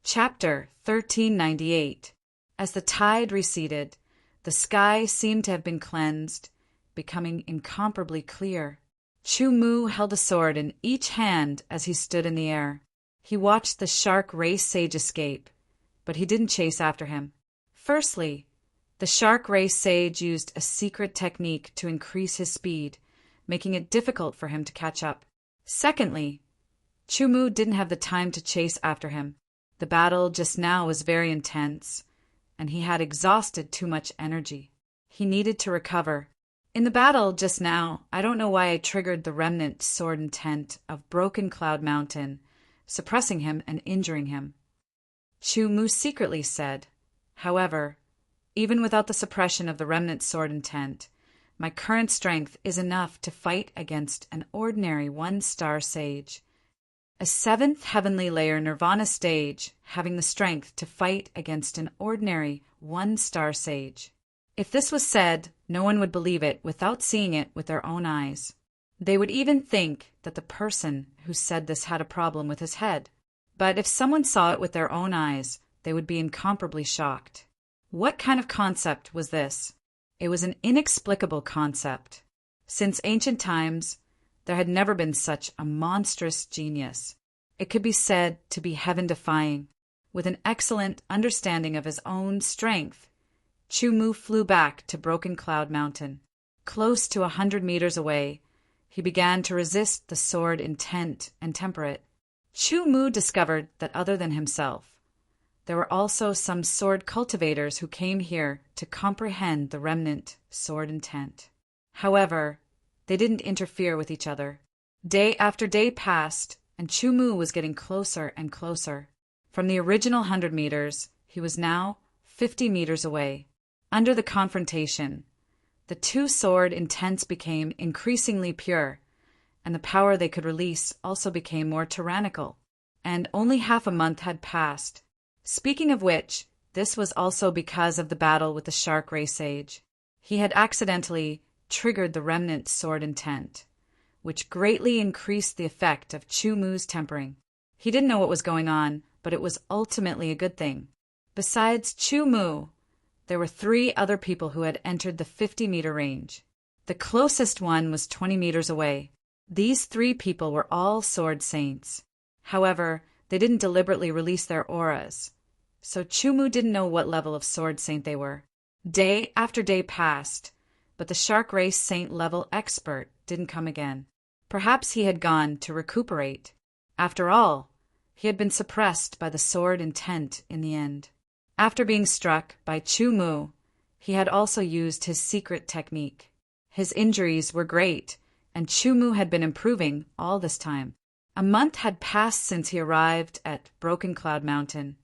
Chapter 1398. As the tide receded, the sky seemed to have been cleansed, becoming incomparably clear. Chu Mu held a sword in each hand as he stood in the air. He watched the shark race sage escape, but he didn't chase after him. Firstly, the shark race sage used a secret technique to increase his speed, making it difficult for him to catch up. Secondly, Chu Mu didn't have the time to chase after him. The battle just now was very intense, and he had exhausted too much energy. He needed to recover. In the battle just now, I don't know why I triggered the remnant sword intent of Broken Cloud Mountain, suppressing him and injuring him. Chu Mu secretly said, however, even without the suppression of the remnant sword intent, my current strength is enough to fight against an ordinary one-star sage. A seventh heavenly layer nirvana stage having the strength to fight against an ordinary one-star sage. If this was said, no one would believe it without seeing it with their own eyes. They would even think that the person who said this had a problem with his head. But if someone saw it with their own eyes, they would be incomparably shocked. What kind of concept was this? It was an inexplicable concept. Since ancient times, there had never been such a monstrous genius. It could be said to be heaven-defying. With an excellent understanding of his own strength, Chu Mu flew back to Broken Cloud Mountain. Close to 100 meters away, he began to resist the sword intent and temper it. Chu Mu discovered that other than himself, there were also some sword cultivators who came here to comprehend the remnant sword intent. However, they didn't interfere with each other. Day after day passed, and Chu Mu was getting closer and closer. From the original 100 meters, he was now 50 meters away. Under the confrontation, the two sword intents became increasingly pure, and the power they could release also became more tyrannical. And only half a month had passed. Speaking of which, this was also because of the battle with the shark race sage. He had accidentally triggered the remnant sword intent, which greatly increased the effect of Chu Mu's tempering. He didn't know what was going on, but it was ultimately a good thing. Besides Chu Mu, there were 3 other people who had entered the 50-meter range. The closest one was 20 meters away. These 3 people were all sword saints. However, they didn't deliberately release their auras, so Chu Mu didn't know what level of sword saint they were. Day after day passed, but the shark race saint level expert didn't come again. Perhaps he had gone to recuperate. After all, he had been suppressed by the sword intent in the end. After being struck by Chu Mu, he had also used his secret technique. His injuries were great, and Chu Mu had been improving all this time. A month had passed since he arrived at Broken Cloud Mountain,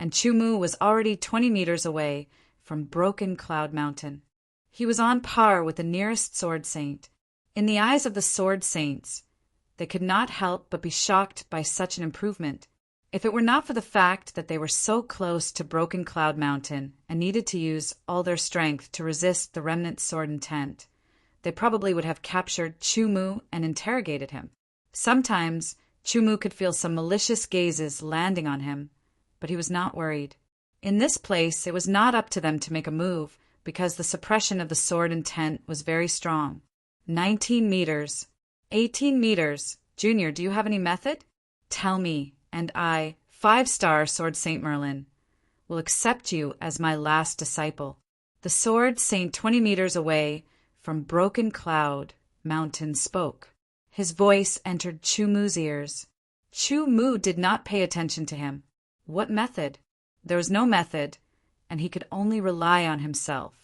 and Chu Mu was already 20 meters away from Broken Cloud Mountain. He was on par with the nearest sword saint. In the eyes of the sword saints, they could not help but be shocked by such an improvement. If it were not for the fact that they were so close to Broken Cloud Mountain and needed to use all their strength to resist the remnant sword intent, they probably would have captured Chu Mu and interrogated him. Sometimes Chu Mu could feel some malicious gazes landing on him, but he was not worried. In this place, it was not up to them to make a move, because the suppression of the sword intent was very strong. 19 meters. 18 meters. Junior, do you have any method? Tell me, and I, 5-star Sword Saint Merlin, will accept you as my last disciple. The Sword Saint 20 meters away from Broken Cloud Mountain spoke. His voice entered Chu Mu's ears. Chu Mu did not pay attention to him. What method? There was no method, and he could only rely on himself.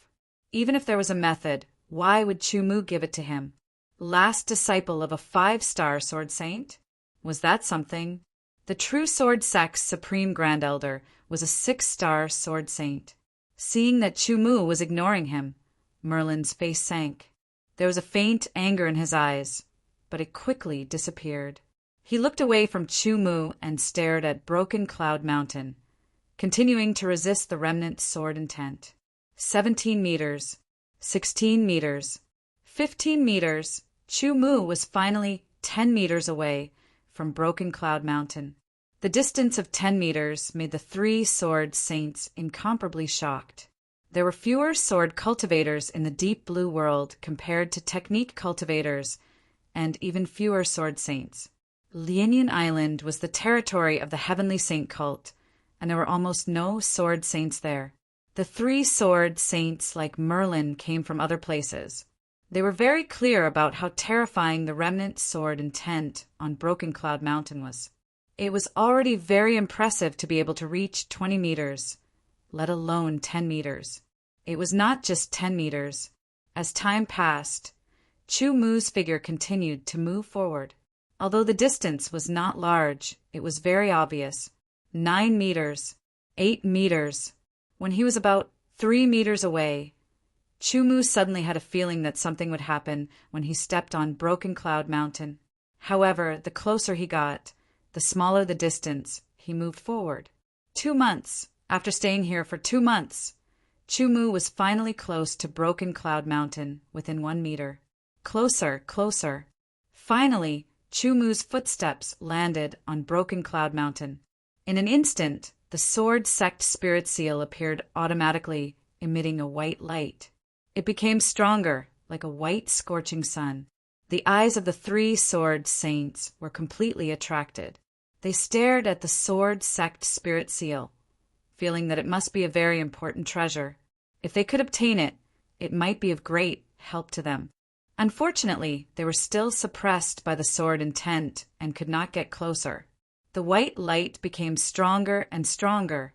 Even if there was a method, why would Chu Mu give it to him? Last disciple of a 5-star Sword Saint? Was that something? The true Sword Sect's Supreme Grand Elder was a 6-star Sword Saint. Seeing that Chu Mu was ignoring him, Merlin's face sank. There was a faint anger in his eyes, but it quickly disappeared. He looked away from Chu Mu and stared at Broken Cloud Mountain, continuing to resist the remnant sword intent. 17 meters, 16 meters, 15 meters. Chu Mu was finally 10 meters away from Broken Cloud Mountain. The distance of 10 meters made the three sword saints incomparably shocked. There were fewer sword cultivators in the deep blue world compared to technique cultivators, and even fewer sword saints. Lianyan Island was the territory of the Heavenly Saint cult, and there were almost no sword saints there. The three sword saints, like Merlin, came from other places. They were very clear about how terrifying the remnant sword intent on Broken Cloud Mountain was. It was already very impressive to be able to reach 20 meters, let alone 10 meters. It was not just 10 meters. As time passed, Chu Mu's figure continued to move forward. Although the distance was not large, it was very obvious. 9 meters, 8 meters. When he was about 3 meters away, Chu Mu suddenly had a feeling that something would happen when he stepped on Broken Cloud Mountain. However, the closer he got, the smaller the distance, he moved forward. 2 months. After staying here for 2 months, Chu Mu was finally close to Broken Cloud Mountain, within 1 meter. Closer, closer. Finally, Chu Mu's footsteps landed on Broken Cloud Mountain. In an instant, the Sword Sect Spirit Seal appeared automatically, emitting a white light. It became stronger, like a white scorching sun. The eyes of the three sword saints were completely attracted. They stared at the Sword Sect Spirit Seal, feeling that it must be a very important treasure. If they could obtain it, it might be of great help to them. Unfortunately, they were still suppressed by the sword intent and could not get closer. The white light became stronger and stronger,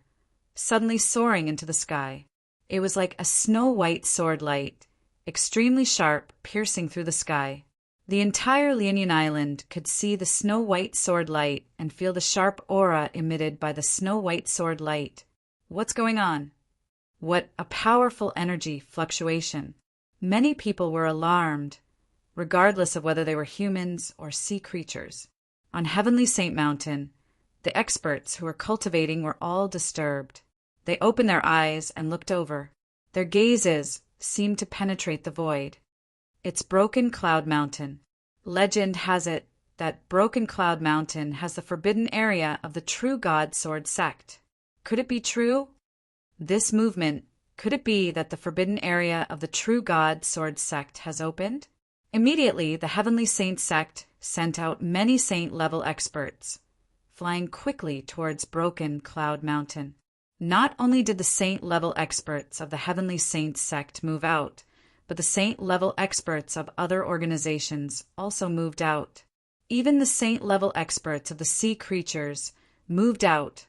suddenly soaring into the sky. It was like a snow-white sword light, extremely sharp, piercing through the sky. The entire Lianyan Island could see the snow-white sword light and feel the sharp aura emitted by the snow-white sword light. What's going on? What a powerful energy fluctuation. Many people were alarmed, regardless of whether they were humans or sea creatures. On Heavenly Saint Mountain, the experts who were cultivating were all disturbed. They opened their eyes and looked over. Their gazes seemed to penetrate the void. It's Broken Cloud Mountain. Legend has it that Broken Cloud Mountain has the forbidden area of the True God Sword Sect. Could it be true? This movement, could it be that the forbidden area of the True God Sword Sect has opened? Immediately, the Heavenly Saint Sect sent out many saint-level experts, flying quickly towards Broken Cloud Mountain. Not only did the saint-level experts of the Heavenly Saint Sect move out, but the saint-level experts of other organizations also moved out. Even the saint-level experts of the sea creatures moved out,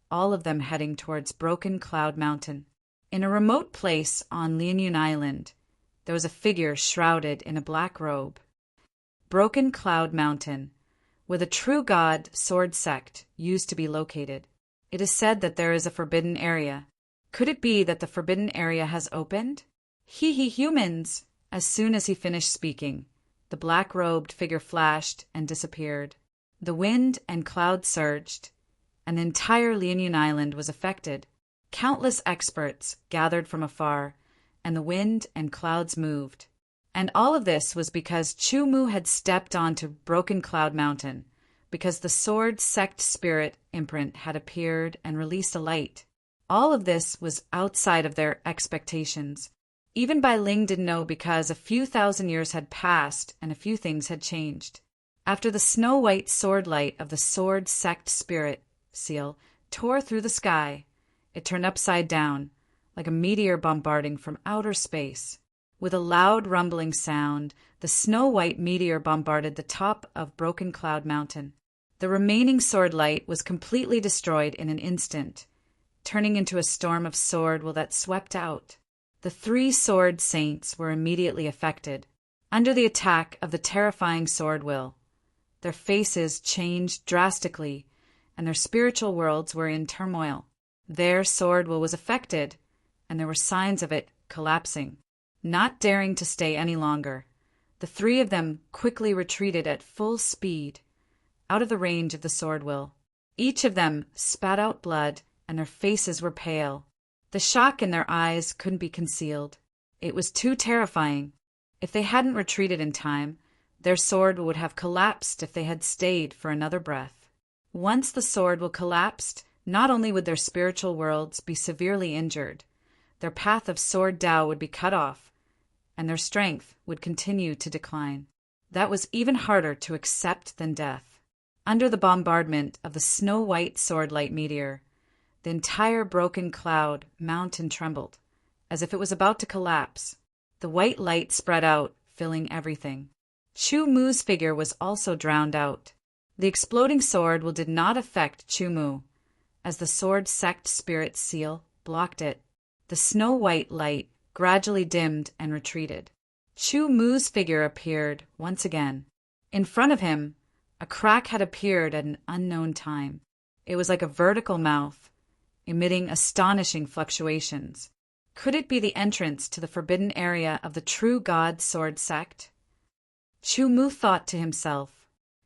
all of them heading towards Broken Cloud Mountain. In a remote place on Lianyan Island, there was a figure shrouded in a black robe. Broken Cloud Mountain, where the True God Sword Sect used to be located. It is said that there is a forbidden area. Could it be that the forbidden area has opened? Humans! As soon as he finished speaking, the black-robed figure flashed and disappeared. The wind and clouds surged, and the entire Lianyan Island was affected. Countless experts gathered from afar, and the wind and clouds moved. And all of this was because Chu Mu had stepped onto Broken Cloud Mountain, because the Sword Sect Spirit imprint had appeared and released a light. All of this was outside of their expectations. Even Bai Ling didn't know because a few thousand years had passed and a few things had changed. After the snow-white sword light of the Sword Sect Spirit Seal tore through the sky, it turned upside down, like a meteor bombarding from outer space. With a loud rumbling sound, the snow-white meteor bombarded the top of Broken Cloud Mountain. The remaining sword light was completely destroyed in an instant, turning into a storm of sword will that swept out. The three sword saints were immediately affected. Under the attack of the terrifying sword will, their faces changed drastically, and their spiritual worlds were in turmoil. Their sword will was affected, and there were signs of it collapsing. Not daring to stay any longer, the three of them quickly retreated at full speed, out of the range of the sword will. Each of them spat out blood, and their faces were pale. The shock in their eyes couldn't be concealed. It was too terrifying. If they hadn't retreated in time, their sword would have collapsed if they had stayed for another breath. Once the sword will collapsed, not only would their spiritual worlds be severely injured, their path of sword Tao would be cut off, and their strength would continue to decline. That was even harder to accept than death. Under the bombardment of the snow-white sword-light meteor, the entire broken cloud mountain trembled, as if it was about to collapse. The white light spread out, filling everything. Chu Mu's figure was also drowned out. The exploding sword did not affect Chu Mu, as the sword sect spirit seal blocked it. The snow-white light gradually dimmed and retreated. Chu Mu's figure appeared once again. In front of him, a crack had appeared at an unknown time. It was like a vertical mouth, emitting astonishing fluctuations. Could it be the entrance to the forbidden area of the true God sword sect? Chu Mu thought to himself.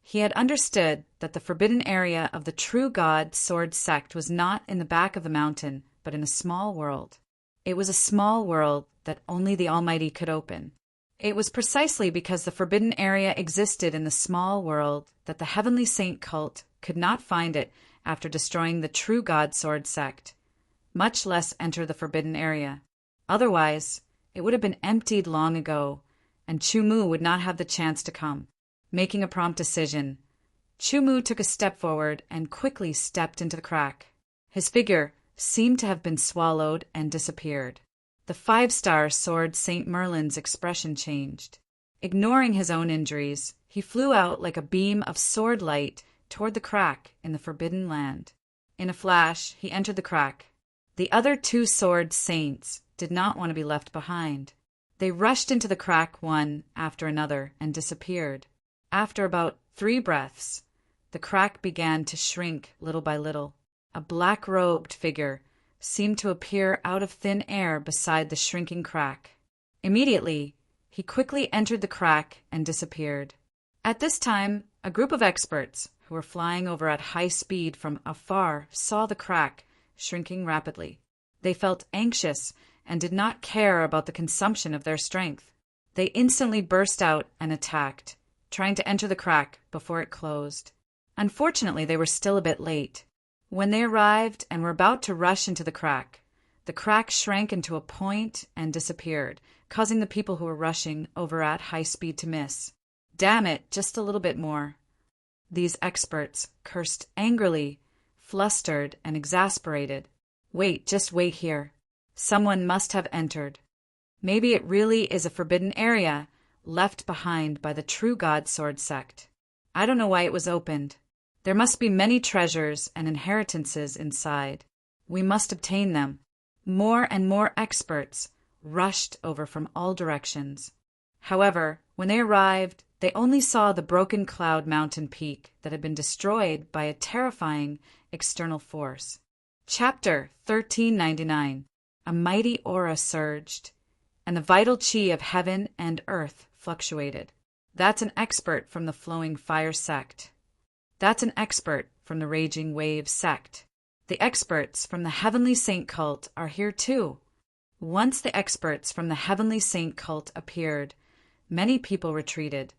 He had understood that the forbidden area of the true God sword sect was not in the back of the mountain, but in a small world. It was a small world that only the Almighty could open. It was precisely because the forbidden area existed in the small world that the Heavenly Saint cult could not find it after destroying the true God sword sect, much less enter the forbidden area. Otherwise, it would have been emptied long ago, and Chu Mu would not have the chance to come. Making a prompt decision, Chu Mu took a step forward and quickly stepped into the crack. His figure seemed to have been swallowed and disappeared. The 5-star sword Saint Merlin's expression changed. Ignoring his own injuries, he flew out like a beam of sword light toward the crack in the forbidden land. In a flash, he entered the crack. The other 2 sword saints did not want to be left behind. They rushed into the crack one after another and disappeared. After about 3 breaths, the crack began to shrink little by little. A black-robed figure seemed to appear out of thin air beside the shrinking crack. Immediately, he quickly entered the crack and disappeared. At this time, a group of experts who were flying over at high speed from afar saw the crack shrinking rapidly. They felt anxious and did not care about the consumption of their strength. They instantly burst out and attacked, trying to enter the crack before it closed. Unfortunately, they were still a bit late. When they arrived and were about to rush into the crack shrank into a point and disappeared, causing the people who were rushing over at high speed to miss. Damn it, just a little bit more. These experts cursed angrily, flustered and exasperated. Wait, just wait here. Someone must have entered. Maybe it really is a forbidden area left behind by the true God sword sect. I don't know why it was opened. There must be many treasures and inheritances inside. We must obtain them. More and more experts rushed over from all directions. However, when they arrived, they only saw the broken cloud mountain peak that had been destroyed by a terrifying external force. Chapter 1399. A mighty aura surged, and the vital chi of heaven and earth fluctuated. That's an expert from the flowing fire sect. That's an expert from the raging wave sect. The experts from the Heavenly Saint cult are here too. Once the experts from the Heavenly Saint cult appeared, many people retreated,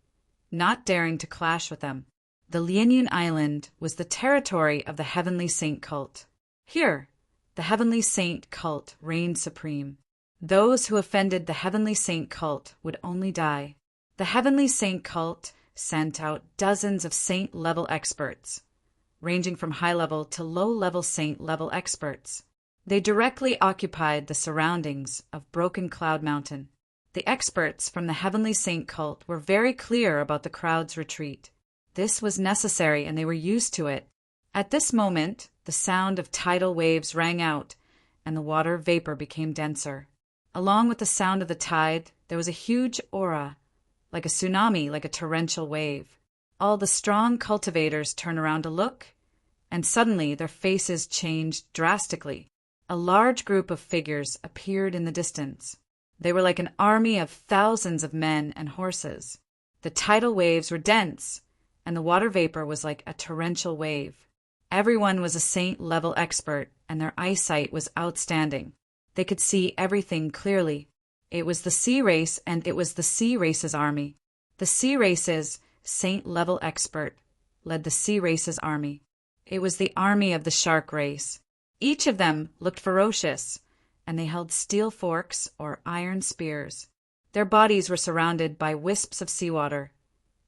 not daring to clash with them. The Lianyun Island was the territory of the Heavenly Saint cult. Here, the Heavenly Saint cult reigned supreme. Those who offended the Heavenly Saint cult would only die. The Heavenly Saint cult sent out dozens of saint-level experts, ranging from high-level to low-level saint-level experts. They directly occupied the surroundings of Broken Cloud Mountain. The experts from the Heavenly Saint cult were very clear about the crowd's retreat. This was necessary and they were used to it. At this moment, the sound of tidal waves rang out and the water vapor became denser. Along with the sound of the tide, there was a huge aura, like a tsunami, like a torrential wave. All the strong cultivators turned around to look, and suddenly their faces changed drastically. A large group of figures appeared in the distance. They were like an army of thousands of men and horses. The tidal waves were dense, and the water vapor was like a torrential wave. Everyone was a saint-level expert, and their eyesight was outstanding. They could see everything clearly. It was the sea race, and it was the sea race's army. The sea race's saint-level expert led the sea race's army. It was the army of the shark race. Each of them looked ferocious, and they held steel forks or iron spears. Their bodies were surrounded by wisps of seawater,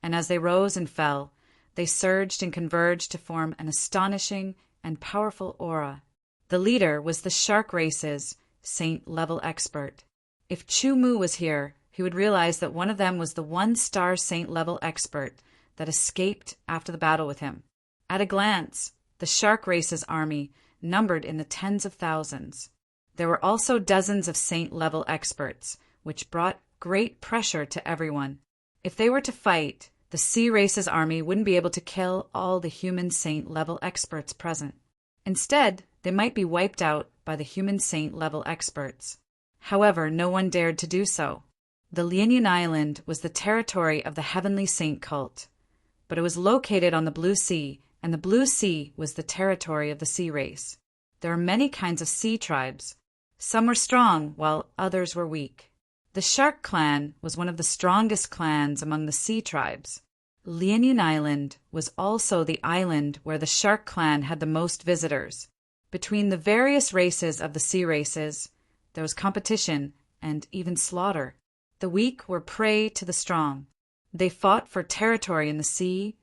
and as they rose and fell, they surged and converged to form an astonishing and powerful aura. The leader was the shark race's saint-level expert. If Chu-Mu was here, he would realize that one of them was the one-star saint-level expert that escaped after the battle with him. At a glance, the shark race's army numbered in the tens of thousands. There were also dozens of saint-level experts, which brought great pressure to everyone. If they were to fight, the sea race's army wouldn't be able to kill all the human saint-level experts present. Instead, they might be wiped out by the human saint-level experts. However, no one dared to do so. The Lianyan Island was the territory of the Heavenly Saint cult, but it was located on the Blue Sea, and the Blue Sea was the territory of the sea race. There are many kinds of sea tribes. Some were strong, while others were weak. The Shark clan was one of the strongest clans among the sea tribes. Lianyan Island was also the island where the Shark clan had the most visitors. Between the various races of the sea races, there was competition and even slaughter. The weak were prey to the strong. They fought for territory in the sea,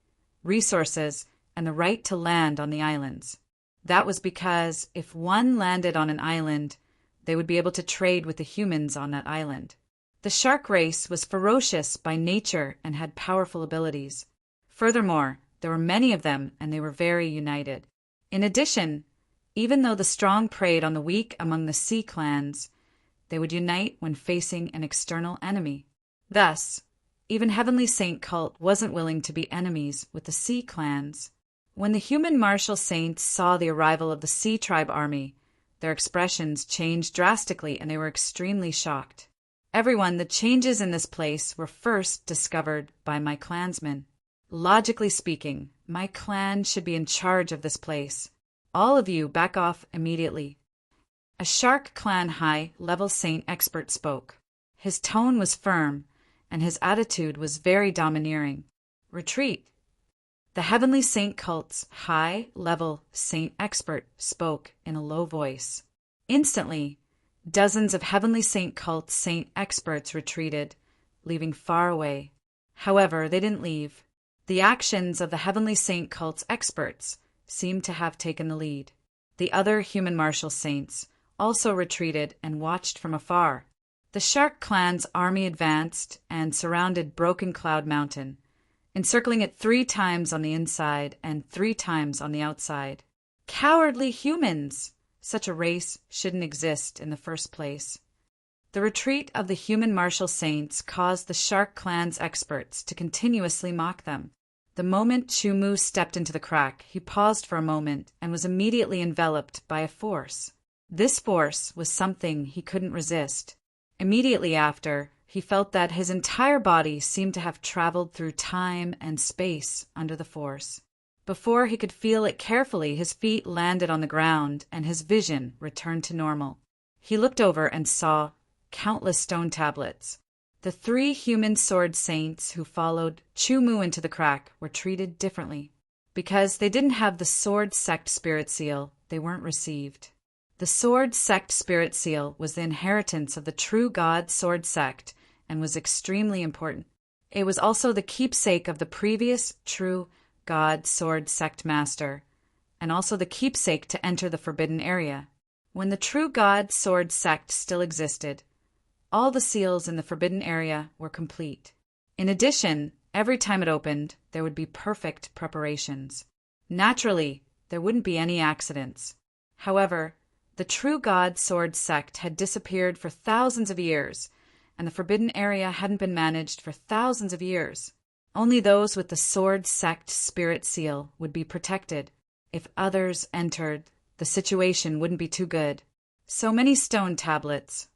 resources, and the right to land on the islands. That was because if one landed on an island, they would be able to trade with the humans on that island. The shark race was ferocious by nature and had powerful abilities. Furthermore, there were many of them and they were very united. In addition, even though the strong preyed on the weak among the sea clans, they would unite when facing an external enemy. Thus, even Heavenly Saint cult wasn't willing to be enemies with the sea clans. When the human martial saints saw the arrival of the sea tribe army, their expressions changed drastically and they were extremely shocked. Everyone, the changes in this place were first discovered by my clansmen. Logically speaking, my clan should be in charge of this place. All of you back off immediately. A Shark clan high-level saint expert spoke. His tone was firm, and his attitude was very domineering. Retreat. The Heavenly Saint cult's high-level saint expert spoke in a low voice. Instantly, dozens of Heavenly Saint cult saint experts retreated, leaving far away. However, they didn't leave. The actions of the Heavenly Saint cult's experts seemed to have taken the lead. The other human martial saints also retreated and watched from afar. The Shark clan's army advanced and surrounded Broken Cloud Mountain, encircling it 3 times on the inside and 3 times on the outside. Cowardly humans! Such a race shouldn't exist in the first place. The retreat of the human martial saints caused the Shark clan's experts to continuously mock them. The moment Chu-Mu stepped into the crack, he paused for a moment and was immediately enveloped by a force. This force was something he couldn't resist. Immediately after, he felt that his entire body seemed to have traveled through time and space under the force. Before he could feel it carefully, his feet landed on the ground and his vision returned to normal. He looked over and saw countless stone tablets. The 3 human sword saints who followed Chu-Mu into the crack were treated differently. Because they didn't have the sword sect spirit seal, they weren't received. The sword sect spirit seal was the inheritance of the true God sword sect and was extremely important. It was also the keepsake of the previous true God sword sect master, and also the keepsake to enter the forbidden area. When the true God sword sect still existed, all the seals in the forbidden area were complete. In addition, every time it opened, there would be perfect preparations. Naturally, there wouldn't be any accidents. However, the true God sword sect had disappeared for thousands of years, and the forbidden area hadn't been managed for thousands of years. Only those with the sword sect spirit seal would be protected. If others entered, the situation wouldn't be too good. So many stone tablets.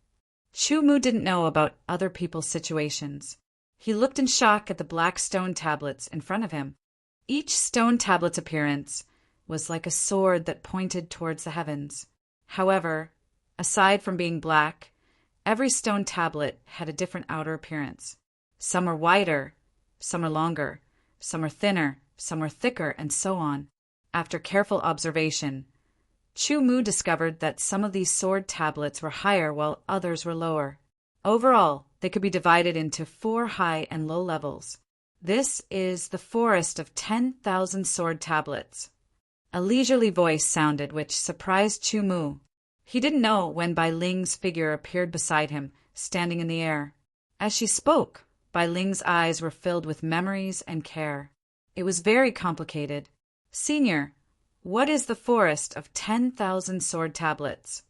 Chu-Mu didn't know about other people's situations. He looked in shock at the black stone tablets in front of him. Each stone tablet's appearance was like a sword that pointed towards the heavens. However, aside from being black, every stone tablet had a different outer appearance. Some are wider, some are longer, some are thinner, some are thicker, and so on. After careful observation, Chu Mu discovered that some of these sword tablets were higher while others were lower. Overall, they could be divided into 4 high and low levels. This is the forest of 10,000 sword tablets. A leisurely voice sounded, which surprised Chu Mu. He didn't know when Bai Ling's figure appeared beside him, standing in the air. As she spoke, Bai Ling's eyes were filled with memories and care. It was very complicated. "Senior, what is the forest of 10,000 sword tablets?"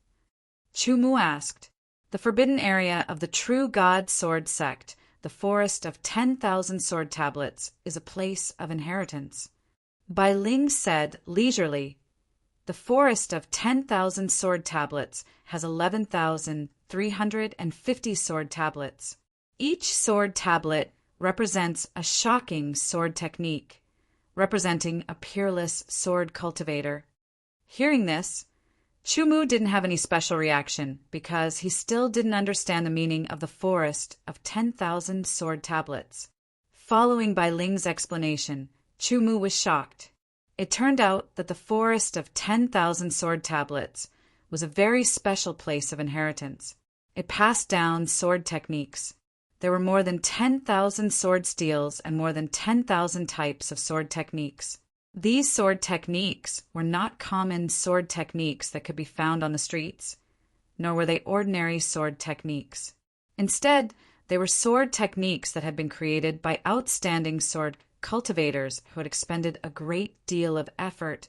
Chu Mu asked. "The forbidden area of the true God sword sect, the forest of 10,000 sword tablets, is a place of inheritance." Bai Ling said leisurely, "The forest of 10,000 sword tablets has 11,350 sword tablets. Each sword tablet represents a shocking sword technique, representing a peerless sword cultivator." Hearing this, Chu Mu didn't have any special reaction because he still didn't understand the meaning of the forest of 10,000 sword tablets. Following Bai Ling's explanation, Chu Mu was shocked. It turned out that the forest of 10,000 sword tablets was a very special place of inheritance. It passed down sword techniques. There were more than 10,000 sword styles and more than 10,000 types of sword techniques. These sword techniques were not common sword techniques that could be found on the streets, nor were they ordinary sword techniques. Instead, they were sword techniques that had been created by outstanding sword cultivators who had expended a great deal of effort.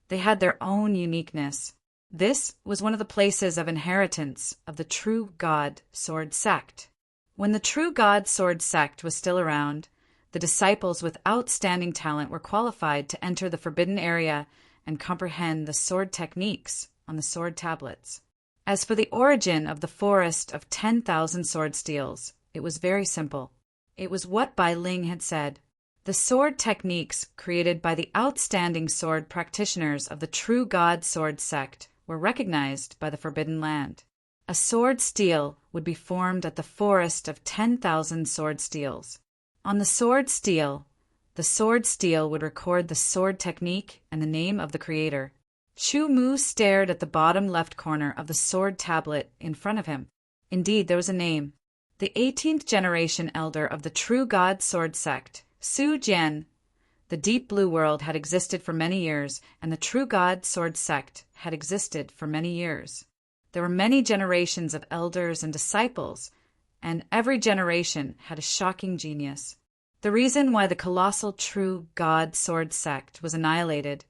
They had their own uniqueness. This was one of the places of inheritance of the True God Sword Sect. When the True God Sword Sect was still around, the disciples with outstanding talent were qualified to enter the forbidden area and comprehend the sword techniques on the sword tablets. As for the origin of the forest of 10,000 sword steels, it was very simple. It was what Bai Ling had said. The sword techniques created by the outstanding sword practitioners of the True God Sword Sect were recognized by the Forbidden Land. A sword steel would be formed at the forest of 10,000 sword steels. On the sword steel would record the sword technique and the name of the creator. Chu Mu stared at the bottom left corner of the sword tablet in front of him. Indeed, there was a name. The 18th generation elder of the True God Sword Sect, Su Jian. The Deep Blue World had existed for many years, and the True God Sword Sect had existed for many years. There were many generations of elders and disciples, and every generation had a shocking genius. The reason why the colossal True God Sword Sect was annihilated,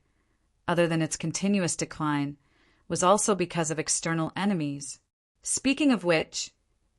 other than its continuous decline, was also because of external enemies. Speaking of which,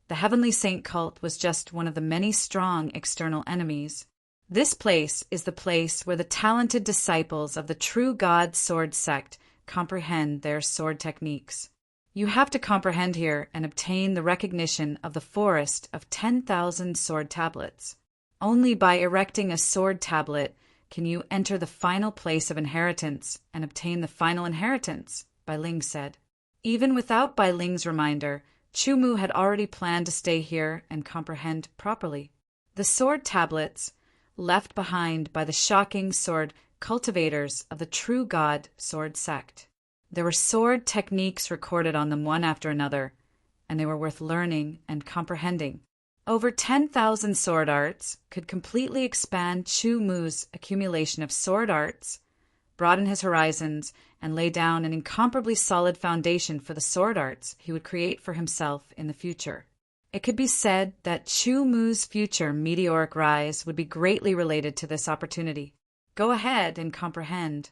the Heavenly Saint cult was just one of the many strong external enemies. This place is the place where the talented disciples of the True God Sword Sect comprehend their sword techniques. You have to comprehend here and obtain the recognition of the forest of 10,000 sword tablets. Only by erecting a sword tablet can you enter the final place of inheritance and obtain the final inheritance, Bai Ling said. Even without Bai Ling's reminder, Chu Mu had already planned to stay here and comprehend properly. The sword tablets, left behind by the shocking sword cultivators of the True God Sword Sect. There were sword techniques recorded on them one after another, and they were worth learning and comprehending. Over 10,000 sword arts could completely expand Chu Mu's accumulation of sword arts, broaden his horizons, and lay down an incomparably solid foundation for the sword arts he would create for himself in the future. It could be said that Chu Mu's future meteoric rise would be greatly related to this opportunity. Go ahead and comprehend.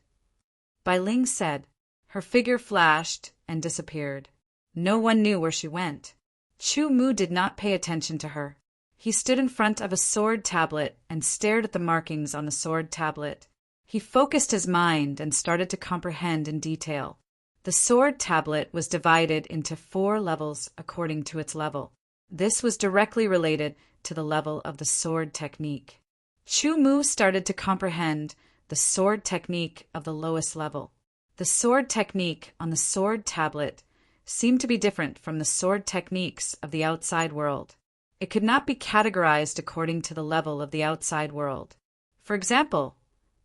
Bai Ling said. Her figure flashed and disappeared. No one knew where she went. Chu Mu did not pay attention to her. He stood in front of a sword tablet and stared at the markings on the sword tablet. He focused his mind and started to comprehend in detail. The sword tablet was divided into 4 levels according to its level. This was directly related to the level of the sword technique. Chu Mu started to comprehend the sword technique of the lowest level. The sword technique on the sword tablet seemed to be different from the sword techniques of the outside world. It could not be categorized according to the level of the outside world. For example,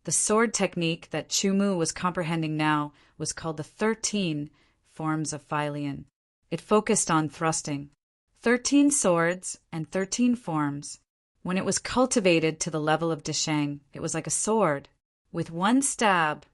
The sword technique that Chu-Mu was comprehending now was called the 13 forms of Failian. It focused on thrusting. 13 swords and 13 forms. When it was cultivated to the level of Desheng, it was like a sword. With one stab,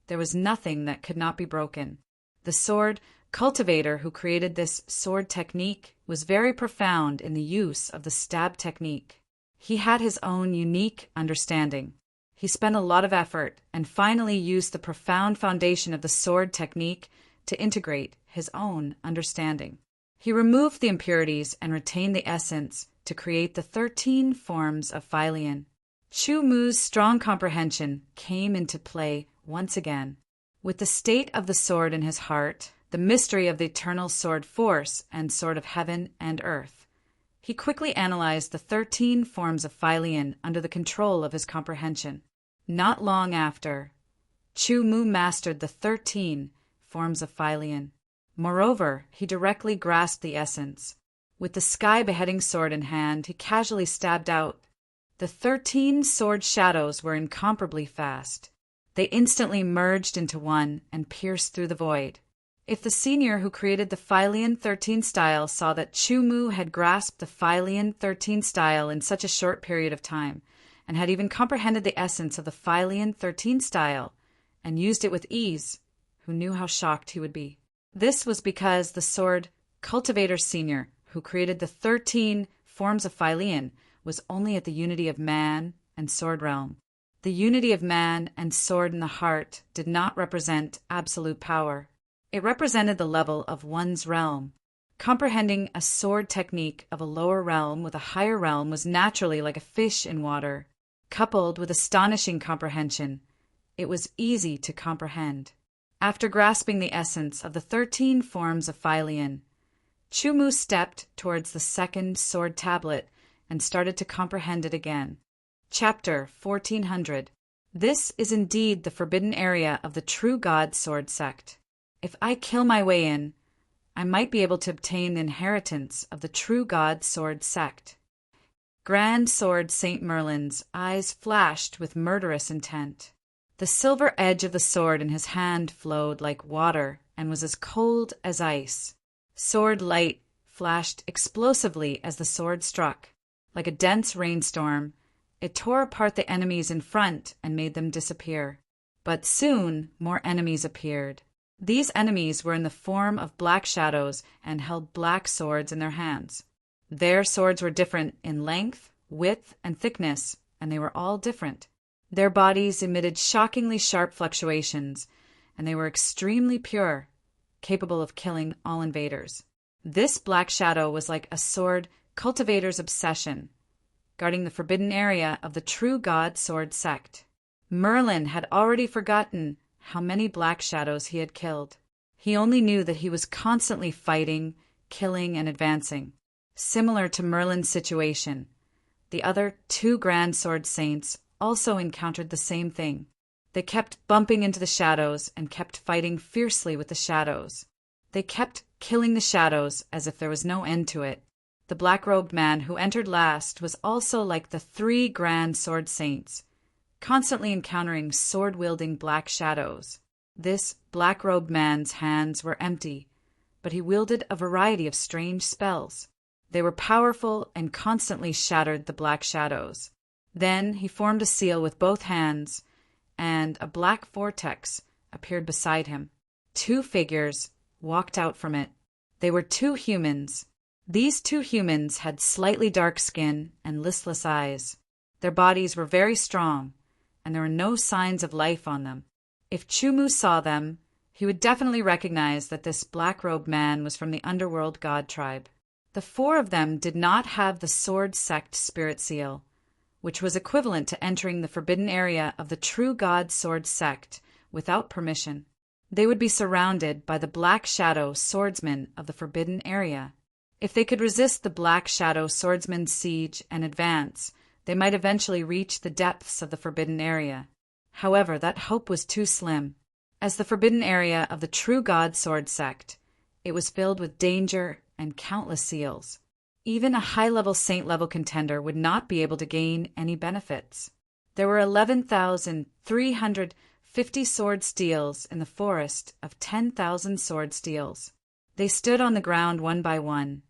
there was nothing that could not be broken. The sword cultivator who created this sword technique was very profound in the use of the stab technique. He had his own unique understanding. He spent a lot of effort and finally used the profound foundation of the sword technique to integrate his own understanding. He removed the impurities and retained the essence to create the 13 forms of Failian. Chu-Mu's strong comprehension came into play once again. With the state of the sword in his heart, the mystery of the eternal sword force and sword of heaven and earth, he quickly analyzed the 13 forms of Failian under the control of his comprehension. Not long after, Chu-Mu mastered the 13 forms of Failian. Moreover, he directly grasped the essence. With the sky-beheading sword in hand, he casually stabbed out. The 13 sword shadows were incomparably fast. They instantly merged into one and pierced through the void. If the senior who created the Failian 13 style saw that Chu-Mu had grasped the Failian 13 style in such a short period of time, and had even comprehended the essence of the Failian 13 style, and used it with ease, who knew how shocked he would be? This was because the sword cultivator senior who created the 13 forms of Failian was only at the unity of man and sword realm. The unity of man and sword in the heart did not represent absolute power. It represented the level of one's realm. Comprehending a sword technique of a lower realm with a higher realm was naturally like a fish in water. Coupled with astonishing comprehension, it was easy to comprehend. After grasping the essence of the 13 forms of Failian, Chu-Mu stepped towards the second sword tablet and started to comprehend it again. Chapter 1400. This is indeed the forbidden area of the true God sword sect. If I kill my way in, I might be able to obtain the inheritance of the true God sword sect. Grand Sword Saint Merlin's eyes flashed with murderous intent. The silver edge of the sword in his hand flowed like water and was as cold as ice. Sword light flashed explosively as the sword struck. Like a dense rainstorm, it tore apart the enemies in front and made them disappear. But soon more enemies appeared. These enemies were in the form of black shadows and held black swords in their hands. Their swords were different in length, width, and thickness, and they were all different. Their bodies emitted shockingly sharp fluctuations, and they were extremely pure, capable of killing all invaders. This black shadow was like a sword cultivator's obsession, guarding the forbidden area of the true God sword sect. Merlin had already forgotten how many black shadows he had killed. He only knew that he was constantly fighting, killing, and advancing. Similar to Merlin's situation, the other 2 grand sword saints also encountered the same thing. They kept bumping into the shadows and kept fighting fiercely with the shadows. They kept killing the shadows as if there was no end to it. The black-robed man who entered last was also like the 3 grand sword saints, constantly encountering sword-wielding black shadows. This black-robed man's hands were empty, but he wielded a variety of strange spells. They were powerful and constantly shattered the black shadows. Then he formed a seal with both hands, and a black vortex appeared beside him. 2 figures walked out from it. They were 2 humans. These 2 humans had slightly dark skin and listless eyes. Their bodies were very strong, and there were no signs of life on them. If Chu-Mu saw them, he would definitely recognize that this black-robed man was from the underworld god tribe. The 4 of them did not have the sword sect spirit seal, which was equivalent to entering the forbidden area of the true God sword sect without permission. They would be surrounded by the black shadow swordsmen of the forbidden area. If they could resist the black shadow swordsman's siege and advance, they might eventually reach the depths of the forbidden area. However, that hope was too slim. As the forbidden area of the true God sword sect, it was filled with danger and countless seals. Even a high-level saint-level contender would not be able to gain any benefits. There were 11,350 sword steels in the forest of 10,000 sword steels. They stood on the ground one by one,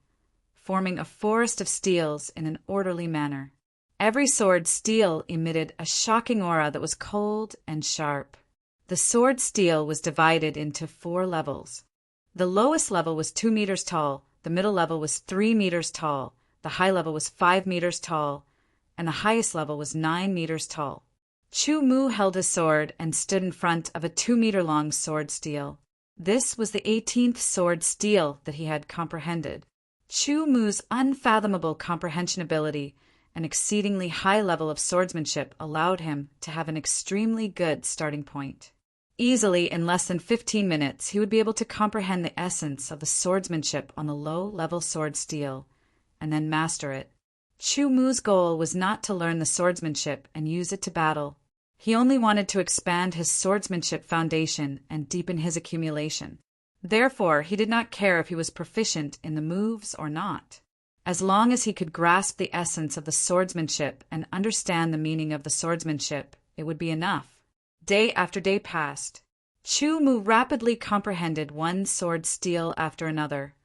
forming a forest of steels in an orderly manner. Every sword steel emitted a shocking aura that was cold and sharp. The sword steel was divided into 4 levels. The lowest level was 2 meters tall, the middle level was 3 meters tall, the high level was 5 meters tall, and the highest level was 9 meters tall. Chu Mu held his sword and stood in front of a 2-meter-long sword steel. This was the 18th sword steel that he had comprehended. Chu Mu's unfathomable comprehension ability and exceedingly high level of swordsmanship allowed him to have an extremely good starting point. Easily, in less than 15 minutes, he would be able to comprehend the essence of the swordsmanship on the low-level sword steel, and then master it. Chu Mu's goal was not to learn the swordsmanship and use it to battle. He only wanted to expand his swordsmanship foundation and deepen his accumulation. Therefore, he did not care if he was proficient in the moves or not. As long as he could grasp the essence of the swordsmanship and understand the meaning of the swordsmanship, it would be enough. Day after day passed. Chu Mu rapidly comprehended one sword steel after another,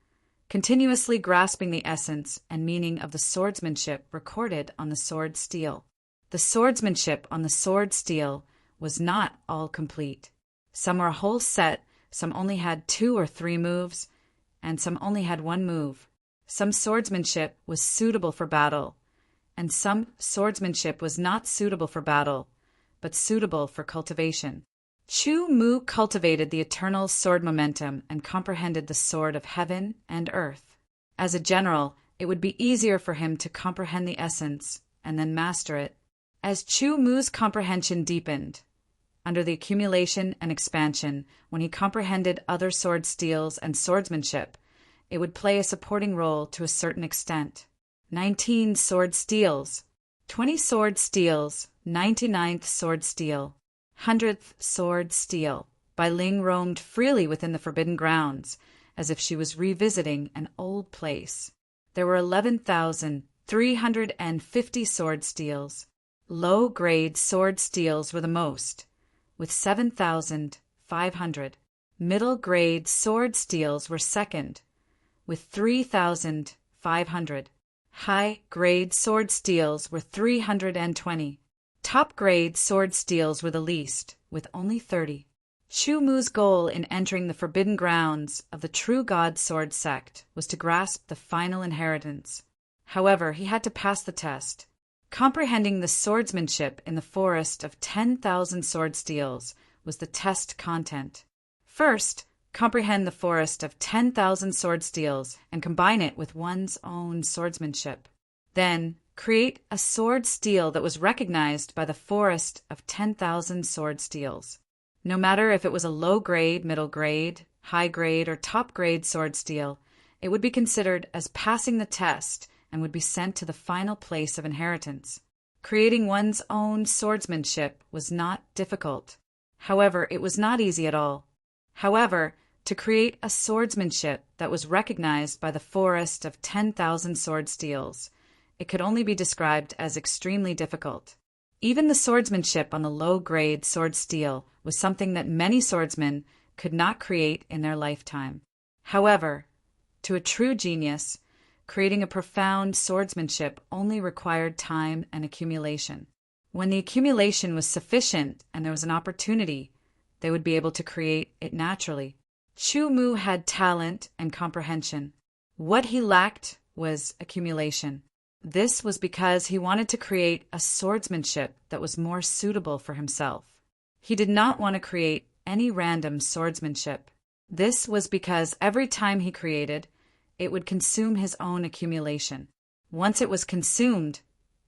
continuously grasping the essence and meaning of the swordsmanship recorded on the sword steel. The swordsmanship on the sword steel was not all complete. Some were a whole set, some only had 2 or 3 moves, and some only had 1 move. Some swordsmanship was suitable for battle, and some swordsmanship was not suitable for battle, but suitable for cultivation. Chu Mu cultivated the eternal sword momentum and comprehended the sword of heaven and earth. As a general, it would be easier for him to comprehend the essence and then master it. As Chu Mu's comprehension deepened, under the accumulation and expansion, when he comprehended other sword steels and swordsmanship, it would play a supporting role to a certain extent. 19 sword steels, 20 sword steels, 99th sword steel, 100th sword steel. Bai Ling roamed freely within the forbidden grounds, as if she was revisiting an old place. There were 11,350 sword steels. Low-grade sword steels were the most, with 7,500. Middle-grade sword steels were second, with 3,500. High-grade sword steels were 320. Top-grade sword steels were the least, with only 30. Chu Mu's goal in entering the forbidden grounds of the True God Sword sect was to grasp the final inheritance. However, he had to pass the test. Comprehending the swordsmanship in the forest of 10,000 sword steels was the test content. First, comprehend the forest of 10,000 sword steels and combine it with one's own swordsmanship. Then, create a sword steel that was recognized by the forest of 10,000 sword steels. No matter if it was a low-grade, middle-grade, high-grade, or top-grade sword steel, it would be considered as passing the test and would be sent to the final place of inheritance. Creating one's own swordsmanship was not difficult. However, it was not easy at all. However, to create a swordsmanship that was recognized by the forest of 10,000 sword steels, it could only be described as extremely difficult. Even the swordsmanship on the low-grade sword steel was something that many swordsmen could not create in their lifetime. However, to a true genius, creating a profound swordsmanship only required time and accumulation. When the accumulation was sufficient and there was an opportunity, they would be able to create it naturally. Chu Mu had talent and comprehension. What he lacked was accumulation. This was because he wanted to create a swordsmanship that was more suitable for himself. He did not want to create any random swordsmanship. This was because every time he created, it would consume his own accumulation. Once it was consumed,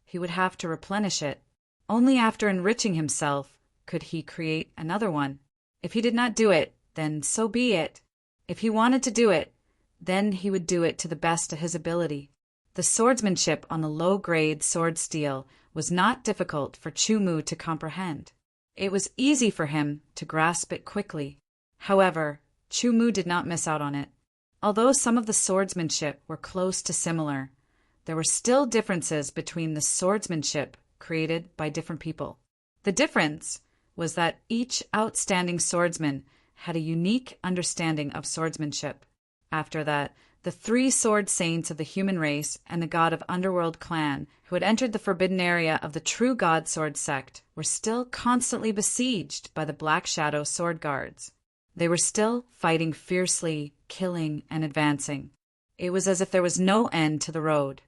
he would have to replenish it. Only after enriching himself could he create another one. If he did not do it, then so be it. If he wanted to do it, then he would do it to the best of his ability. The swordsmanship on the low-grade sword steel was not difficult for Chu Mu to comprehend. It was easy for him to grasp it quickly. However, Chu Mu did not miss out on it. Although some of the swordsmanship were close to similar, there were still differences between the swordsmanship created by different people. The difference was that each outstanding swordsman had a unique understanding of swordsmanship. After that, the three sword saints of the human race and the god of Underworld clan who had entered the forbidden area of the true God Sword sect were still constantly besieged by the Black Shadow sword guards. They were still fighting fiercely, killing, and advancing. It was as if there was no end to the road.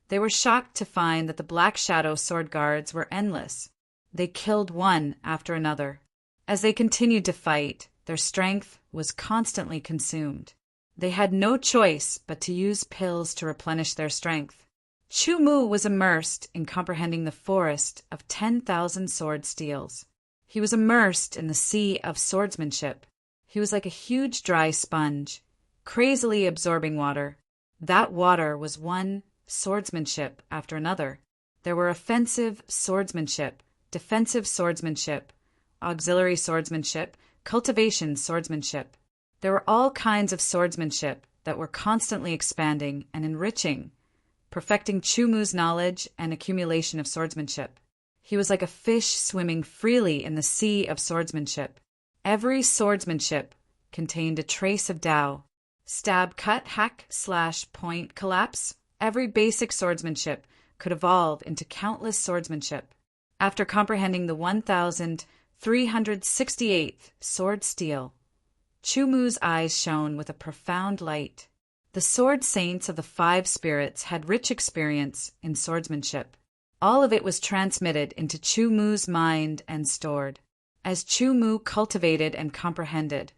They were shocked to find that the Black Shadow sword guards were endless. They killed one after another. As they continued to fight, their strength was constantly consumed. They had no choice but to use pills to replenish their strength. Chu Mu was immersed in comprehending the forest of 10,000 sword steels. He was immersed in the sea of swordsmanship. He was like a huge dry sponge, crazily absorbing water. That water was one swordsmanship after another. There were offensive swordsmanship, defensive swordsmanship, auxiliary swordsmanship, cultivation swordsmanship. There were all kinds of swordsmanship that were constantly expanding and enriching, perfecting Chu Mu's knowledge and accumulation of swordsmanship. He was like a fish swimming freely in the sea of swordsmanship. Every swordsmanship contained a trace of Tao. Stab, cut, hack, slash, point, collapse. Every basic swordsmanship could evolve into countless swordsmanship. After comprehending the 1,368th sword steel, Chu Mu's eyes shone with a profound light. The sword saints of the five spirits had rich experience in swordsmanship. All of it was transmitted into Chu Mu's mind and stored. As Chu Mu cultivated and comprehended,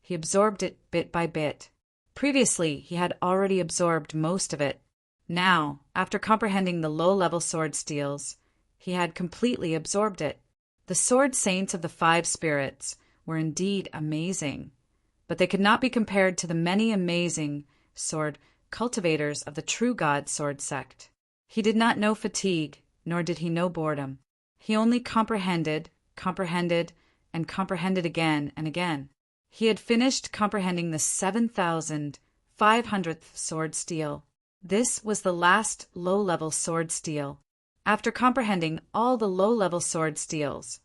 he absorbed it bit by bit. Previously, he had already absorbed most of it. Now, after comprehending the low-level sword steels, he had completely absorbed it. The sword saints of the five spirits were indeed amazing, but they could not be compared to the many amazing sword cultivators of the true God Sword sect. He did not know fatigue, nor did he know boredom. He only comprehended, and comprehended again and again. He had finished comprehending the 7,500th sword steel. This was the last low-level sword steel. After comprehending all the low-level sword steels,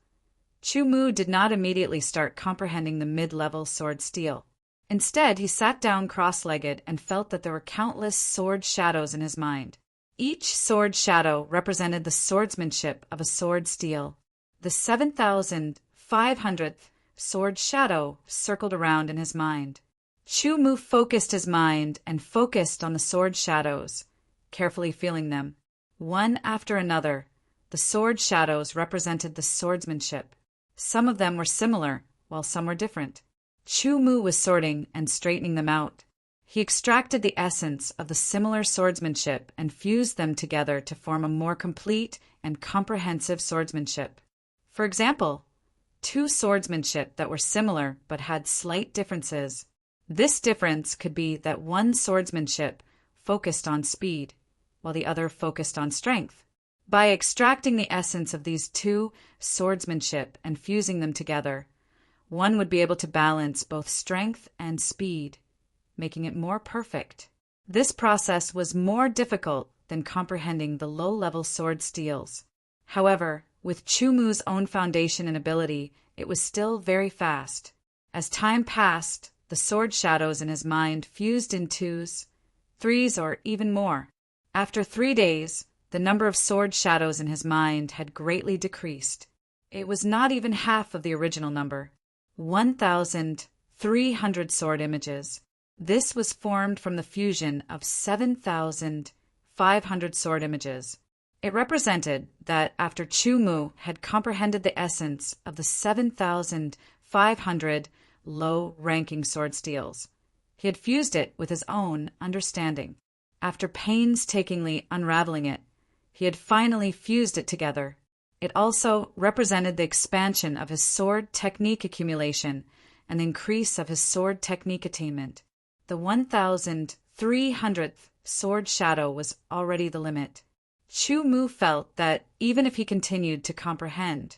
Chu Mu did not immediately start comprehending the mid-level sword steel. Instead, he sat down cross-legged and felt that there were countless sword shadows in his mind. Each sword shadow represented the swordsmanship of a sword steel. The 7,500th sword shadow circled around in his mind. Chu Mu focused his mind and focused on the sword shadows, carefully feeling them. One after another, the sword shadows represented the swordsmanship. Some of them were similar, while some were different. Chu Mu was sorting and straightening them out. He extracted the essence of the similar swordsmanship and fused them together to form a more complete and comprehensive swordsmanship. For example, two swordsmanship that were similar but had slight differences. This difference could be that one swordsmanship focused on speed, while the other focused on strength. By extracting the essence of these two swordsmanship and fusing them together, one would be able to balance both strength and speed, making it more perfect. This process was more difficult than comprehending the low-level sword steels. However, with Chu Mu's own foundation and ability, it was still very fast. As time passed, the sword shadows in his mind fused in twos, threes, or even more. After 3 days, the number of sword shadows in his mind had greatly decreased. It was not even half of the original number, 1,300 sword images. This was formed from the fusion of 7,500 sword images. It represented that after Chu Mu had comprehended the essence of the 7,500 low-ranking sword steels, he had fused it with his own understanding. After painstakingly unraveling it, he had finally fused it together. It also represented the expansion of his sword technique accumulation and the increase of his sword technique attainment. The 1,300th sword shadow was already the limit. Chu Mu felt that even if he continued to comprehend,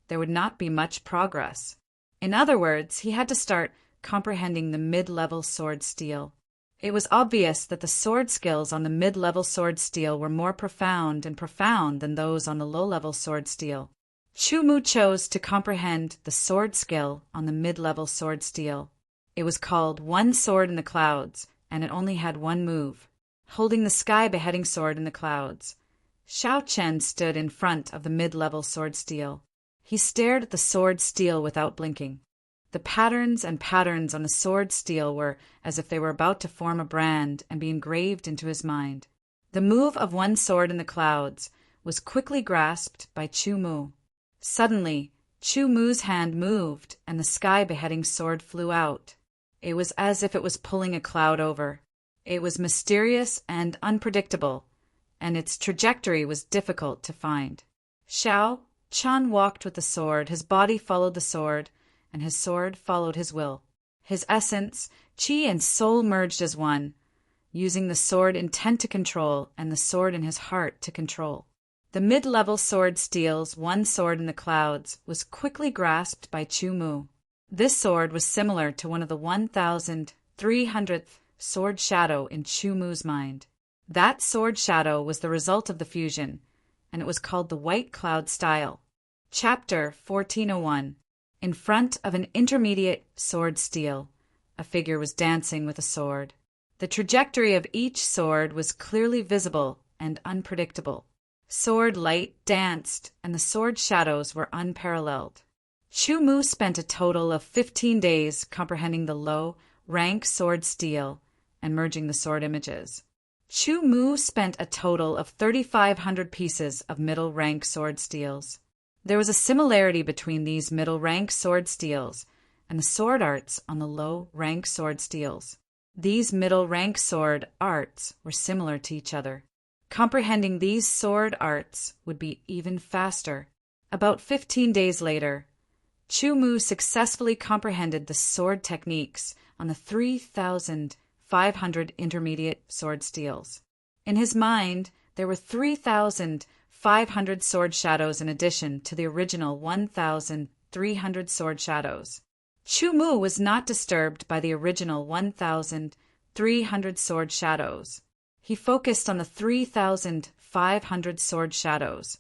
there would not be much progress. In other words, he had to start comprehending the mid-level sword steel. It was obvious that the sword skills on the mid-level sword steel were more profound than those on the low-level sword steel. Chu Mu chose to comprehend the sword skill on the mid-level sword steel. It was called One Sword in the Clouds, and it only had one move, holding the sky-beheading sword in the clouds. Xiao Chen stood in front of the mid-level sword steel. He stared at the sword steel without blinking. The patterns and patterns on the sword steel were as if they were about to form a brand and be engraved into his mind. The move of One Sword in the Clouds was quickly grasped by Chu Mu. Suddenly, Chu Mu's hand moved and the sky-beheading sword flew out. It was as if it was pulling a cloud over. It was mysterious and unpredictable, and its trajectory was difficult to find. Xiao Chen walked with the sword, his body followed the sword, and his sword followed his will. His essence, qi and soul merged as one, using the sword intent to control and the sword in his heart to control. The mid-level sword steel's One Sword in the Clouds was quickly grasped by Chu Mu. This sword was similar to one of the 1,300th sword shadow in Chu Mu's mind. That sword shadow was the result of the fusion, and it was called the White Cloud Style. Chapter 1401. In front of an intermediate sword steel, a figure was dancing with a sword. The trajectory of each sword was clearly visible and unpredictable. Sword light danced, and the sword shadows were unparalleled. Chu Mu spent a total of 15 days comprehending the low-rank sword steel and merging the sword images. Chu Mu spent a total of 3,500 pieces of middle-rank sword steels. There was a similarity between these middle-rank sword steels and the sword arts on the low-rank sword steels. These middle-rank sword arts were similar to each other. Comprehending these sword arts would be even faster. About 15 days later, Chu Mu successfully comprehended the sword techniques on the 3,500 intermediate sword steels. In his mind, there were 3,500 sword shadows in addition to the original 1,300 sword shadows. Chu Mu was not disturbed by the original 1,300 sword shadows. He focused on the 3,500 sword shadows,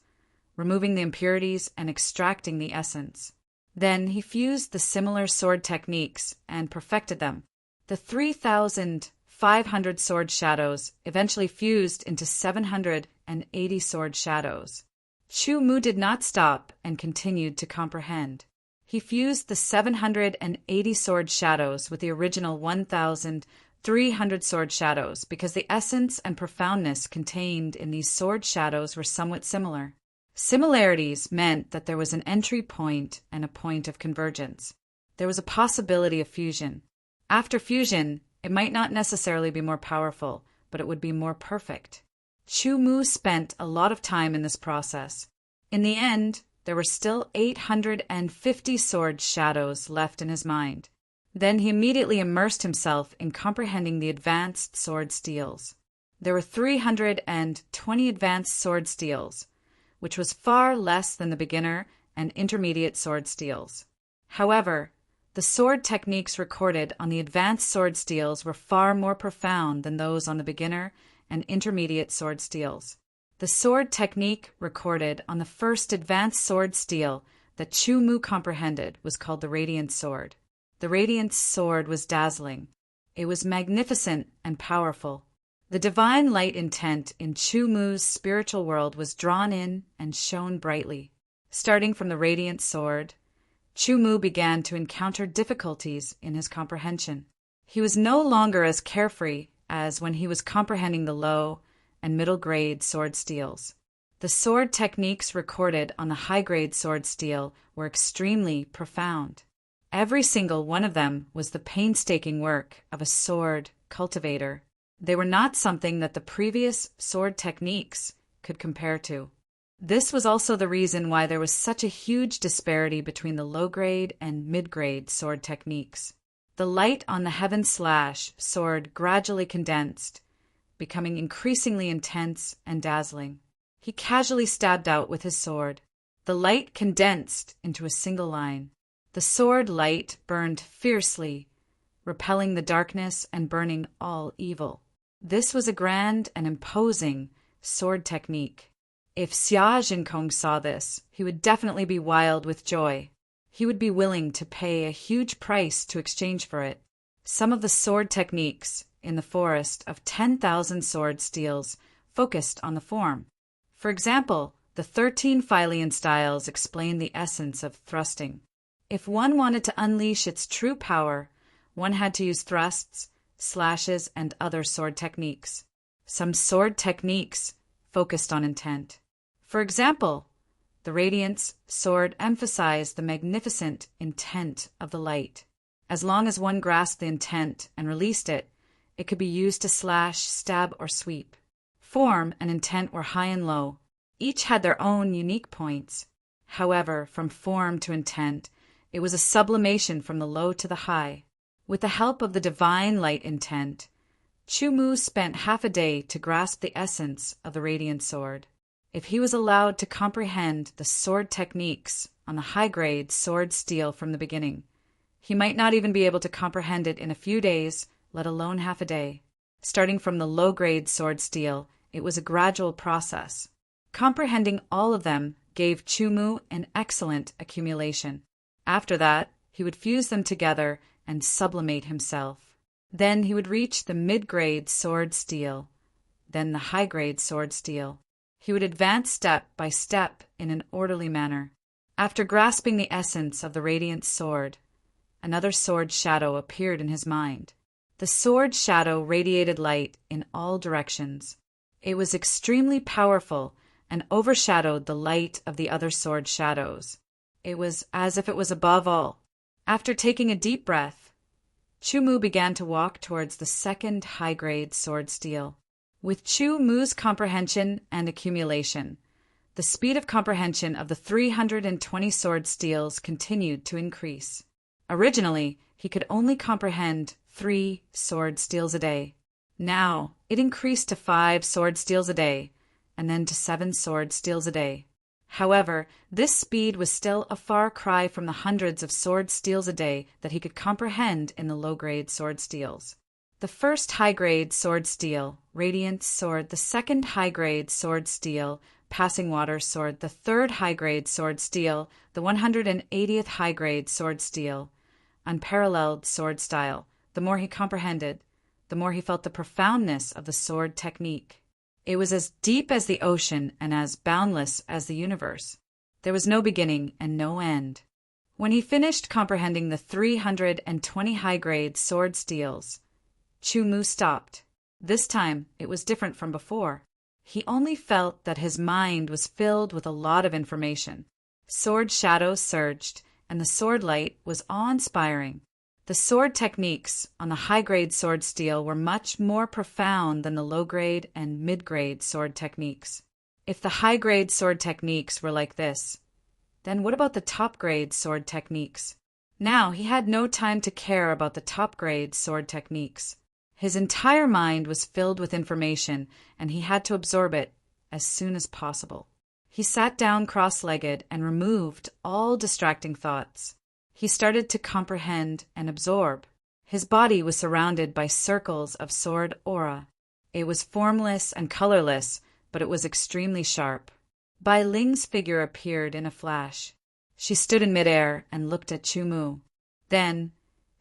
removing the impurities and extracting the essence. Then he fused the similar sword techniques and perfected them. The 3,500 sword shadows eventually fused into 780 sword shadows. Chu Mu did not stop and continued to comprehend. He fused the 780 sword shadows with the original 1,300 sword shadows because the essence and profoundness contained in these sword shadows were somewhat similar. Similarities meant that there was an entry point and a point of convergence. There was a possibility of fusion. After fusion, it might not necessarily be more powerful, but it would be more perfect. Chu Mu spent a lot of time in this process. In the end, there were still 850 sword shadows left in his mind. Then he immediately immersed himself in comprehending the advanced sword steels. There were 320 advanced sword steels, which was far less than the beginner and intermediate sword steels. However, the sword techniques recorded on the advanced sword steels were far more profound than those on the beginner and intermediate sword steels. The sword technique recorded on the first advanced sword steel that Chu Mu comprehended was called the Radiant Sword. The Radiant Sword was dazzling. It was magnificent and powerful. The divine light intent in Chu Mu's spiritual world was drawn in and shone brightly. Starting from the Radiant Sword, Chu Mu began to encounter difficulties in his comprehension. He was no longer as carefree as when he was comprehending the low and middle-grade sword steels. The sword techniques recorded on the high-grade sword steel were extremely profound. Every single one of them was the painstaking work of a sword cultivator. They were not something that the previous sword techniques could compare to. This was also the reason why there was such a huge disparity between the low-grade and mid-grade sword techniques. The light on the Heaven Slash sword gradually condensed, becoming increasingly intense and dazzling. He casually stabbed out with his sword. The light condensed into a single line. The sword light burned fiercely, repelling the darkness and burning all evil. This was a grand and imposing sword technique. If Xia Jinkong saw this, he would definitely be wild with joy. He would be willing to pay a huge price to exchange for it. Some of the sword techniques in the forest of 10,000 sword steels focused on the form. For example, the 13 Philian styles explain the essence of thrusting. If one wanted to unleash its true power, one had to use thrusts, slashes, and other sword techniques. Some sword techniques focused on intent. For example, the Radiance sword emphasized the magnificent intent of the light. As long as one grasped the intent and released it, it could be used to slash, stab, or sweep. Form and intent were high and low. Each had their own unique points. However, from form to intent, it was a sublimation from the low to the high. With the help of the divine light intent, Chu Mu spent half a day to grasp the essence of the radiant sword. If he was allowed to comprehend the sword techniques on the high-grade sword steel from the beginning, he might not even be able to comprehend it in a few days, let alone half a day. Starting from the low-grade sword steel, it was a gradual process. Comprehending all of them gave Chu Mu an excellent accumulation. After that, he would fuse them together and sublimate himself. Then he would reach the mid-grade sword steel, then the high-grade sword steel. He would advance step by step in an orderly manner. After grasping the essence of the radiant sword, another sword shadow appeared in his mind. The sword shadow radiated light in all directions. It was extremely powerful and overshadowed the light of the other sword shadows. It was as if it was above all. After taking a deep breath, Chu Mu began to walk towards the second high-grade sword steel. With Chu Mu's comprehension and accumulation, the speed of comprehension of the 320 sword steels continued to increase. Originally, he could only comprehend 3 sword steels a day. Now, it increased to 5 sword steels a day, and then to 7 sword steels a day. However, this speed was still a far cry from the hundreds of sword steels a day that he could comprehend in the low-grade sword steels. The first high-grade sword steel, Radiant Sword, the second high-grade sword steel, Passing Water Sword, the third high-grade sword steel, the 180th high-grade sword steel, Unparalleled sword style. The more he comprehended, the more he felt the profoundness of the sword technique. It was as deep as the ocean and as boundless as the universe. There was no beginning and no end. When he finished comprehending the 320 high-grade sword steels, Chu Mu stopped. This time, it was different from before. He only felt that his mind was filled with a lot of information. Sword shadows surged, and the sword light was awe-inspiring. The sword techniques on the high-grade sword steel were much more profound than the low-grade and mid-grade sword techniques. If the high-grade sword techniques were like this, then what about the top-grade sword techniques? Now he had no time to care about the top-grade sword techniques. His entire mind was filled with information, and he had to absorb it as soon as possible. He sat down cross-legged and removed all distracting thoughts. He started to comprehend and absorb. His body was surrounded by circles of sword aura. It was formless and colorless, but it was extremely sharp. Bai Ling's figure appeared in a flash. She stood in midair and looked at Chu Mu. Then,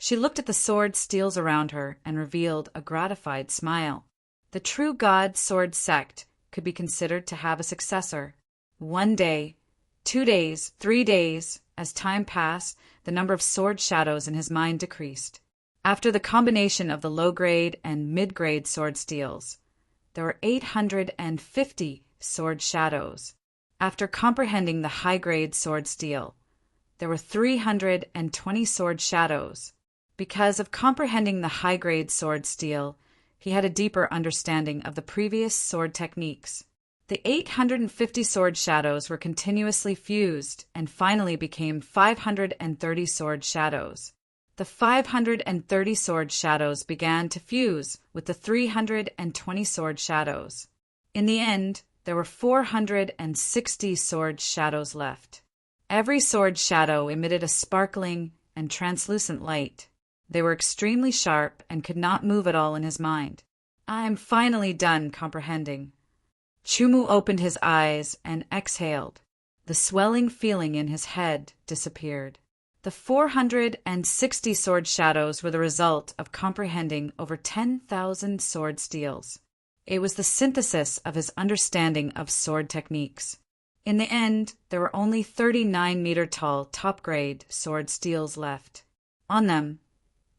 she looked at the sword steels around her and revealed a gratified smile. The true God sword sect could be considered to have a successor. 1 day, 2 days, 3 days. As time passed, the number of sword shadows in his mind decreased. After the combination of the low-grade and mid-grade sword steels, there were 850 sword shadows. After comprehending the high-grade sword steel, there were 320 sword shadows. Because of comprehending the high-grade sword steel, he had a deeper understanding of the previous sword techniques. The 850 sword shadows were continuously fused and finally became 530 sword shadows. The 530 sword shadows began to fuse with the 320 sword shadows. In the end, there were 460 sword shadows left. Every sword shadow emitted a sparkling and translucent light. They were extremely sharp and could not move at all in his mind. "I'm finally done comprehending. Chumu opened his eyes and exhaled. The swelling feeling in his head disappeared. The 460 sword shadows were the result of comprehending over 10,000 sword steels. It was the synthesis of his understanding of sword techniques. In the end, there were only 39-meter-tall top-grade sword steels left. On them,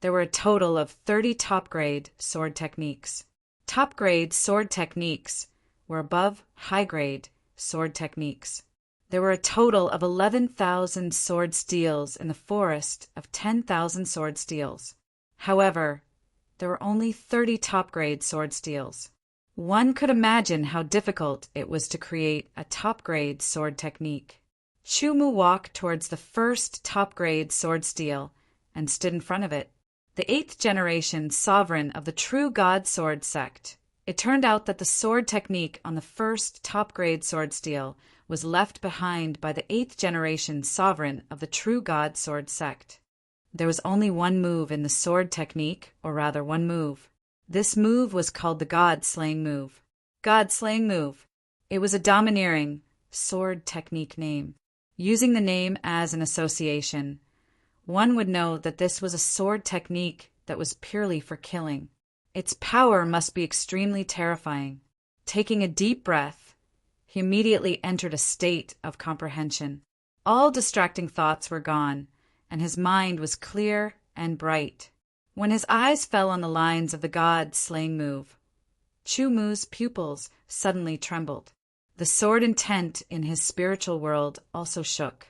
there were a total of 30 top-grade sword techniques. Top-grade sword techniques were above high-grade sword techniques. There were a total of 11,000 sword steels in the forest of 10,000 sword steels. However, there were only 30 top-grade sword steels. One could imagine how difficult it was to create a top-grade sword technique. Chumu walked towards the first top-grade sword steel and stood in front of it. The 8th generation sovereign of the True God Sword sect. It turned out that the sword technique on the first top-grade sword steel was left behind by the 8th generation sovereign of the True God Sword sect. There was only one move in the sword technique, or rather one move. This move was called the God-slaying move. God-slaying move. It was a domineering sword technique name. Using the name as an association, one would know that this was a sword technique that was purely for killing. Its power must be extremely terrifying. Taking a deep breath, he immediately entered a state of comprehension. All distracting thoughts were gone, and his mind was clear and bright. When his eyes fell on the lines of the God-slaying move, Chumu's pupils suddenly trembled. The sword intent in his spiritual world also shook.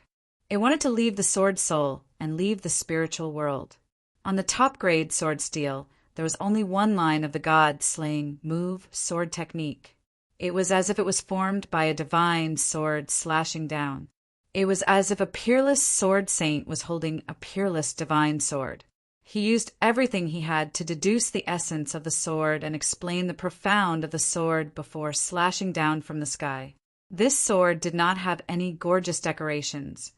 It wanted to leave the sword soul and leave the spiritual world. On the top-grade sword steel, there was only one line of the God-slaying move sword technique. It was as if it was formed by a divine sword slashing down. It was as if a peerless sword saint was holding a peerless divine sword. He used everything he had to deduce the essence of the sword and explain the profound of the sword before slashing down from the sky. This sword did not have any gorgeous decorations,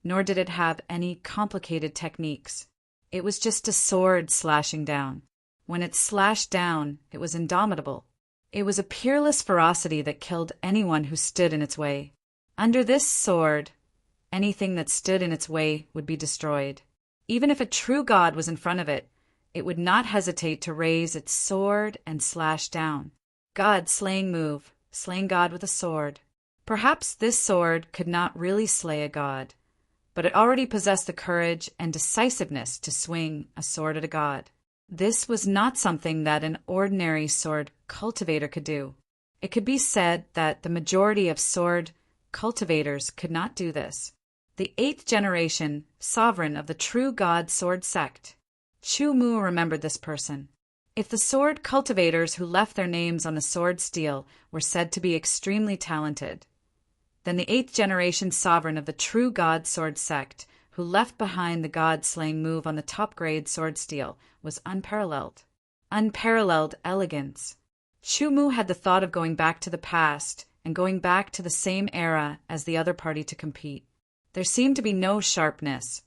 nor did it have any complicated techniques. It was just a sword slashing down. When it slashed down, it was indomitable. It was a peerless ferocity that killed anyone who stood in its way. Under this sword, anything that stood in its way would be destroyed. Even if a true god was in front of it, it would not hesitate to raise its sword and slash down. God-slaying move, slaying God with a sword. Perhaps this sword could not really slay a god, but it already possessed the courage and decisiveness to swing a sword at a god. This was not something that an ordinary sword cultivator could do. It could be said that the majority of sword cultivators could not do this. The 8th generation sovereign of the True God Sword sect. Chumu remembered this person. If the sword cultivators who left their names on the sword steel were said to be extremely talented, then the 8th generation sovereign of the True God Sword sect, who left behind the God-slaying move on the top-grade sword steel, was unparalleled. Unparalleled elegance. Chumu had the thought of going back to the past and going back to the same era as the other party to compete. There seemed to be no sharpness,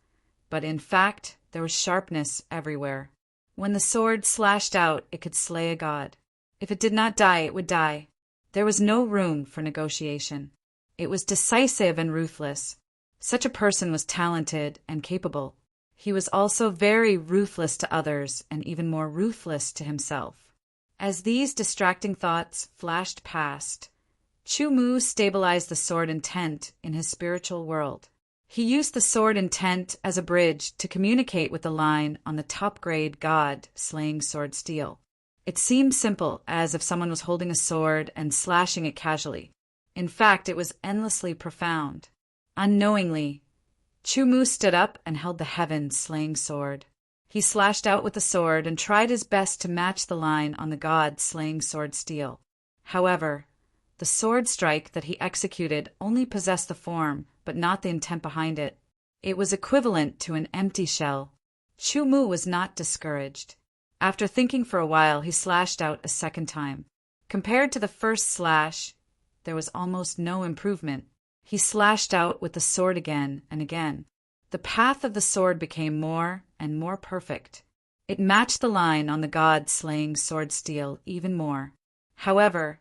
but in fact there was sharpness everywhere. When the sword slashed out, it could slay a god. If it did not die, it would die. There was no room for negotiation. It was decisive and ruthless. Such a person was talented and capable. He was also very ruthless to others and even more ruthless to himself. As these distracting thoughts flashed past, Chumu stabilized the sword intent in his spiritual world. He used the sword intent as a bridge to communicate with the line on the top-grade god-slaying sword steel. It seemed simple, as if someone was holding a sword and slashing it casually. In fact, it was endlessly profound. Unknowingly, Chumu stood up and held the heaven-slaying sword. He slashed out with the sword and tried his best to match the line on the god-slaying sword steel. However, the sword strike that he executed only possessed the form, but not the intent behind it. It was equivalent to an empty shell. Chumu was not discouraged. After thinking for a while, he slashed out a second time. Compared to the first slash, there was almost no improvement. He slashed out with the sword again and again. The path of the sword became more and more perfect. It matched the line on the god-slaying sword steel even more. However,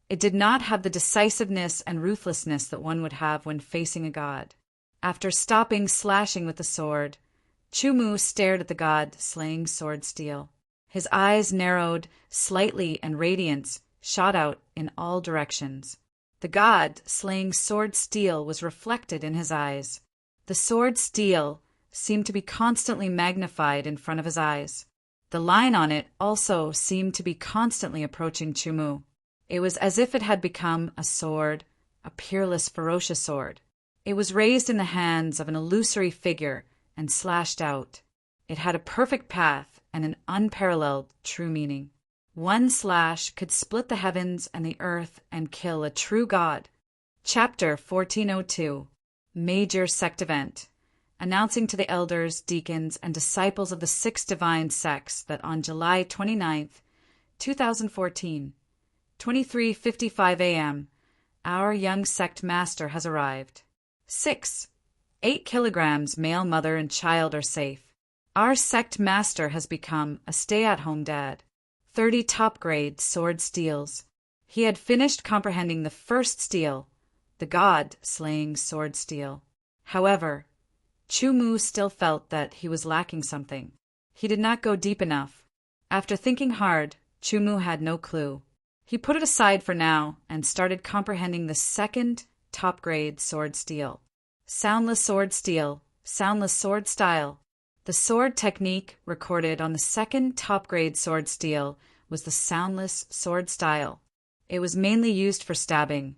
It did not have the decisiveness and ruthlessness that one would have when facing a god. After stopping slashing with the sword, Chu-Mu stared at the god slaying sword steel. His eyes narrowed slightly and radiance shot out in all directions. The god slaying sword steel was reflected in his eyes. The sword steel seemed to be constantly magnified in front of his eyes. The line on it also seemed to be constantly approaching Chu-Mu. It was as if it had become a sword, a peerless, ferocious sword. It was raised in the hands of an illusory figure and slashed out. It had a perfect path and an unparalleled true meaning. One slash could split the heavens and the earth and kill a true god. Chapter 1402. Major Sect Event. Announcing to the elders, deacons, and disciples of the 6 divine sects that on July 29th, 2014, 23:55 a.m., our young sect master has arrived. 6. 8 kilograms male mother and child are safe. Our sect master has become a stay-at-home dad. 30 top-grade sword steels. He had finished comprehending the first steel, the god-slaying sword steel. However, Chu-Mu still felt that he was lacking something. He did not go deep enough. After thinking hard, Chu-Mu had no clue. He put it aside for now and started comprehending the second top-grade sword steel. Soundless sword steel, soundless sword style. The sword technique recorded on the second top-grade sword steel was the soundless sword style. It was mainly used for stabbing,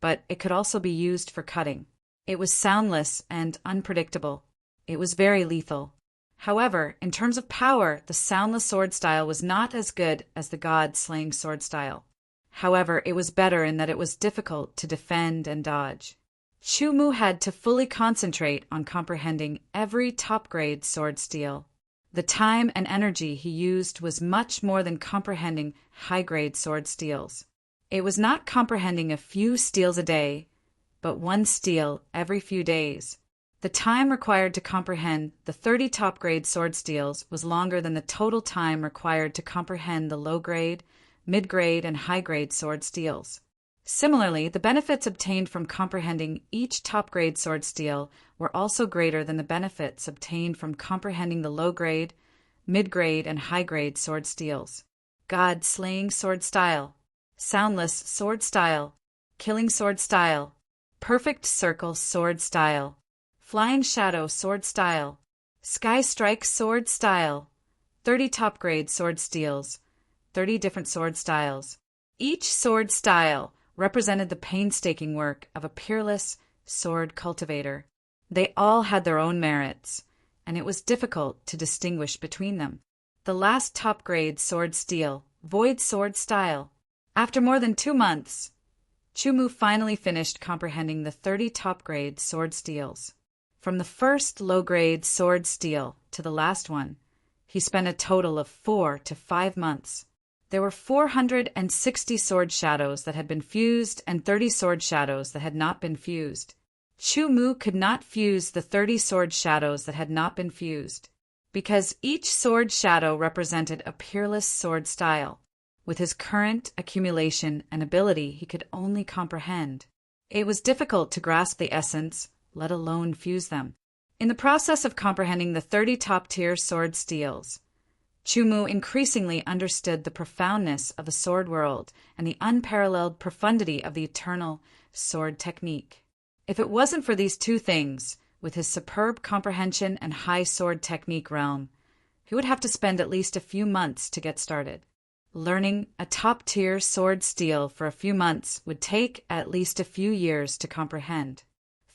but it could also be used for cutting. It was soundless and unpredictable. It was very lethal. However, in terms of power, the soundless sword style was not as good as the god-slaying sword style. However, it was better in that it was difficult to defend and dodge. Chu-Mu had to fully concentrate on comprehending every top-grade sword steel. The time and energy he used was much more than comprehending high-grade sword steels. It was not comprehending a few steels a day, but one steel every few days. The time required to comprehend the 30 top-grade sword steels was longer than the total time required to comprehend the low-grade, mid-grade, and high-grade sword steels. Similarly, the benefits obtained from comprehending each top-grade sword steel were also greater than the benefits obtained from comprehending the low-grade, mid-grade, and high-grade sword steels. God-slaying sword style, soundless sword style, killing sword style, perfect circle sword style, flying shadow sword style, sky strike sword style, 30 top-grade sword steels, 30 different sword styles. Each sword style represented the painstaking work of a peerless sword cultivator. They all had their own merits, and it was difficult to distinguish between them. The last top-grade sword steel, void sword style. After more than 2 months, Chu-Mu finally finished comprehending the 30 top-grade sword steels. From the first low-grade sword steel to the last one, he spent a total of 4 to 5 months. There were 460 sword shadows that had been fused and 30 sword shadows that had not been fused. Chu-Mu could not fuse the 30 sword shadows that had not been fused, because each sword shadow represented a peerless sword style. With his current accumulation and ability, he could only comprehend. It was difficult to grasp the essence, let alone fuse them. In the process of comprehending the 30 top-tier sword steels, Chu-Mu increasingly understood the profoundness of the sword world and the unparalleled profundity of the eternal sword technique. If it wasn't for these two things, with his superb comprehension and high sword technique realm, he would have to spend at least a few months to get started. Learning a top-tier sword steel for a few months would take at least a few years to comprehend.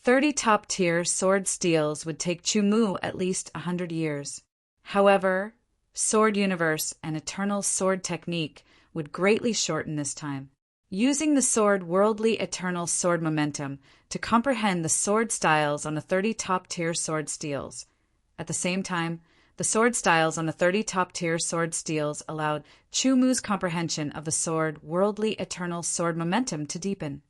30 top-tier sword steels would take Chu-Mu at least 100 years. However, Sword Universe and Eternal Sword Technique would greatly shorten this time. Using the Sword Worldly Eternal Sword Momentum to comprehend the sword styles on the 30 top-tier sword steels. At the same time, the sword styles on the 30 top-tier sword steels allowed Chu-Mu's comprehension of the Sword Worldly Eternal Sword Momentum to deepen.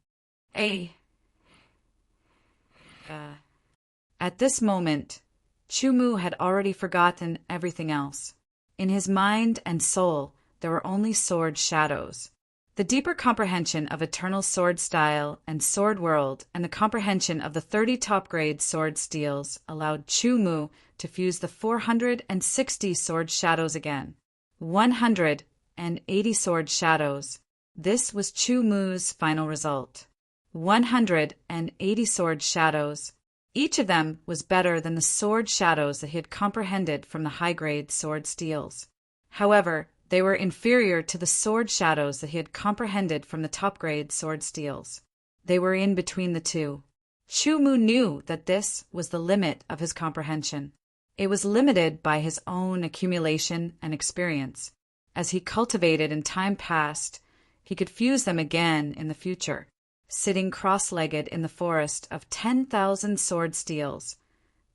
At this moment, Chu-Mu had already forgotten everything else. In his mind and soul, there were only sword shadows. The deeper comprehension of eternal sword style and sword world and the comprehension of the 30 top-grade sword steels allowed Chu Mu to fuse the 460 sword shadows again. 180 sword shadows. This was Chu Mu's final result. 180 sword shadows. Each of them was better than the sword shadows that he had comprehended from the high-grade sword steels. However, they were inferior to the sword shadows that he had comprehended from the top-grade sword steels. They were in between the two. Chu Mu knew that this was the limit of his comprehension. It was limited by his own accumulation and experience. As he cultivated in time past, he could fuse them again in the future. Sitting cross-legged in the forest of 10,000 sword steels,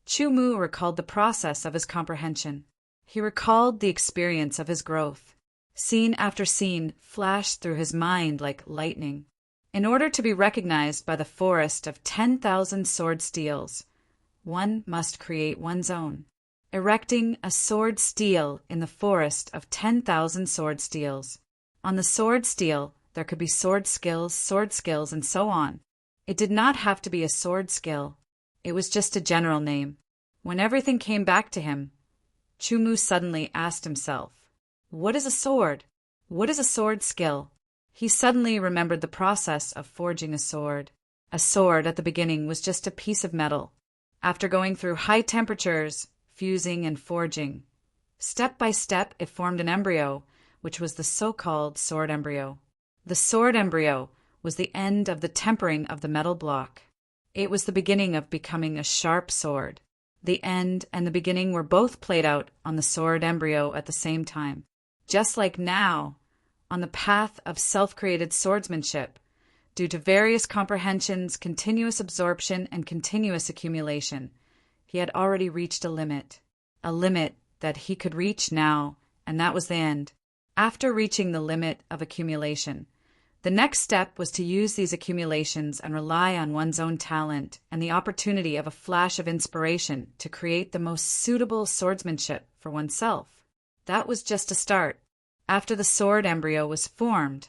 Chu Mu recalled the process of his comprehension. He recalled the experience of his growth. Scene after scene flashed through his mind like lightning. In order to be recognized by the forest of 10,000 sword steels, one must create one's own. Erecting a sword steel in the forest of 10,000 sword steels. On the sword steel, there could be sword skills, and so on. It did not have to be a sword skill. It was just a general name. When everything came back to him, Chu Mu suddenly asked himself, "What is a sword? What is a sword skill?" He suddenly remembered the process of forging a sword. A sword at the beginning was just a piece of metal. After going through high temperatures, fusing and forging, step by step it formed an embryo, which was the so-called sword embryo. The sword embryo was the end of the tempering of the metal block. It was the beginning of becoming a sharp sword. The end and the beginning were both played out on the sword embryo at the same time. Just like now, on the path of self-created swordsmanship, due to various comprehensions, continuous absorption, and continuous accumulation, he had already reached a limit that he could reach now, and that was the end. After reaching the limit of accumulation, the next step was to use these accumulations and rely on one's own talent and the opportunity of a flash of inspiration to create the most suitable swordsmanship for oneself. That was just a start. After the sword embryo was formed,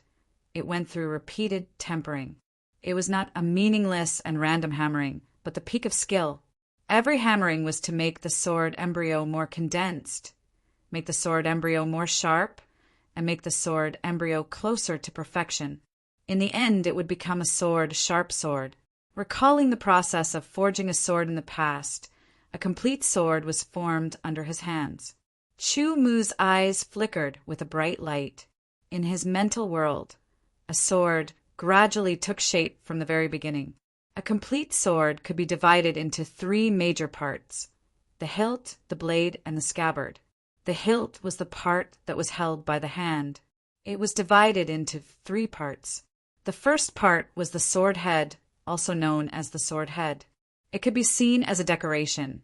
it went through repeated tempering. It was not a meaningless and random hammering, but the peak of skill. Every hammering was to make the sword embryo more condensed, make the sword embryo more sharp, and make the sword embryo closer to perfection. In the end, it would become a sharp sword. Recalling the process of forging a sword in the past, a complete sword was formed under his hands. Chu Mu's eyes flickered with a bright light. In his mental world, a sword gradually took shape from the very beginning. A complete sword could be divided into 3 major parts: the hilt, the blade, and the scabbard. The hilt was the part that was held by the hand. It was divided into 3 parts. The first part was the sword head, also known as the sword head. It could be seen as a decoration,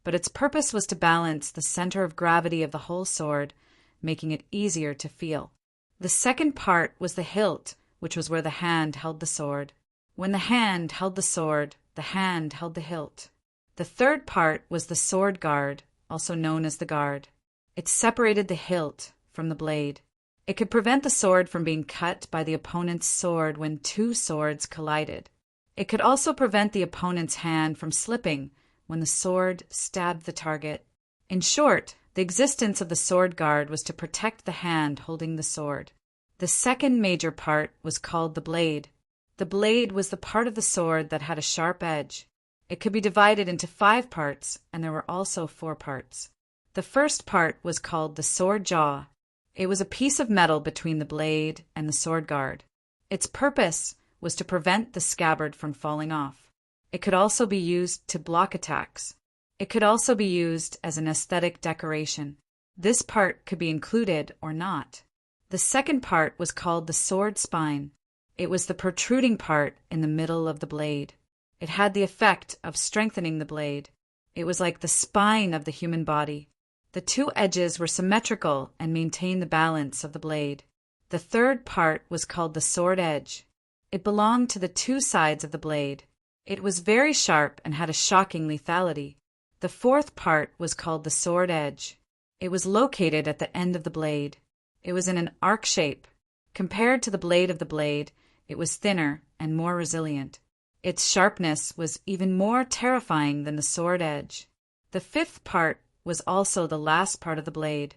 but its purpose was to balance the center of gravity of the whole sword, making it easier to feel. The second part was the hilt, which was where the hand held the sword. When the hand held the sword, the hand held the hilt. The third part was the sword guard, also known as the guard. It separated the hilt from the blade. It could prevent the sword from being cut by the opponent's sword when 2 swords collided. It could also prevent the opponent's hand from slipping when the sword stabbed the target. In short, the existence of the sword guard was to protect the hand holding the sword. The second major part was called the blade. The blade was the part of the sword that had a sharp edge. It could be divided into 5 parts, and there were also 4 parts. The first part was called the sword jaw. It was a piece of metal between the blade and the sword guard. Its purpose was to prevent the scabbard from falling off. It could also be used to block attacks. It could also be used as an aesthetic decoration. This part could be included or not. The second part was called the sword spine. It was the protruding part in the middle of the blade. It had the effect of strengthening the blade. It was like the spine of the human body. The 2 edges were symmetrical and maintained the balance of the blade. The third part was called the sword edge. It belonged to the 2 sides of the blade. It was very sharp and had a shocking lethality. The fourth part was called the sword edge. It was located at the end of the blade. It was in an arc shape, Compared to the blade of the blade, it was thinner and more resilient. Its sharpness was even more terrifying than the sword edge. The fifth part was also the last part of the blade.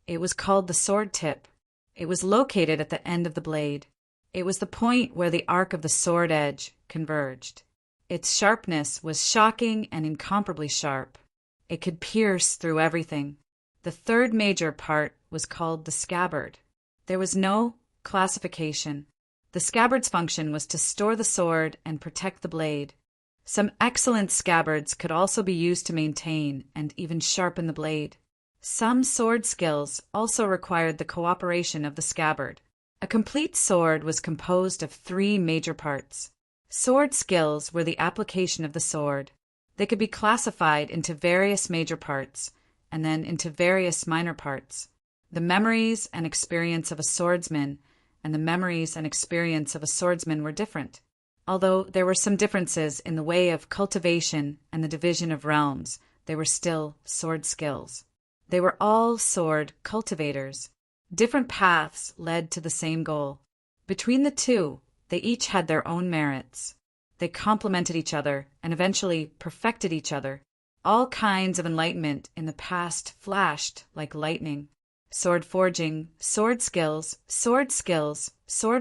It was called the sword tip. It was located at the end of the blade. It was the point where the arc of the sword edge converged. Its sharpness was shocking and incomparably sharp. It could pierce through everything. The third major part was called the scabbard. There was no classification. The scabbard's function was to store the sword and protect the blade. Some excellent scabbards could also be used to maintain and even sharpen the blade. Some sword skills also required the cooperation of the scabbard. A complete sword was composed of 3 major parts. Sword skills were the application of the sword. They could be classified into various major parts, and then into various minor parts. The memories and experience of a swordsman and the memories and experience of a swordsman were different. Although there were some differences in the way of cultivation and the division of realms, they were still sword skills. They were all sword cultivators. Different paths led to the same goal. Between the two, they each had their own merits. They complemented each other and eventually perfected each other. All kinds of enlightenment in the past flashed like lightning. Sword forging, sword skills, sword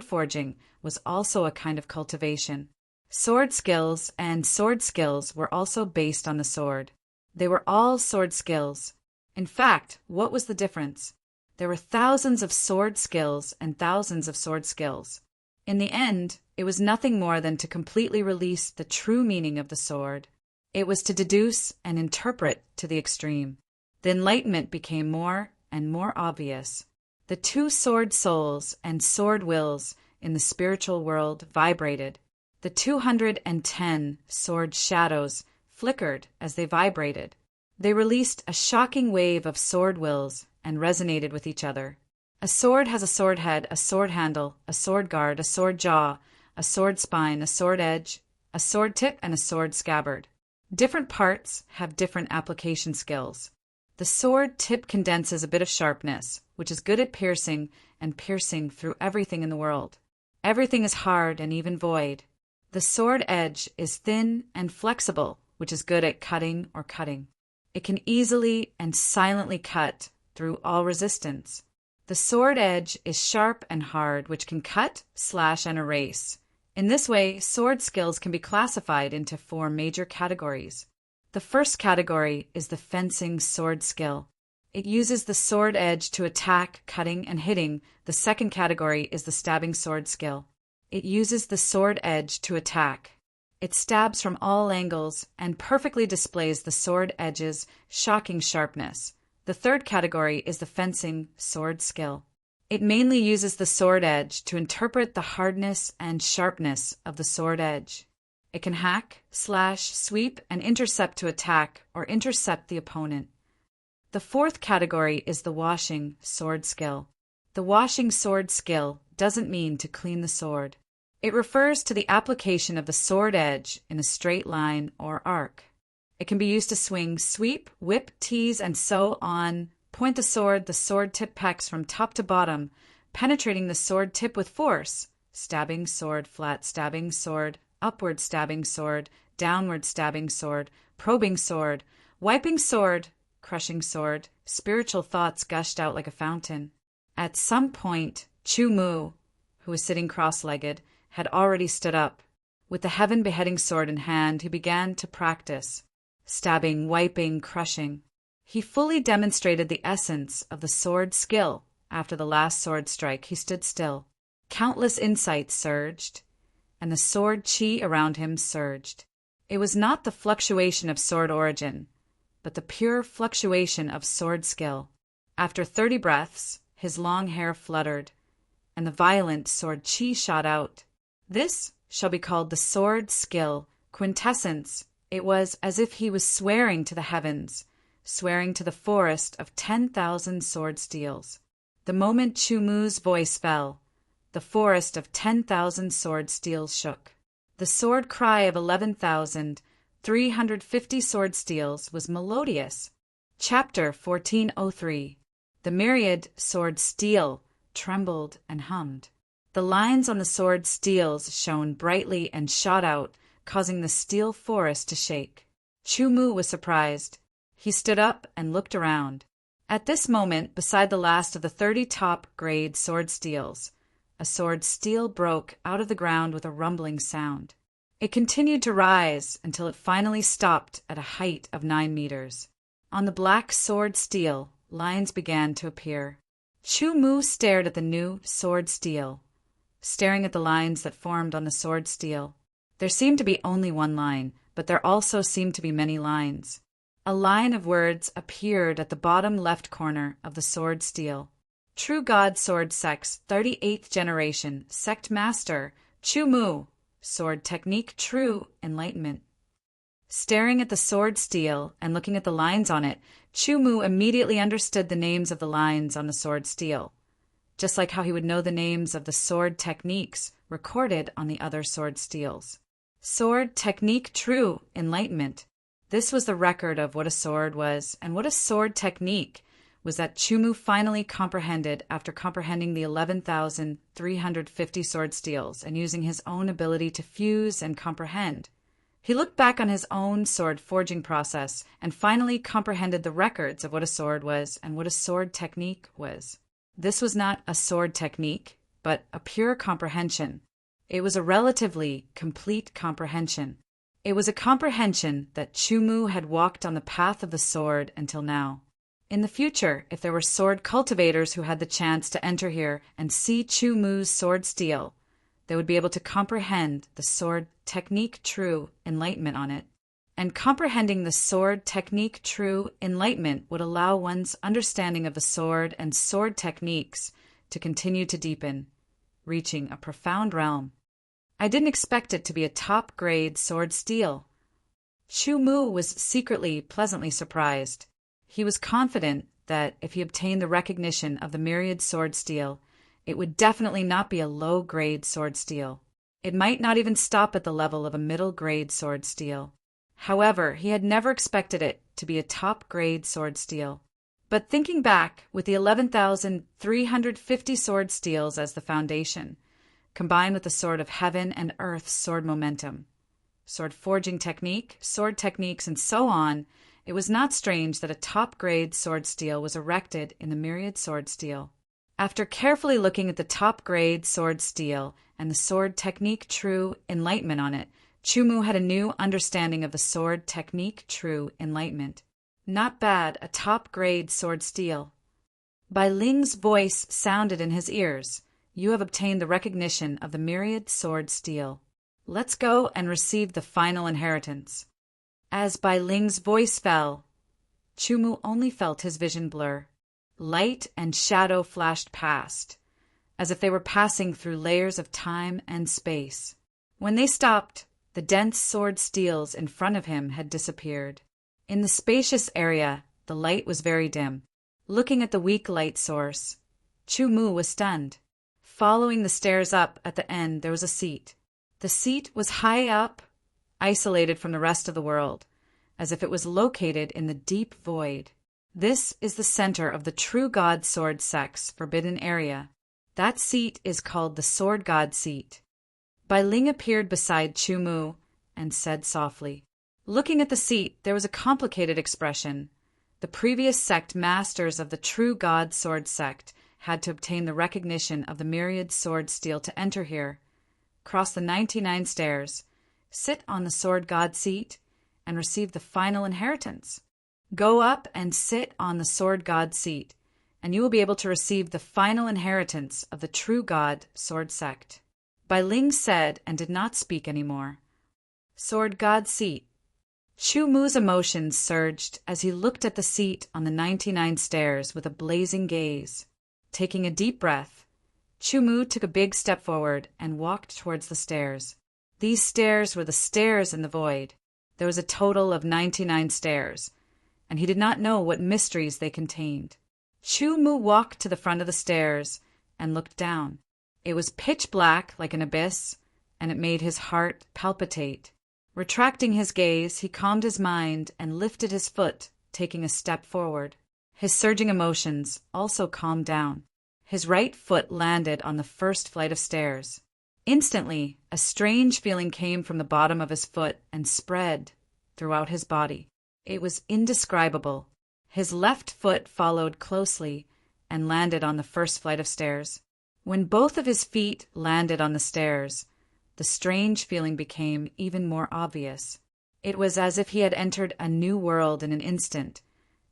forging was also a kind of cultivation. Sword skills and sword skills were also based on the sword. They were all sword skills. In fact, what was the difference? There were thousands of sword skills and thousands of sword skills. In the end, it was nothing more than to completely release the true meaning of the sword. It was to deduce and interpret to the extreme. The enlightenment became more and more obvious. The 2 sword souls and sword wills in the spiritual world vibrated. The 210 sword shadows flickered as they vibrated. They released a shocking wave of sword wills and resonated with each other. A sword has a sword head, a sword handle, a sword guard, a sword jaw, a sword spine, a sword edge, a sword tip, and a sword scabbard. Different parts have different application skills. The sword tip condenses a bit of sharpness, which is good at piercing and piercing through everything in the world. Everything is hard and even void. The sword edge is thin and flexible, which is good at cutting or cutting. It can easily and silently cut through all resistance. The sword edge is sharp and hard, which can cut, slash, and erase. In this way, sword skills can be classified into 4 major categories. The first category is the fencing sword skill. It uses the sword edge to attack, cutting, and hitting. The second category is the stabbing sword skill. It uses the sword edge to attack. It stabs from all angles and perfectly displays the sword edge's shocking sharpness. The third category is the fencing sword skill. It mainly uses the sword edge to interpret the hardness and sharpness of the sword edge. It can hack, slash, sweep, and intercept to attack or intercept the opponent. The fourth category is the washing sword skill. The washing sword skill doesn't mean to clean the sword. It refers to the application of the sword edge in a straight line or arc. It can be used to swing, sweep, whip, tease, and so on. Point the sword tip pecs from top to bottom, penetrating the sword tip with force. Stabbing sword, flat stabbing sword, upward stabbing sword, downward stabbing sword, probing sword, wiping sword, crushing sword. Spiritual thoughts gushed out like a fountain. At some point, Chu Mu, who was sitting cross-legged, had already stood up. With the heaven-beheading sword in hand, he began to practice. Stabbing, wiping, crushing. He fully demonstrated the essence of the sword skill. After the last sword strike, he stood still. Countless insights surged, and the sword chi around him surged. It was not the fluctuation of sword origin, but the pure fluctuation of sword skill. After 30 breaths, his long hair fluttered, and the violent sword chi shot out. This shall be called the sword skill quintessence. It was as if he was swearing to the heavens, swearing to the forest of 10,000 sword steels. The moment Chu Mu's voice fell, the forest of 10,000 sword steels shook. The sword cry of 11,350 sword steels was melodious. Chapter 1403. The myriad sword steel trembled and hummed. The lines on the sword's steels shone brightly and shot out, causing the steel forest to shake. Chu Mu was surprised. He stood up and looked around. At this moment, beside the last of the 30 top-grade sword steels, a sword steel broke out of the ground with a rumbling sound. It continued to rise until it finally stopped at a height of 9 meters. On the black sword steel, lines began to appear. Chu Mu stared at the new sword steel, staring at the lines that formed on the sword steel. There seemed to be only one line, but there also seemed to be many lines. A line of words appeared at the bottom left corner of the sword steel. True God Sword Sect's 38th generation, Sect Master, Chu Mu. Sword Technique True Enlightenment. Staring at the sword steel and looking at the lines on it, Chu Mu immediately understood the names of the lines on the sword steel, just like how he would know the names of the sword techniques recorded on the other sword steels. Sword Technique True Enlightenment. This was the record of what a sword was, and what a sword technique was that Chu Mu finally comprehended after comprehending the 11,350 sword steels and using his own ability to fuse and comprehend. He looked back on his own sword forging process and finally comprehended the records of what a sword was and what a sword technique was. This was not a sword technique, but a pure comprehension. It was a relatively complete comprehension. It was a comprehension that Chu Mu had walked on the path of the sword until now. In the future, if there were sword cultivators who had the chance to enter here and see Chu Mu's sword steel, they would be able to comprehend the sword technique true enlightenment on it. And comprehending the sword technique true enlightenment would allow one's understanding of the sword and sword techniques to continue to deepen, reaching a profound realm. I didn't expect it to be a top-grade sword steel. Chu Mu was secretly pleasantly surprised. He was confident that if he obtained the recognition of the myriad sword steel, it would definitely not be a low-grade sword steel. It might not even stop at the level of a middle-grade sword steel. However, he had never expected it to be a top-grade sword steel. But thinking back, with the 11,350 sword steels as the foundation, combined with the sword of heaven and earth's sword momentum, sword forging technique, sword techniques, and so on, it was not strange that a top-grade sword steel was erected in the myriad sword steel. After carefully looking at the top-grade sword steel and the sword technique true enlightenment on it, Chu Mu had a new understanding of the sword technique true enlightenment. Not bad, a top-grade sword steel. Bai Ling's voice sounded in his ears. You have obtained the recognition of the myriad sword steel. Let's go and receive the final inheritance. As Bai Ling's voice fell, Chu Mu only felt his vision blur. Light and shadow flashed past, as if they were passing through layers of time and space. When they stopped, the dense sword steels in front of him had disappeared. In the spacious area, the light was very dim. Looking at the weak light source, Chu Mu was stunned. Following the stairs up at the end, there was a seat. The seat was high up, isolated from the rest of the world, as if it was located in the deep void. This is the center of the True God Sword Sect's forbidden area. That seat is called the Sword God Seat. Bai Ling appeared beside Chu Mu and said softly. Looking at the seat, there was a complicated expression. The previous sect masters of the True God Sword Sect had to obtain the recognition of the myriad sword steel to enter here, cross the 99 stairs, sit on the Sword God seat, and receive the final inheritance. Go up and sit on the Sword God seat, and you will be able to receive the final inheritance of the True God Sword Sect. Bai Ling said and did not speak anymore. Sword God seat. Chu Mu's emotions surged as he looked at the seat on the 99 stairs with a blazing gaze. Taking a deep breath, Chu Mu took a big step forward and walked towards the stairs. These stairs were the stairs in the void. There was a total of 99 stairs, and he did not know what mysteries they contained. Chu Mu walked to the front of the stairs and looked down. It was pitch black like an abyss, and it made his heart palpitate. Retracting his gaze, he calmed his mind and lifted his foot, taking a step forward. His surging emotions also calmed down. His right foot landed on the first flight of stairs. Instantly, a strange feeling came from the bottom of his foot and spread throughout his body. It was indescribable. His left foot followed closely and landed on the first flight of stairs. When both of his feet landed on the stairs, the strange feeling became even more obvious. It was as if he had entered a new world in an instant,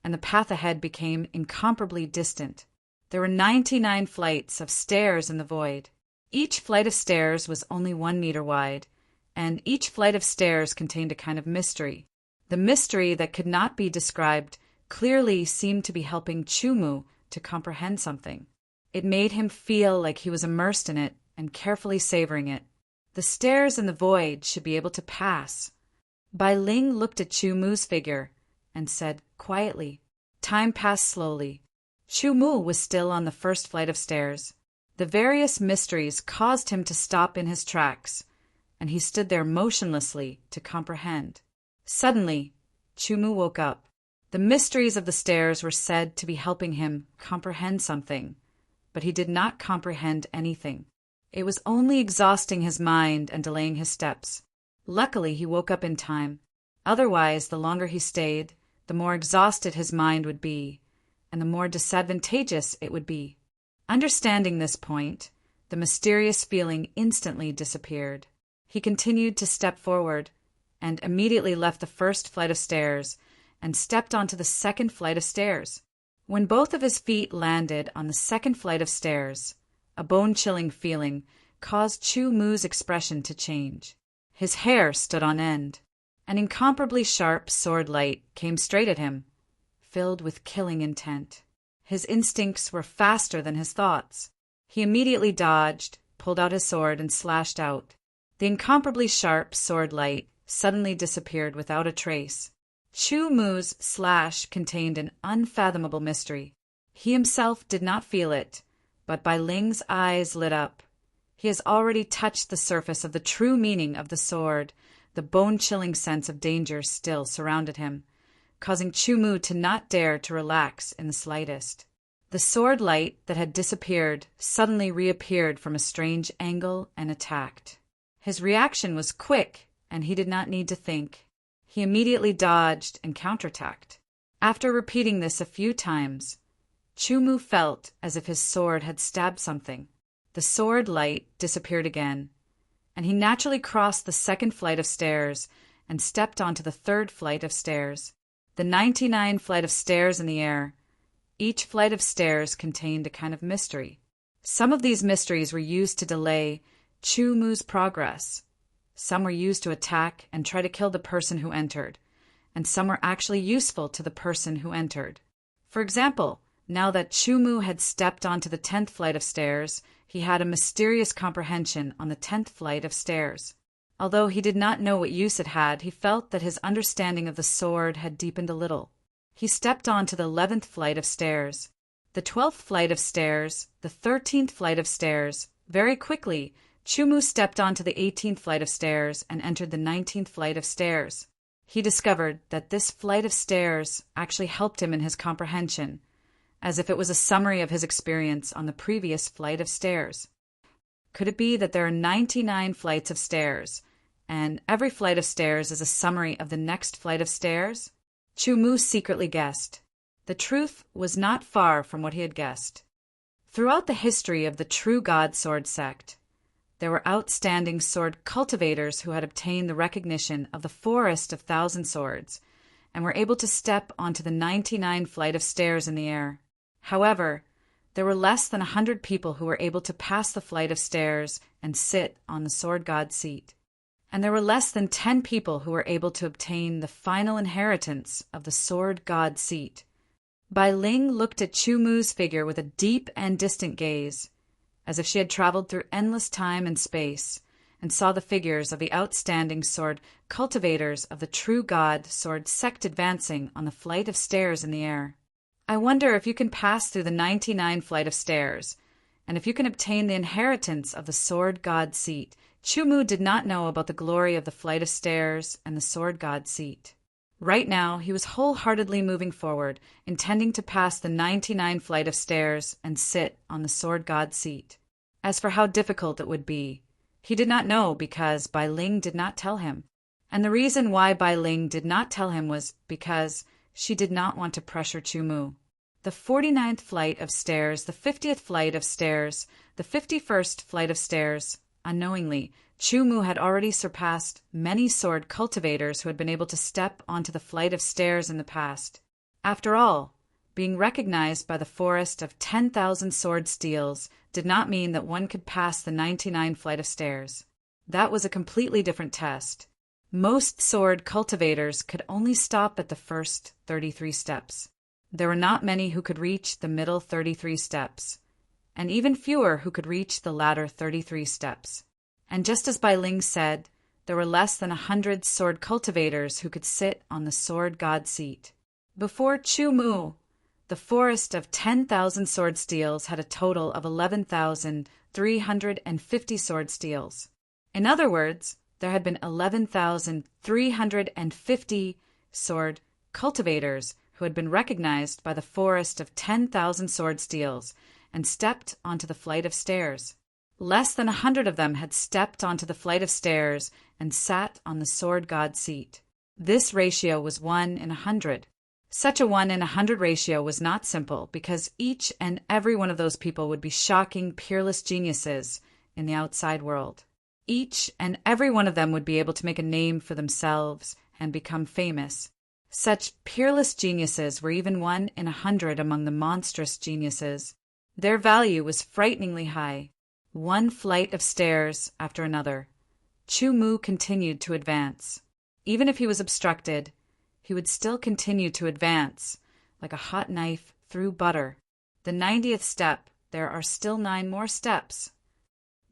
and the path ahead became incomparably distant. There were 99 flights of stairs in the void. Each flight of stairs was only 1 meter wide, and each flight of stairs contained a kind of mystery. The mystery that could not be described clearly seemed to be helping Chumu to comprehend something. It made him feel like he was immersed in it and carefully savoring it. The stairs in the void should be able to pass. Bai Ling looked at Chumu's figure and said quietly. Time passed slowly. Chumu was still on the first flight of stairs. The various mysteries caused him to stop in his tracks, and he stood there motionlessly to comprehend. Suddenly, Chumu woke up. The mysteries of the stairs were said to be helping him comprehend something, but he did not comprehend anything. It was only exhausting his mind and delaying his steps. Luckily, he woke up in time. Otherwise, the longer he stayed, the more exhausted his mind would be, and the more disadvantageous it would be. Understanding this point, the mysterious feeling instantly disappeared. He continued to step forward, and immediately left the first flight of stairs and stepped onto the second flight of stairs. When both of his feet landed on the second flight of stairs, a bone-chilling feeling caused Chumu's expression to change. His hair stood on end. An incomparably sharp sword light came straight at him, filled with killing intent. His instincts were faster than his thoughts. He immediately dodged, pulled out his sword, and slashed out. The incomparably sharp sword light suddenly disappeared without a trace. Chumu's slash contained an unfathomable mystery. He himself did not feel it, but Bai Ling's eyes lit up. He has already touched the surface of the true meaning of the sword. The bone-chilling sense of danger still surrounded him, causing Chumu to not dare to relax in the slightest. The sword light that had disappeared suddenly reappeared from a strange angle and attacked. His reaction was quick, and he did not need to think. He immediately dodged and counterattacked. After repeating this a few times, Chumu felt as if his sword had stabbed something. The sword light disappeared again, and he naturally crossed the second flight of stairs and stepped onto the third flight of stairs. The 99 flight of stairs in the air. Each flight of stairs contained a kind of mystery. Some of these mysteries were used to delay Chumu's progress. Some were used to attack and try to kill the person who entered, and some were actually useful to the person who entered. For example, now that Chumu had stepped onto the 10th flight of stairs, he had a mysterious comprehension on the 10th flight of stairs. Although he did not know what use it had, he felt that his understanding of the sword had deepened a little. He stepped onto the 11th flight of stairs, the 12th flight of stairs, the 13th flight of stairs. Very quickly, Chumu stepped onto the 18th flight of stairs and entered the 19th flight of stairs. He discovered that this flight of stairs actually helped him in his comprehension, as if it was a summary of his experience on the previous flight of stairs. Could it be that there are 99 flights of stairs, and every flight of stairs is a summary of the next flight of stairs? Chumu secretly guessed. The truth was not far from what he had guessed. Throughout the history of the True God Sword sect, there were outstanding sword cultivators who had obtained the recognition of the Forest of Thousand Swords and were able to step onto the 99 flight of stairs in the air. However, there were less than 100 people who were able to pass the flight of stairs and sit on the Sword God seat. And there were less than 10 people who were able to obtain the final inheritance of the Sword God seat. Bai Ling looked at Chumu's figure with a deep and distant gaze, as if she had traveled through endless time and space, and saw the figures of the outstanding sword cultivators of the True God Sword sect advancing on the flight of stairs in the air. I wonder if you can pass through the 99 flight of stairs, and if you can obtain the inheritance of the Sword God seat. Chumu did not know about the glory of the flight of stairs and the Sword God seat. Right now, he was wholeheartedly moving forward, intending to pass the 99 flight of stairs and sit on the sword god's seat. As for how difficult it would be, he did not know because Bai Ling did not tell him. And the reason why Bai Ling did not tell him was because she did not want to pressure Chu Mu. The 49th flight of stairs, the 50th flight of stairs, the 51st flight of stairs, unknowingly, Chu Mu had already surpassed many sword cultivators who had been able to step onto the flight of stairs in the past. After all, being recognized by the forest of 10,000 sword steels did not mean that one could pass the 99 flight of stairs. That was a completely different test. Most sword cultivators could only stop at the first 33 steps. There were not many who could reach the middle 33 steps, and even fewer who could reach the latter 33 steps. And just as Bai Ling said, there were less than 100 sword cultivators who could sit on the sword god seat. Before Chu Mu, the forest of 10,000 sword steels had a total of 11,350 sword steels. In other words, there had been 11,350 sword cultivators who had been recognized by the forest of 10,000 sword steels and stepped onto the flight of stairs. Less than 100 of them had stepped onto the flight of stairs and sat on the sword god seat. This ratio was 1 in 100. Such a 1 in 100 ratio was not simple because each and every one of those people would be shocking, peerless geniuses in the outside world. Each and every one of them would be able to make a name for themselves and become famous. Such peerless geniuses were even 1 in 100 among the monstrous geniuses. Their value was frighteningly high. One flight of stairs after another, Chu Mu continued to advance. Even if he was obstructed, he would still continue to advance, like a hot knife through butter. The 90th step, there are still 9 more steps.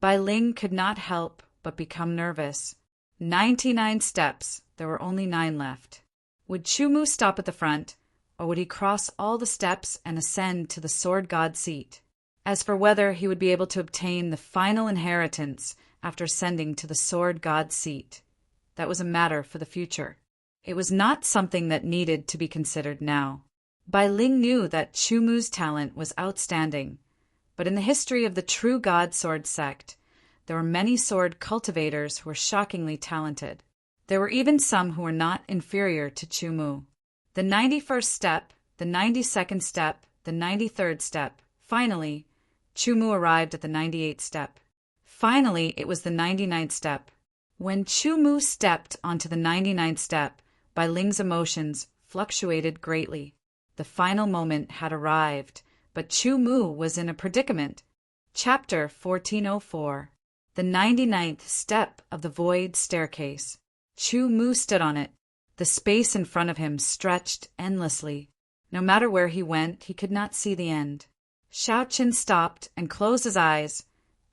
Bai Ling could not help but become nervous. 99 steps, there were only 9 left. Would Chu Mu stop at the front, or would he cross all the steps and ascend to the sword god seat? As for whether he would be able to obtain the final inheritance after ascending to the sword god's seat, that was a matter for the future. It was not something that needed to be considered now. Bai Ling knew that Chu Mu's talent was outstanding, but in the history of the true god sword sect, there were many sword cultivators who were shockingly talented. There were even some who were not inferior to Chu Mu. The 91st step, the 92nd step, the 93rd step, finally, Chu Mu arrived at the 98th step. Finally, it was the 99th step. When Chu Mu stepped onto the 99th step, Bai Ling's emotions fluctuated greatly. The final moment had arrived, but Chu Mu was in a predicament. Chapter 1404. The 99th step of the void staircase. Chu Mu stood on it. The space in front of him stretched endlessly. No matter where he went, he could not see the end. Xiao Qin stopped and closed his eyes,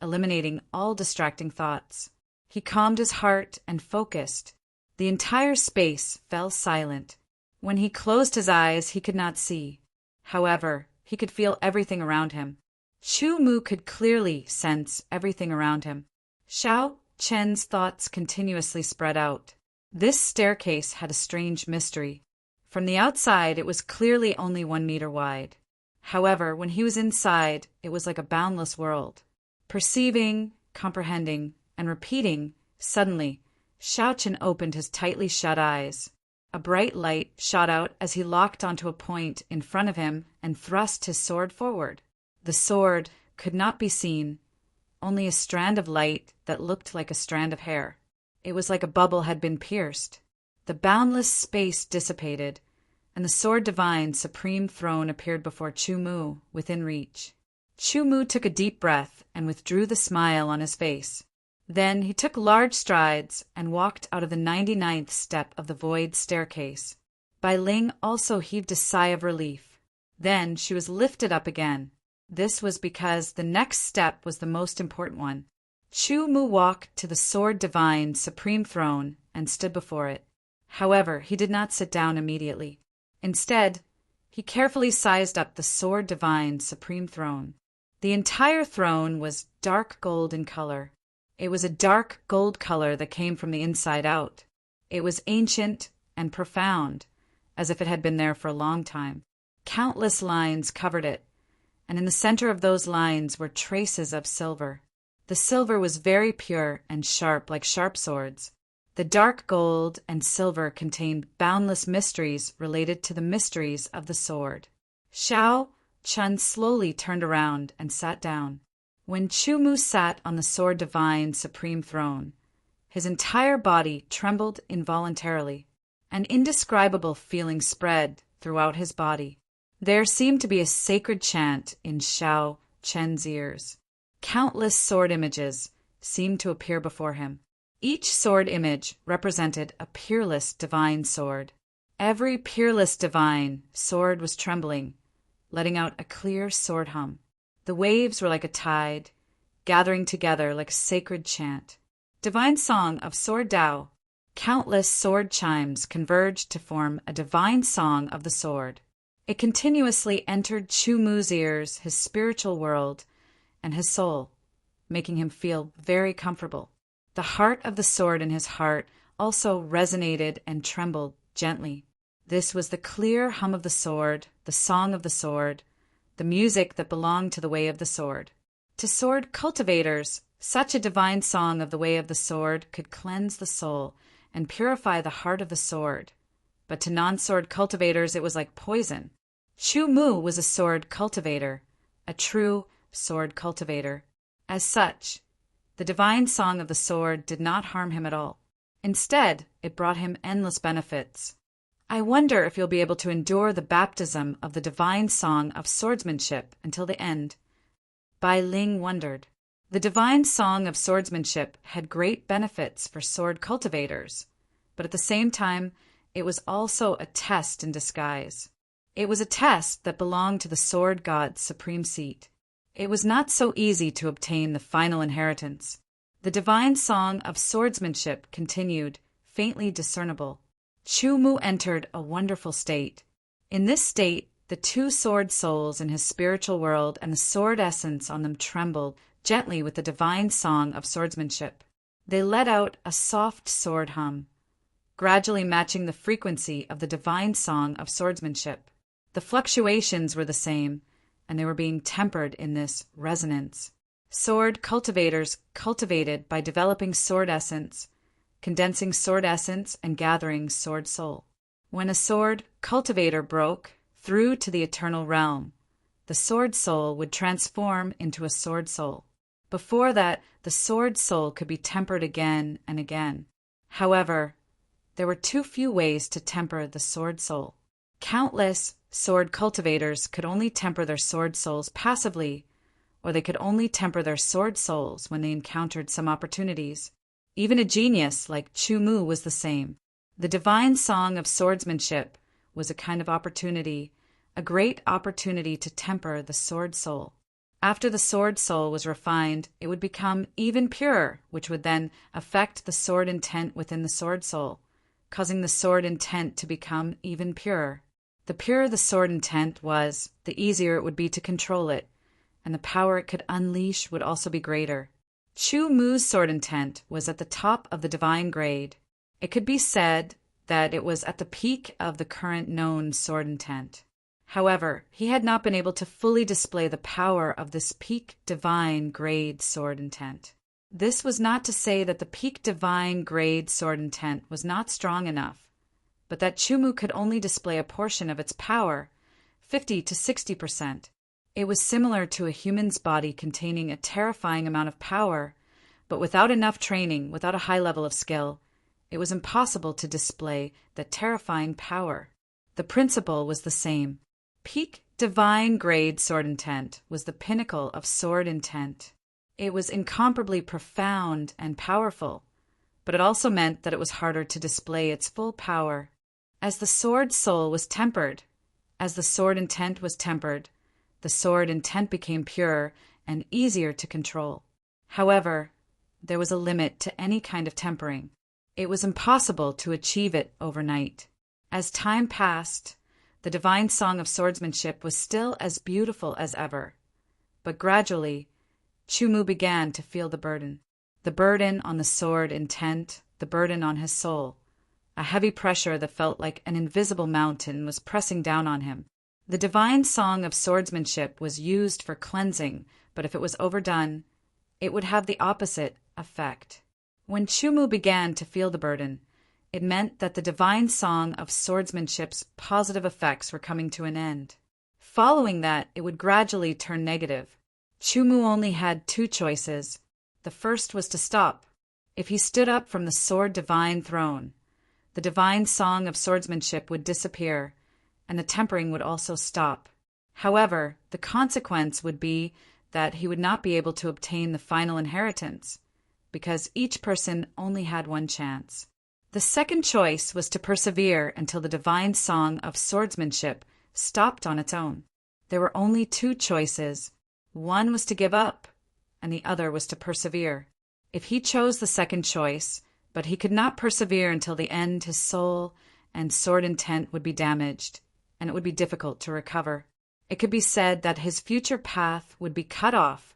eliminating all distracting thoughts. He calmed his heart and focused. The entire space fell silent. When he closed his eyes, he could not see. However, he could feel everything around him. Chu Mu could clearly sense everything around him. Xiao Qin's thoughts continuously spread out. This staircase had a strange mystery. From the outside, it was clearly only 1 meter wide. However, when he was inside, it was like a boundless world. Perceiving, comprehending, and repeating, suddenly, Xiao Qin opened his tightly shut eyes. A bright light shot out as he locked onto a point in front of him and thrust his sword forward. The sword could not be seen, only a strand of light that looked like a strand of hair. It was like a bubble had been pierced. The boundless space dissipated, and the sword divine supreme throne appeared before Chu Mu, within reach. Chu Mu took a deep breath and withdrew the smile on his face. Then he took large strides and walked out of the 99th step of the void staircase. Bai Ling also heaved a sigh of relief. Then she was lifted up again. This was because the next step was the most important one. Chu Mu walked to the sword divine supreme throne and stood before it. However, he did not sit down immediately. Instead, he carefully sized up the sword divine supreme throne. The entire throne was dark gold in color. It was a dark gold color that came from the inside out. It was ancient and profound, as if it had been there for a long time. Countless lines covered it, and in the center of those lines were traces of silver. The silver was very pure and sharp like sharp swords. The dark gold and silver contained boundless mysteries related to the mysteries of the sword. Xiao Chun slowly turned around and sat down. When Chu Mu sat on the Sword Divine Supreme Throne, his entire body trembled involuntarily. An indescribable feeling spread throughout his body. There seemed to be a sacred chant in Xiao Chen's ears. Countless sword images seemed to appear before him. Each sword image represented a peerless divine sword. Every peerless divine sword was trembling, letting out a clear sword hum. The waves were like a tide, gathering together like a sacred chant. Divine song of sword Tao. Countless sword chimes converged to form a divine song of the sword. It continuously entered Chu Mu's ears, his spiritual world, and his soul, making him feel very comfortable. The heart of the sword in his heart also resonated and trembled gently. This was the clear hum of the sword, the song of the sword, the music that belonged to the way of the sword. To sword cultivators, such a divine song of the way of the sword could cleanse the soul and purify the heart of the sword. But to non-sword cultivators it was like poison. Chu Mu was a sword cultivator, a true sword cultivator. As such, the divine song of the sword did not harm him at all. Instead, it brought him endless benefits. I wonder if you'll be able to endure the baptism of the divine song of swordsmanship until the end. Bai Ling wondered. The divine song of swordsmanship had great benefits for sword cultivators, but at the same time, it was also a test in disguise. It was a test that belonged to the sword god's supreme seat. It was not so easy to obtain the final inheritance. The divine song of swordsmanship continued, faintly discernible. Chu Mu entered a wonderful state. In this state, the two sword souls in his spiritual world and the sword essence on them trembled gently with the divine song of swordsmanship. They let out a soft sword hum, gradually matching the frequency of the divine song of swordsmanship. The fluctuations were the same, and they were being tempered in this resonance. Sword cultivators cultivated by developing sword essence, condensing sword essence, and gathering sword soul. When a sword cultivator broke through to the eternal realm, the sword soul would transform into a sword soul. Before that, the sword soul could be tempered again and again. However, there were too few ways to temper the sword soul. Countless sword cultivators could only temper their sword souls passively, or they could only temper their sword souls when they encountered some opportunities. Even a genius like Chu Mu was the same. The divine song of swordsmanship was a kind of opportunity, a great opportunity to temper the sword soul. After the sword soul was refined, it would become even purer, which would then affect the sword intent within the sword soul, causing the sword intent to become even purer. The purer the sword intent was, the easier it would be to control it, and the power it could unleash would also be greater. Chu Mu's sword intent was at the top of the divine grade. It could be said that it was at the peak of the current known sword intent. However, he had not been able to fully display the power of this peak divine grade sword intent. This was not to say that the peak divine grade sword intent was not strong enough, but that Chu Mu could only display a portion of its power, 50 to 60%. It was similar to a human's body containing a terrifying amount of power, but without enough training, without a high level of skill, it was impossible to display that terrifying power. The principle was the same. Peak divine grade sword intent was the pinnacle of sword intent. It was incomparably profound and powerful, but it also meant that it was harder to display its full power. As the sword soul was tempered, as the sword intent was tempered, the sword intent became purer and easier to control. However, there was a limit to any kind of tempering. It was impossible to achieve it overnight. As time passed, the divine song of swordsmanship was still as beautiful as ever, but gradually, Chu Mu began to feel the burden on the sword intent, the burden on his soul, a heavy pressure that felt like an invisible mountain was pressing down on him. The divine song of swordsmanship was used for cleansing, but if it was overdone, it would have the opposite effect. When Chumu began to feel the burden, it meant that the divine song of swordsmanship's positive effects were coming to an end. Following that, it would gradually turn negative. Chumu only had two choices. The first was to stop. If he stood up from the sword divine throne, the divine song of swordsmanship would disappear, and the tempering would also stop. However, the consequence would be that he would not be able to obtain the final inheritance, because each person only had one chance. The second choice was to persevere until the divine song of swordsmanship stopped on its own. There were only two choices. One was to give up, and the other was to persevere. If he chose the second choice, but he could not persevere until the end, his soul and sword intent would be damaged, and it would be difficult to recover. It could be said that his future path would be cut off,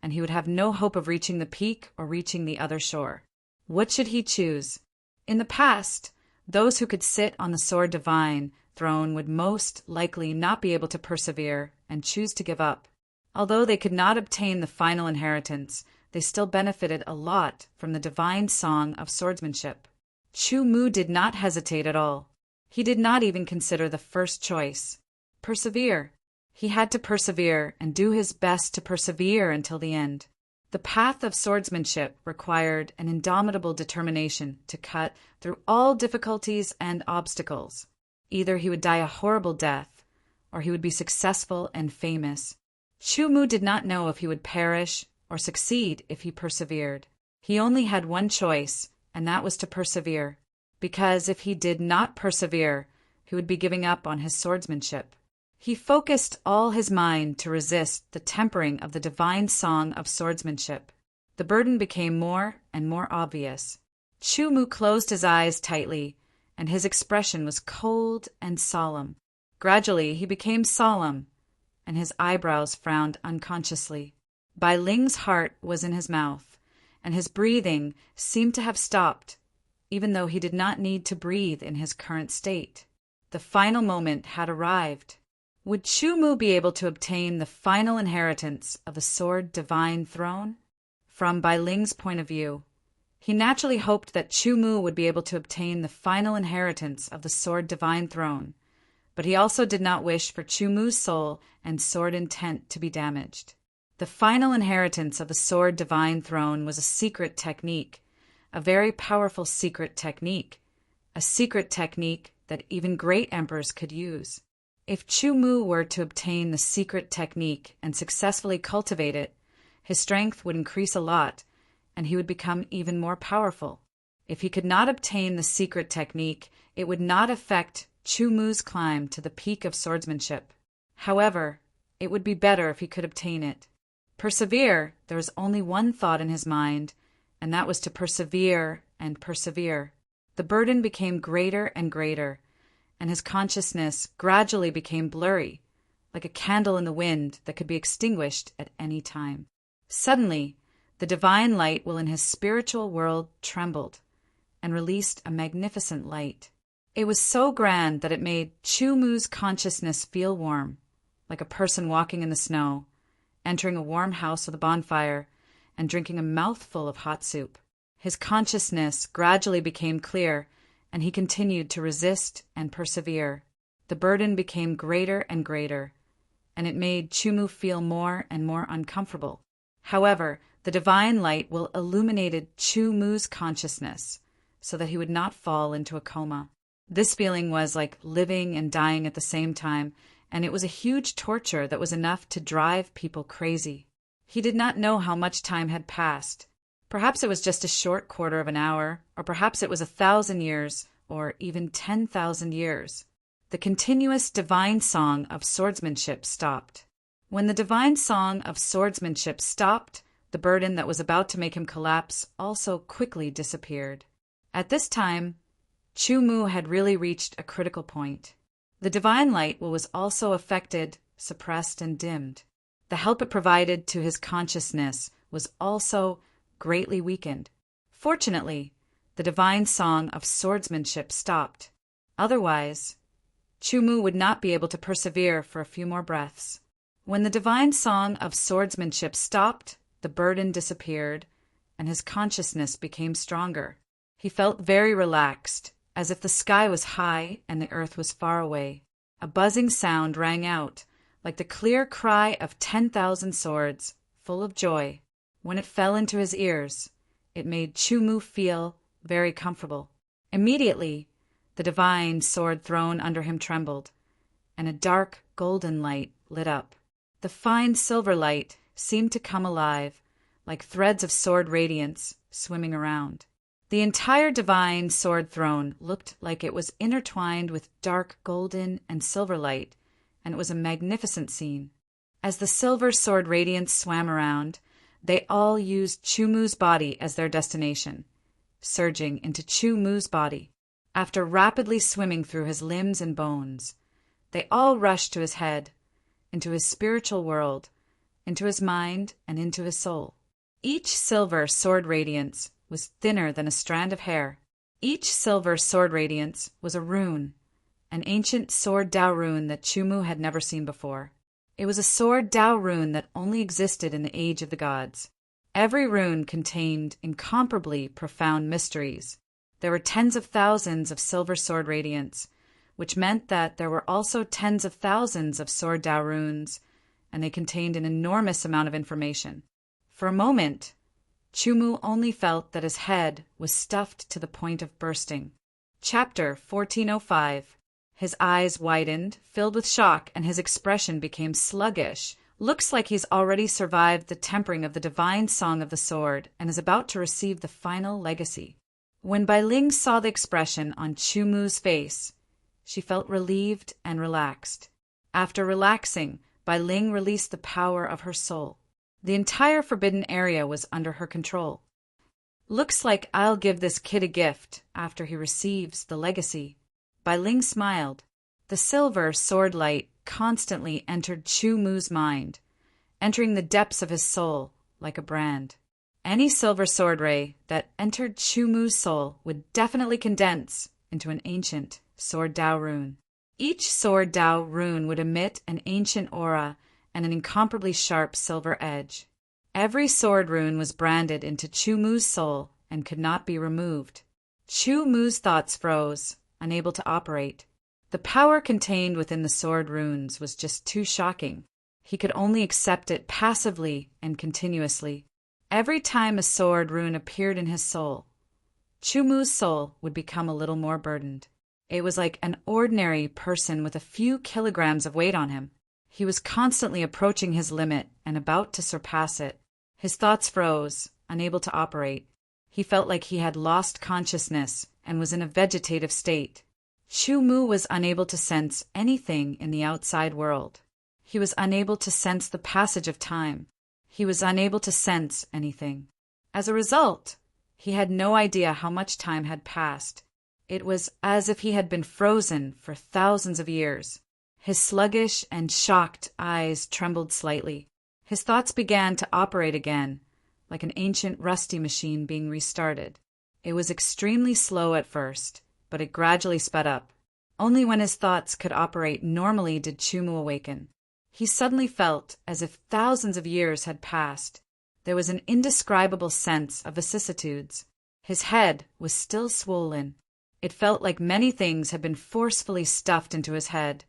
and he would have no hope of reaching the peak or reaching the other shore. What should he choose? In the past, those who could sit on the sword divine throne would most likely not be able to persevere and choose to give up. Although they could not obtain the final inheritance, they still benefited a lot from the divine song of swordsmanship. Chumu did not hesitate at all. He did not even consider the first choice. Persevere. He had to persevere and do his best to persevere until the end. The path of swordsmanship required an indomitable determination to cut through all difficulties and obstacles. Either he would die a horrible death, or he would be successful and famous. Chumu did not know if he would perish or succeed if he persevered. He only had one choice, and that was to persevere, because if he did not persevere, he would be giving up on his swordsmanship. He focused all his mind to resist the tempering of the divine song of swordsmanship. The burden became more and more obvious. Chumu closed his eyes tightly, and his expression was cold and solemn. Gradually, he became solemn, and his eyebrows frowned unconsciously. Bai Ling's heart was in his mouth, and his breathing seemed to have stopped, even though he did not need to breathe in his current state. The final moment had arrived. Would Chumu be able to obtain the final inheritance of the sword divine throne? From Bai Ling's point of view, he naturally hoped that Chumu would be able to obtain the final inheritance of the sword divine throne, but he also did not wish for Chumu's soul and sword intent to be damaged. The final inheritance of the sword divine throne was a secret technique, a very powerful secret technique, a secret technique that even great emperors could use. If Chumu were to obtain the secret technique and successfully cultivate it, his strength would increase a lot, and he would become even more powerful. If he could not obtain the secret technique, it would not affect Chumu's climb to the peak of swordsmanship. However, it would be better if he could obtain it. Persevere, there was only one thought in his mind, and that was to persevere and persevere. The burden became greater and greater, and his consciousness gradually became blurry, like a candle in the wind that could be extinguished at any time. Suddenly, the divine light in his spiritual world trembled and released a magnificent light. It was so grand that it made Chumu's consciousness feel warm, like a person walking in the snow, entering a warm house with a bonfire, and drinking a mouthful of hot soup. His consciousness gradually became clear, and he continued to resist and persevere. The burden became greater and greater, and it made Chumu feel more and more uncomfortable. However, the divine light illuminated Chumu's consciousness so that he would not fall into a coma. This feeling was like living and dying at the same time, and it was a huge torture that was enough to drive people crazy. He did not know how much time had passed. Perhaps it was just a short quarter of an hour, or perhaps it was 1,000 years, or even 10,000 years. The continuous divine song of swordsmanship stopped. When the divine song of swordsmanship stopped, the burden that was about to make him collapse also quickly disappeared. At this time, Chumu had really reached a critical point. The divine light was also affected, suppressed, and dimmed. The help it provided to his consciousness was also greatly weakened. Fortunately, the divine song of swordsmanship stopped. Otherwise, Chu-Mu would not be able to persevere for a few more breaths. When the divine song of swordsmanship stopped, the burden disappeared, and his consciousness became stronger. He felt very relaxed, as if the sky was high and the earth was far away. A buzzing sound rang out, like the clear cry of 10,000 swords, full of joy. When it fell into his ears, it made Chu-Mu feel very comfortable. Immediately, the divine sword throne under him trembled, and a dark golden light lit up. The fine silver light seemed to come alive, like threads of sword radiance swimming around. The entire divine sword throne looked like it was intertwined with dark golden and silver light, and it was a magnificent scene. As the silver sword radiance swam around, they all used Chu-Mu's body as their destination, surging into Chu-Mu's body. After rapidly swimming through his limbs and bones, they all rushed to his head, into his spiritual world, into his mind, and into his soul. Each silver sword radiance was thinner than a strand of hair. Each silver sword radiance was a rune, an ancient sword Dao rune that Chu-Mu had never seen before. It was a sword Dao rune that only existed in the age of the gods. Every rune contained incomparably profound mysteries. There were tens of thousands of silver sword radiance, which meant that there were also tens of thousands of sword Dao runes, and they contained an enormous amount of information. For a moment, Chu-Mu only felt that his head was stuffed to the point of bursting. Chapter 1405. His eyes widened, filled with shock, and his expression became sluggish. Looks like he's already survived the tempering of the divine song of the sword and is about to receive the final legacy. When Bai Ling saw the expression on Chu-Mu's face, she felt relieved and relaxed. After relaxing, Bai Ling released the power of her soul. The entire forbidden area was under her control. Looks like I'll give this kid a gift after he receives the legacy. Bai Ling smiled. The silver sword light constantly entered Chu-Mu's mind, entering the depths of his soul like a brand. Any silver sword ray that entered Chu-Mu's soul would definitely condense into an ancient sword Dao rune. Each sword Dao rune would emit an ancient aura and an incomparably sharp silver edge. Every sword rune was branded into Chu-Mu's soul and could not be removed. Chu-Mu's thoughts froze, unable to operate. The power contained within the sword runes was just too shocking. He could only accept it passively and continuously. Every time a sword rune appeared in his soul, Chu-Mu's soul would become a little more burdened. It was like an ordinary person with a few kilograms of weight on him. He was constantly approaching his limit and about to surpass it. His thoughts froze, unable to operate. He felt like he had lost consciousness and was in a vegetative state. Chu-Mu was unable to sense anything in the outside world. He was unable to sense the passage of time. He was unable to sense anything. As a result, he had no idea how much time had passed. It was as if he had been frozen for thousands of years. His sluggish and shocked eyes trembled slightly. His thoughts began to operate again, like an ancient rusty machine being restarted. It was extremely slow at first, but it gradually sped up. Only when his thoughts could operate normally did Chu-Mu awaken. He suddenly felt as if thousands of years had passed. There was an indescribable sense of vicissitudes. His head was still swollen. It felt like many things had been forcefully stuffed into his head,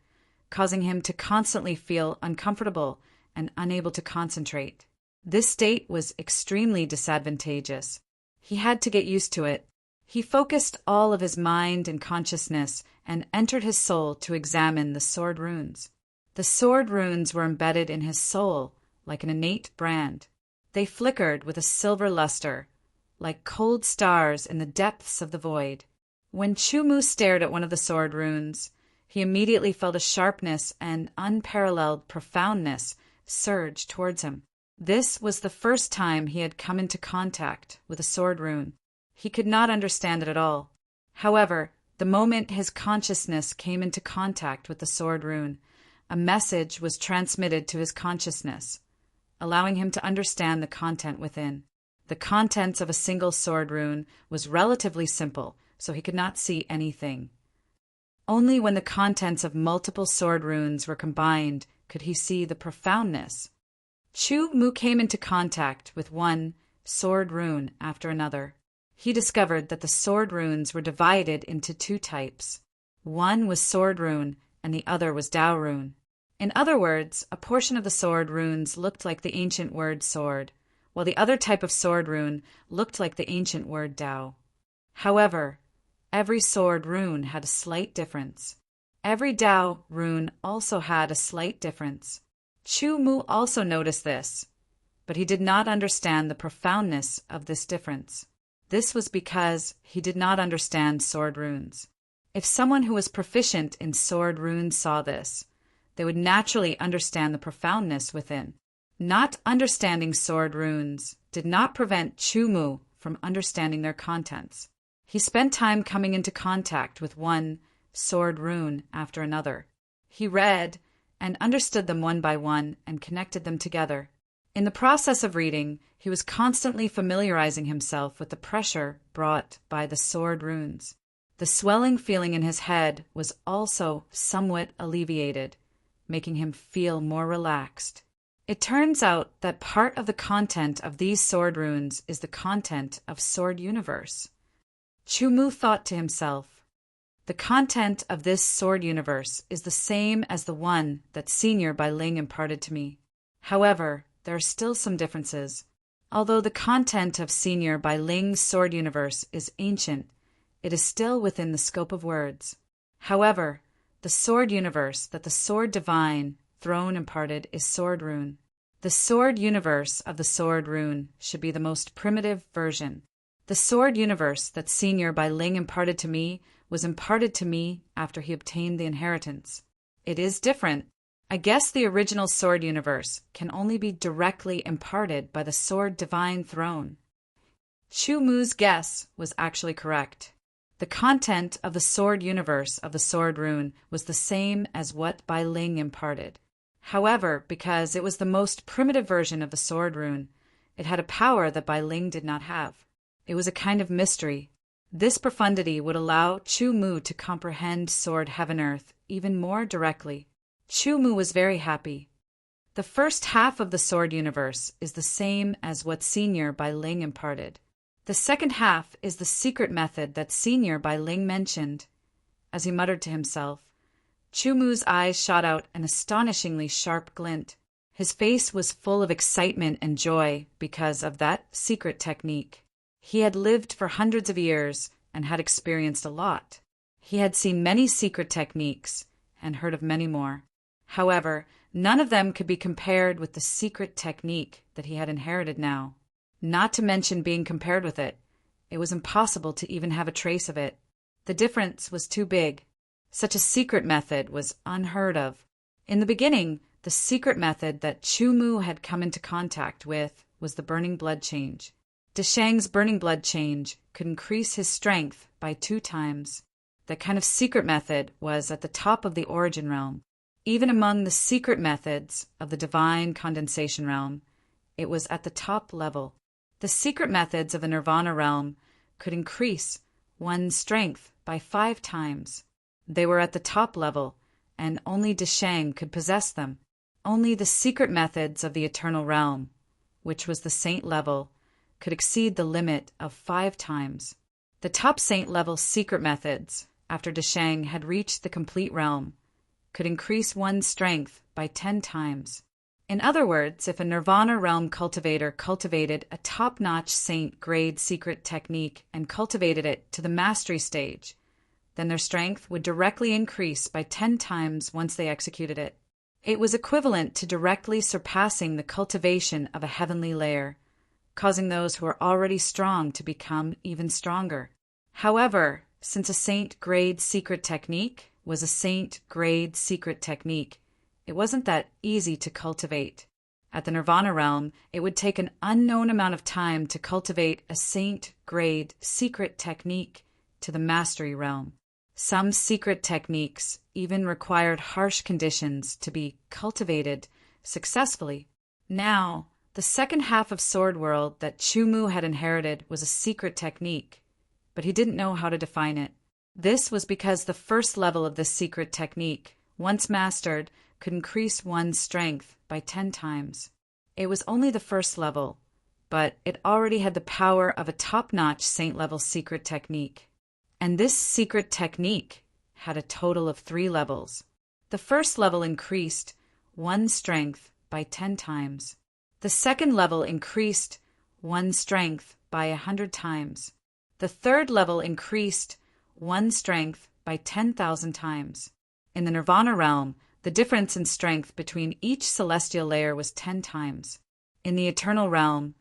causing him to constantly feel uncomfortable and unable to concentrate. This state was extremely disadvantageous. He had to get used to it. He focused all of his mind and consciousness and entered his soul to examine the sword runes. The sword runes were embedded in his soul like an innate brand. They flickered with a silver luster, like cold stars in the depths of the void. When Chu-Mu stared at one of the sword runes, he immediately felt a sharpness and unparalleled profoundness surge towards him. This was the first time he had come into contact with a sword rune. He could not understand it at all. However, the moment his consciousness came into contact with the sword rune, a message was transmitted to his consciousness, allowing him to understand the content within. The contents of a single sword rune was relatively simple, so he could not see anything. Only when the contents of multiple sword runes were combined could he see the profoundness. Chu Mu came into contact with one sword rune after another. He discovered that the sword runes were divided into two types. One was sword rune and the other was Dao rune. In other words, a portion of the sword runes looked like the ancient word sword, while the other type of sword rune looked like the ancient word Dao. However, every sword rune had a slight difference. Every Dao rune also had a slight difference. Chu Mu also noticed this, but he did not understand the profoundness of this difference. This was because he did not understand sword runes. If someone who was proficient in sword runes saw this, they would naturally understand the profoundness within. Not understanding sword runes did not prevent Chu Mu from understanding their contents. He spent time coming into contact with one sword rune after another. He read and understood them one by one and connected them together. In the process of reading, he was constantly familiarizing himself with the pressure brought by the sword runes. The swelling feeling in his head was also somewhat alleviated, making him feel more relaxed. It turns out that part of the content of these sword runes is the content of Sword Universe. Chu Mu thought to himself, the content of this sword universe is the same as the one that Senior Bai Ling imparted to me. However, there are still some differences. Although the content of Senior Bai Ling's sword universe is ancient, it is still within the scope of words. However, the sword universe that the Sword Divine Throne imparted is sword rune. The sword universe of the sword rune should be the most primitive version. The sword universe that Senior Bai Ling imparted to me was imparted to me after he obtained the inheritance. It is different. I guess the original sword universe can only be directly imparted by the Sword Divine Throne. Chu Mu's guess was actually correct. The content of the sword universe of the sword rune was the same as what Bai Ling imparted. However, because it was the most primitive version of the sword rune, it had a power that Bai Ling did not have. It was a kind of mystery. This profundity would allow Chu Mu to comprehend Sword Heaven-Earth even more directly. Chu Mu was very happy. The first half of the sword universe is the same as what Senior Bai Ling imparted. The second half is the secret method that Senior Bai Ling mentioned. As he muttered to himself, Chu Mu's eyes shot out an astonishingly sharp glint. His face was full of excitement and joy because of that secret technique. He had lived for hundreds of years and had experienced a lot. He had seen many secret techniques and heard of many more. However, none of them could be compared with the secret technique that he had inherited now. Not to mention being compared with it, it was impossible to even have a trace of it. The difference was too big. Such a secret method was unheard of. In the beginning, the secret method that Chu Mu had come into contact with was the burning blood change. Deshang's burning blood change could increase his strength by 2 times. That kind of secret method was at the top of the origin realm. Even among the secret methods of the divine condensation realm, it was at the top level. The secret methods of the nirvana realm could increase one's strength by 5 times. They were at the top level, and only Deshang could possess them. Only the secret methods of the eternal realm, which was the saint level, could exceed the limit of 5 times. The top saint level secret methods, after Deshang had reached the complete realm, could increase one's strength by 10 times. In other words, if a nirvana realm cultivator cultivated a top-notch saint grade secret technique and cultivated it to the mastery stage, then their strength would directly increase by 10 times once they executed it. It was equivalent to directly surpassing the cultivation of a heavenly layer, causing those who are already strong to become even stronger. However, since a saint-grade secret technique was a saint-grade secret technique, it wasn't that easy to cultivate. At the nirvana realm, it would take an unknown amount of time to cultivate a saint-grade secret technique to the mastery realm. Some secret techniques even required harsh conditions to be cultivated successfully. Now, the The second half of Sword World that Chu Mu had inherited was a secret technique, but he didn't know how to define it. This was because the first level of this secret technique, once mastered, could increase one's strength by 10 times. It was only the first level, but it already had the power of a top-notch saint-level secret technique. And this secret technique had a total of 3 levels. The first level increased one's strength by 10 times. The second level increased one's strength by 100 times. The third level increased one's strength by 10,000 times. In the Nirvana realm, the difference in strength between each celestial layer was 10 times. In the Eternal realm,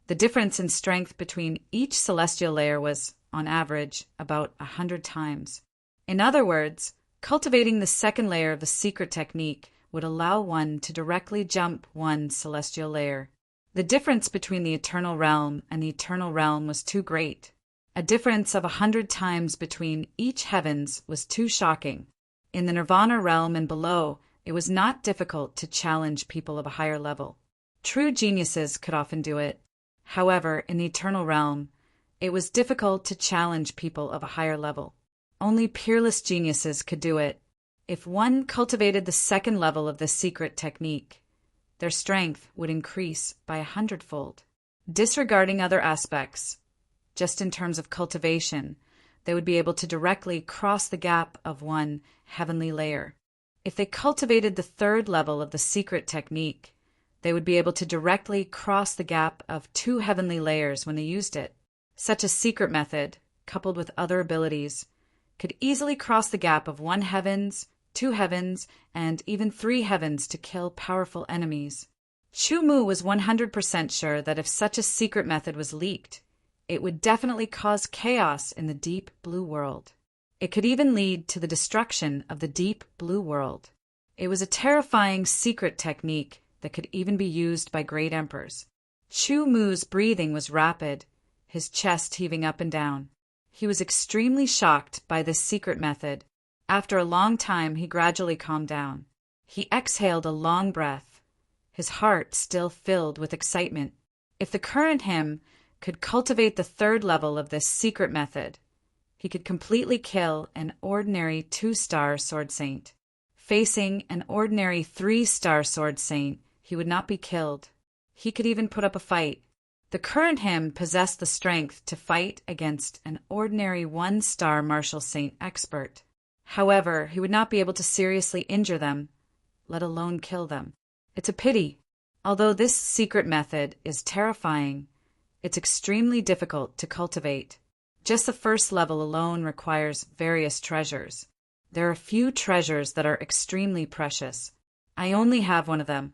the difference in strength between each celestial layer was, on average, about 100 times. In other words, cultivating the second layer of the secret technique would allow one to directly jump one celestial layer. The difference between the Eternal realm and the Eternal realm was too great. A difference of 100 times between each heavens was too shocking. In the Nirvana realm and below, it was not difficult to challenge people of a higher level. True geniuses could often do it. However, in the Eternal realm, it was difficult to challenge people of a higher level. Only peerless geniuses could do it. If one cultivated the second level of this secret technique, their strength would increase by 100-fold. Disregarding other aspects, just in terms of cultivation, they would be able to directly cross the gap of one heavenly layer. If they cultivated the third level of the secret technique, they would be able to directly cross the gap of 2 heavenly layers when they used it. Such a secret method, coupled with other abilities, could easily cross the gap of 1 heavens, 2 heavens, and even 3 heavens to kill powerful enemies. Chu Mu was 100% sure that if such a secret method was leaked, it would definitely cause chaos in the deep blue world. It could even lead to the destruction of the deep blue world. It was a terrifying secret technique that could even be used by great emperors. Chu Mu's breathing was rapid, his chest heaving up and down. He was extremely shocked by this secret method. After a long time, he gradually calmed down. He exhaled a long breath, his heart still filled with excitement. If the current him could cultivate the third level of this secret method, he could completely kill an ordinary 2-star sword saint. Facing an ordinary 3-star sword saint, he would not be killed. He could even put up a fight. The current him possessed the strength to fight against an ordinary 1-star martial saint expert. However, he would not be able to seriously injure them, let alone kill them. It's a pity. Although this secret method is terrifying, it's extremely difficult to cultivate. Just the first level alone requires various treasures. There are a few treasures that are extremely precious. I only have one of them.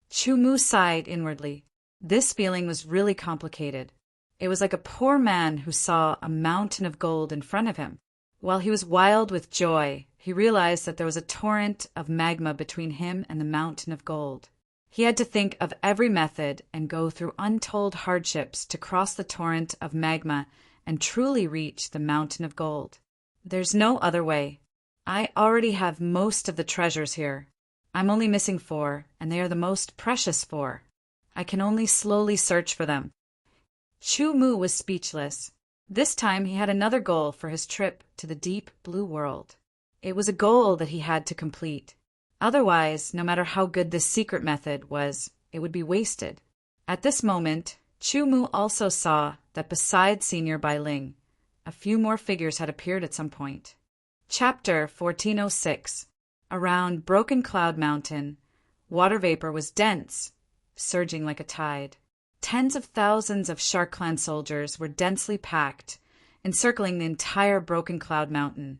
Chu Mu sighed inwardly. This feeling was really complicated. It was like a poor man who saw a mountain of gold in front of him. While he was wild with joy, he realized that there was a torrent of magma between him and the mountain of gold. He had to think of every method and go through untold hardships to cross the torrent of magma and truly reach the mountain of gold. There's no other way. I already have most of the treasures here. I'm only missing 4, and they are the most precious 4. I can only slowly search for them. Chu Mu was speechless. This time he had another goal for his trip to the deep blue world. It was a goal that he had to complete. Otherwise, no matter how good this secret method was, it would be wasted. At this moment, Chu Mu also saw that besides Senior Bai Ling, a few more figures had appeared at some point. Chapter 1406. Around Broken Cloud Mountain, water vapor was dense, surging like a tide. Tens of thousands of Shark Clan soldiers were densely packed, encircling the entire Broken Cloud Mountain,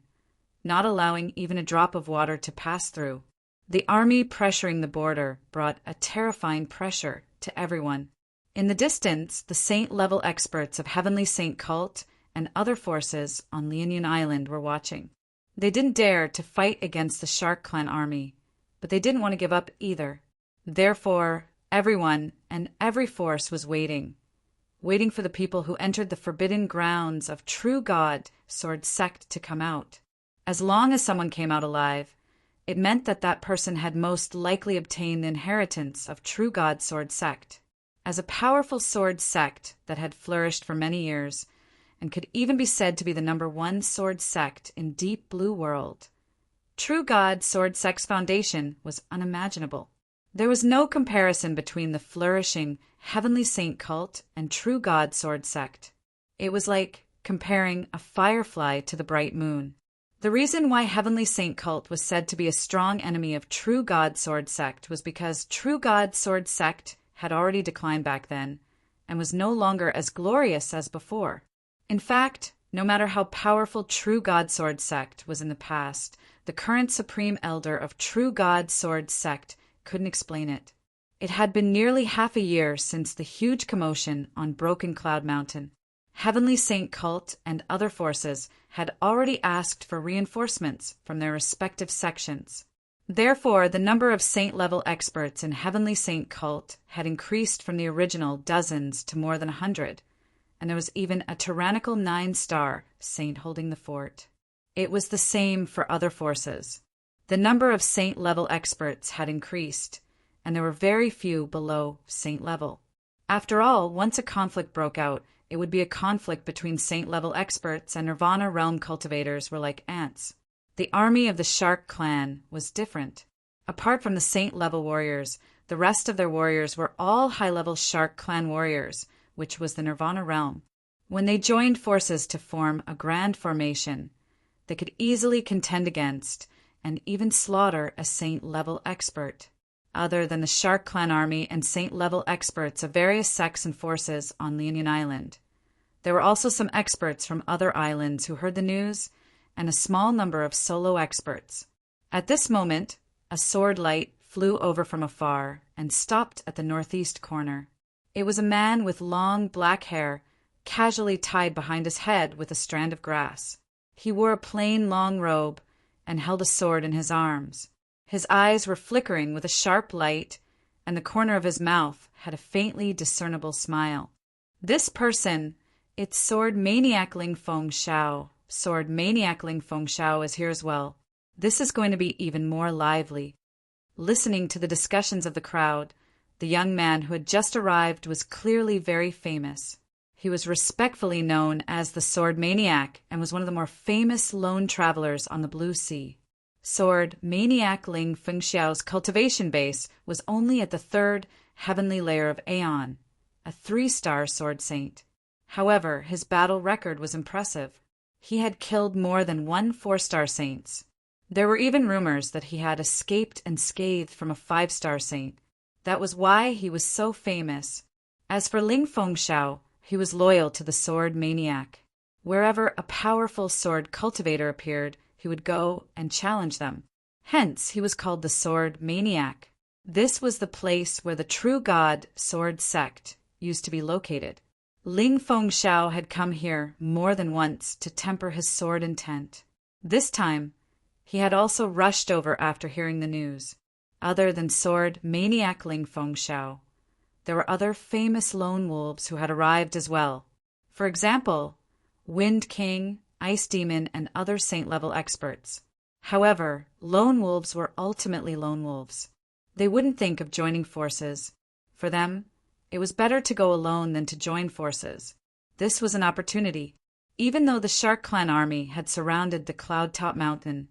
not allowing even a drop of water to pass through. The army pressuring the border brought a terrifying pressure to everyone. In the distance, the saint-level experts of Heavenly Saint Cult and other forces on Lianyun Island were watching. They didn't dare to fight against the Shark Clan army, but they didn't want to give up either. Therefore, everyone and every force was waiting for the people who entered the forbidden grounds of True God Sword Sect to come out. As long as someone came out alive, it meant that that person had most likely obtained the inheritance of True God Sword Sect. as a powerful sword sect that had flourished for many years and could even be said to be the #1 sword sect in Deep Blue World. True God Sword Sect's foundation was unimaginable. There was no comparison between the flourishing Heavenly Saint cult and True God Sword Sect. It was like comparing a firefly to the bright moon. The reason why Heavenly Saint cult was said to be a strong enemy of True God Sword Sect was because True God Sword Sect had already declined back then and was no longer as glorious as before. In fact, no matter how powerful True God Sword Sect was in the past, the current Supreme Elder of True God Sword Sect couldn't explain it. It had been nearly half a year since the huge commotion on Broken Cloud Mountain. Heavenly Saint cult and other forces had already asked for reinforcements from their respective sections. Therefore, the number of saint-level experts in Heavenly Saint cult had increased from the original dozens to more than 100, and there was even a tyrannical 9-star saint holding the fort. It was the same for other forces. The number of saint-level experts had increased, and there were very few below saint level. After all, once a conflict broke out, it would be a conflict between saint-level experts, and Nirvana realm cultivators were like ants. The army of the Shark clan was different. Apart from the saint-level warriors, the rest of their warriors were all high-level Shark clan warriors, which was the Nirvana realm. When they joined forces to form a grand formation, they could easily contend against and even slaughter a saint-level expert. Other than the Shark clan army and saint-level experts of various sects and forces on Leonian Island, there were also some experts from other islands who heard the news, and a small number of solo experts. At this moment, a sword light flew over from afar and stopped at the northeast corner. It was a man with long black hair, casually tied behind his head with a strand of grass. He wore a plain long robe and held a sword in his arms. His eyes were flickering with a sharp light, and the corner of his mouth had a faintly discernible smile. This person, it's Sword Maniac Ling Feng Shao. Sword Maniac Ling Feng Shao is here as well. This is going to be even more lively. Listening to the discussions of the crowd, the young man who had just arrived was clearly very famous. He was respectfully known as the Sword Maniac and was one of the more famous lone travelers on the Blue Sea. Sword Maniac Ling Feng Xiao's cultivation base was only at the 3rd heavenly layer of Aeon, a 3-star sword saint. However, his battle record was impressive. He had killed more than 1 4-star saints. There were even rumors that he had escaped unscathed from a 5-star saint. That was why he was so famous. As for Ling Feng Xiao, he was loyal to the Sword Maniac. Wherever a powerful sword cultivator appeared, he would go and challenge them. Hence, he was called the Sword Maniac. This was the place where the True God Sword Sect used to be located. Ling Feng Xiao had come here more than once to temper his sword intent. This time, he had also rushed over after hearing the news. Other than Sword Maniac Ling Feng Xiao, there were other famous lone wolves who had arrived as well. For example, Wind King, Ice Demon, and other saint-level experts. However, lone wolves were ultimately lone wolves. They wouldn't think of joining forces. For them, it was better to go alone than to join forces. This was an opportunity. Even though the Shark Clan army had surrounded the Cloudtop Mountain,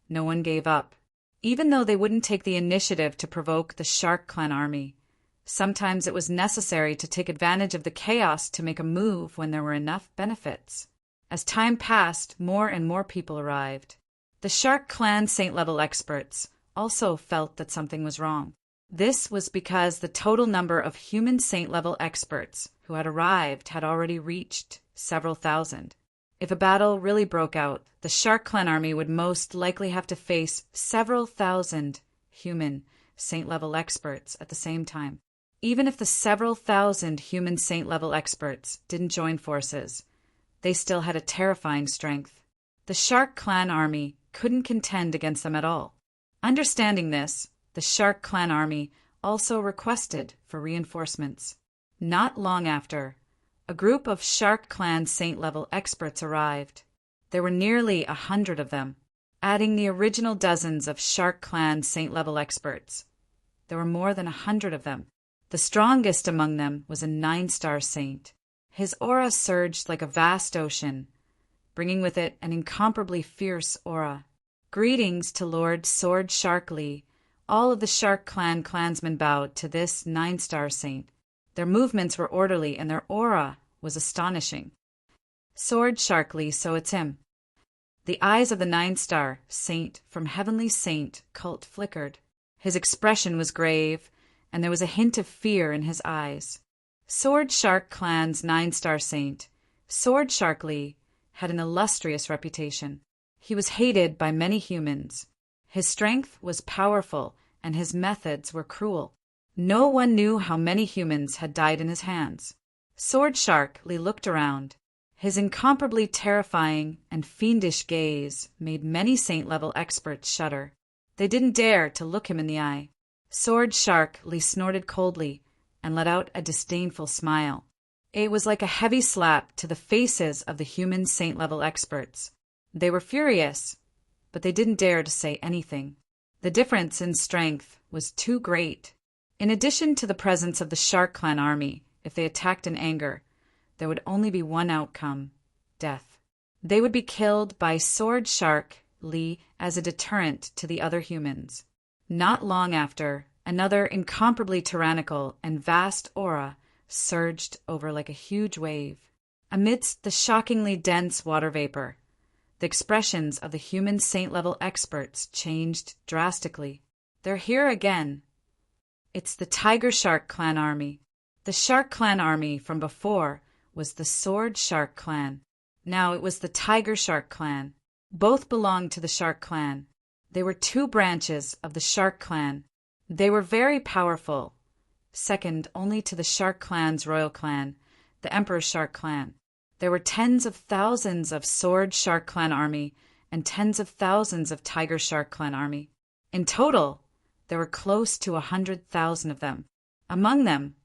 no one gave up. Even though they wouldn't take the initiative to provoke the Shark Clan army, sometimes it was necessary to take advantage of the chaos to make a move when there were enough benefits. As time passed, more and more people arrived. The Shark Clan saint-level experts also felt that something was wrong. This was because the total number of human saint-level experts who had arrived had already reached several thousand. If a battle really broke out, the Shark Clan army would most likely have to face several thousand human saint-level experts at the same time. Even if the several thousand human saint-level experts didn't join forces, they still had a terrifying strength. The Shark Clan army couldn't contend against them at all. Understanding this, the Shark Clan army also requested for reinforcements. Not long after, a group of Shark Clan saint-level experts arrived. There were nearly 100 of them, adding the original dozens of Shark Clan saint-level experts. There were more than 100 of them. The strongest among them was a 9-star saint. His aura surged like a vast ocean, bringing with it an incomparably fierce aura. Greetings to Lord Sword Shark Lee. All of the Shark Clan clansmen bowed to this 9-star saint. Their movements were orderly and their aura was astonishing. Sword Shark Lee, so it's him. The eyes of the 9-star saint from Heavenly Saint cult flickered. His expression was grave, and there was a hint of fear in his eyes. Sword Shark Clan's 9-star saint, Sword Shark Lee, had an illustrious reputation. He was hated by many humans. His strength was powerful, and his methods were cruel. No one knew how many humans had died in his hands. Sword Shark Lee looked around. His incomparably terrifying and fiendish gaze made many saint-level experts shudder. They didn't dare to look him in the eye. Sword Shark Lee snorted coldly and let out a disdainful smile. It was like a heavy slap to the faces of the human saint-level experts. They were furious, but they didn't dare to say anything. The difference in strength was too great. In addition to the presence of the Shark Clan army, if they attacked in anger, there would only be one outcome: death. They would be killed by Sword Shark Lee as a deterrent to the other humans. Not long after, another incomparably tyrannical and vast aura surged over like a huge wave. Amidst the shockingly dense water vapor, the expressions of the human saint-level experts changed drastically. They're here again. It's the Tiger Shark Clan army. The Shark Clan army from before was the Sword Shark Clan. Now it was the Tiger Shark Clan. Both belonged to the Shark Clan. They were two branches of the Shark Clan. They were very powerful, second only to the Shark Clan's royal clan, the Emperor Shark Clan. There were tens of thousands of Sword Shark Clan army and tens of thousands of Tiger Shark Clan army. In total, there were close to 100,000 of them. Among them,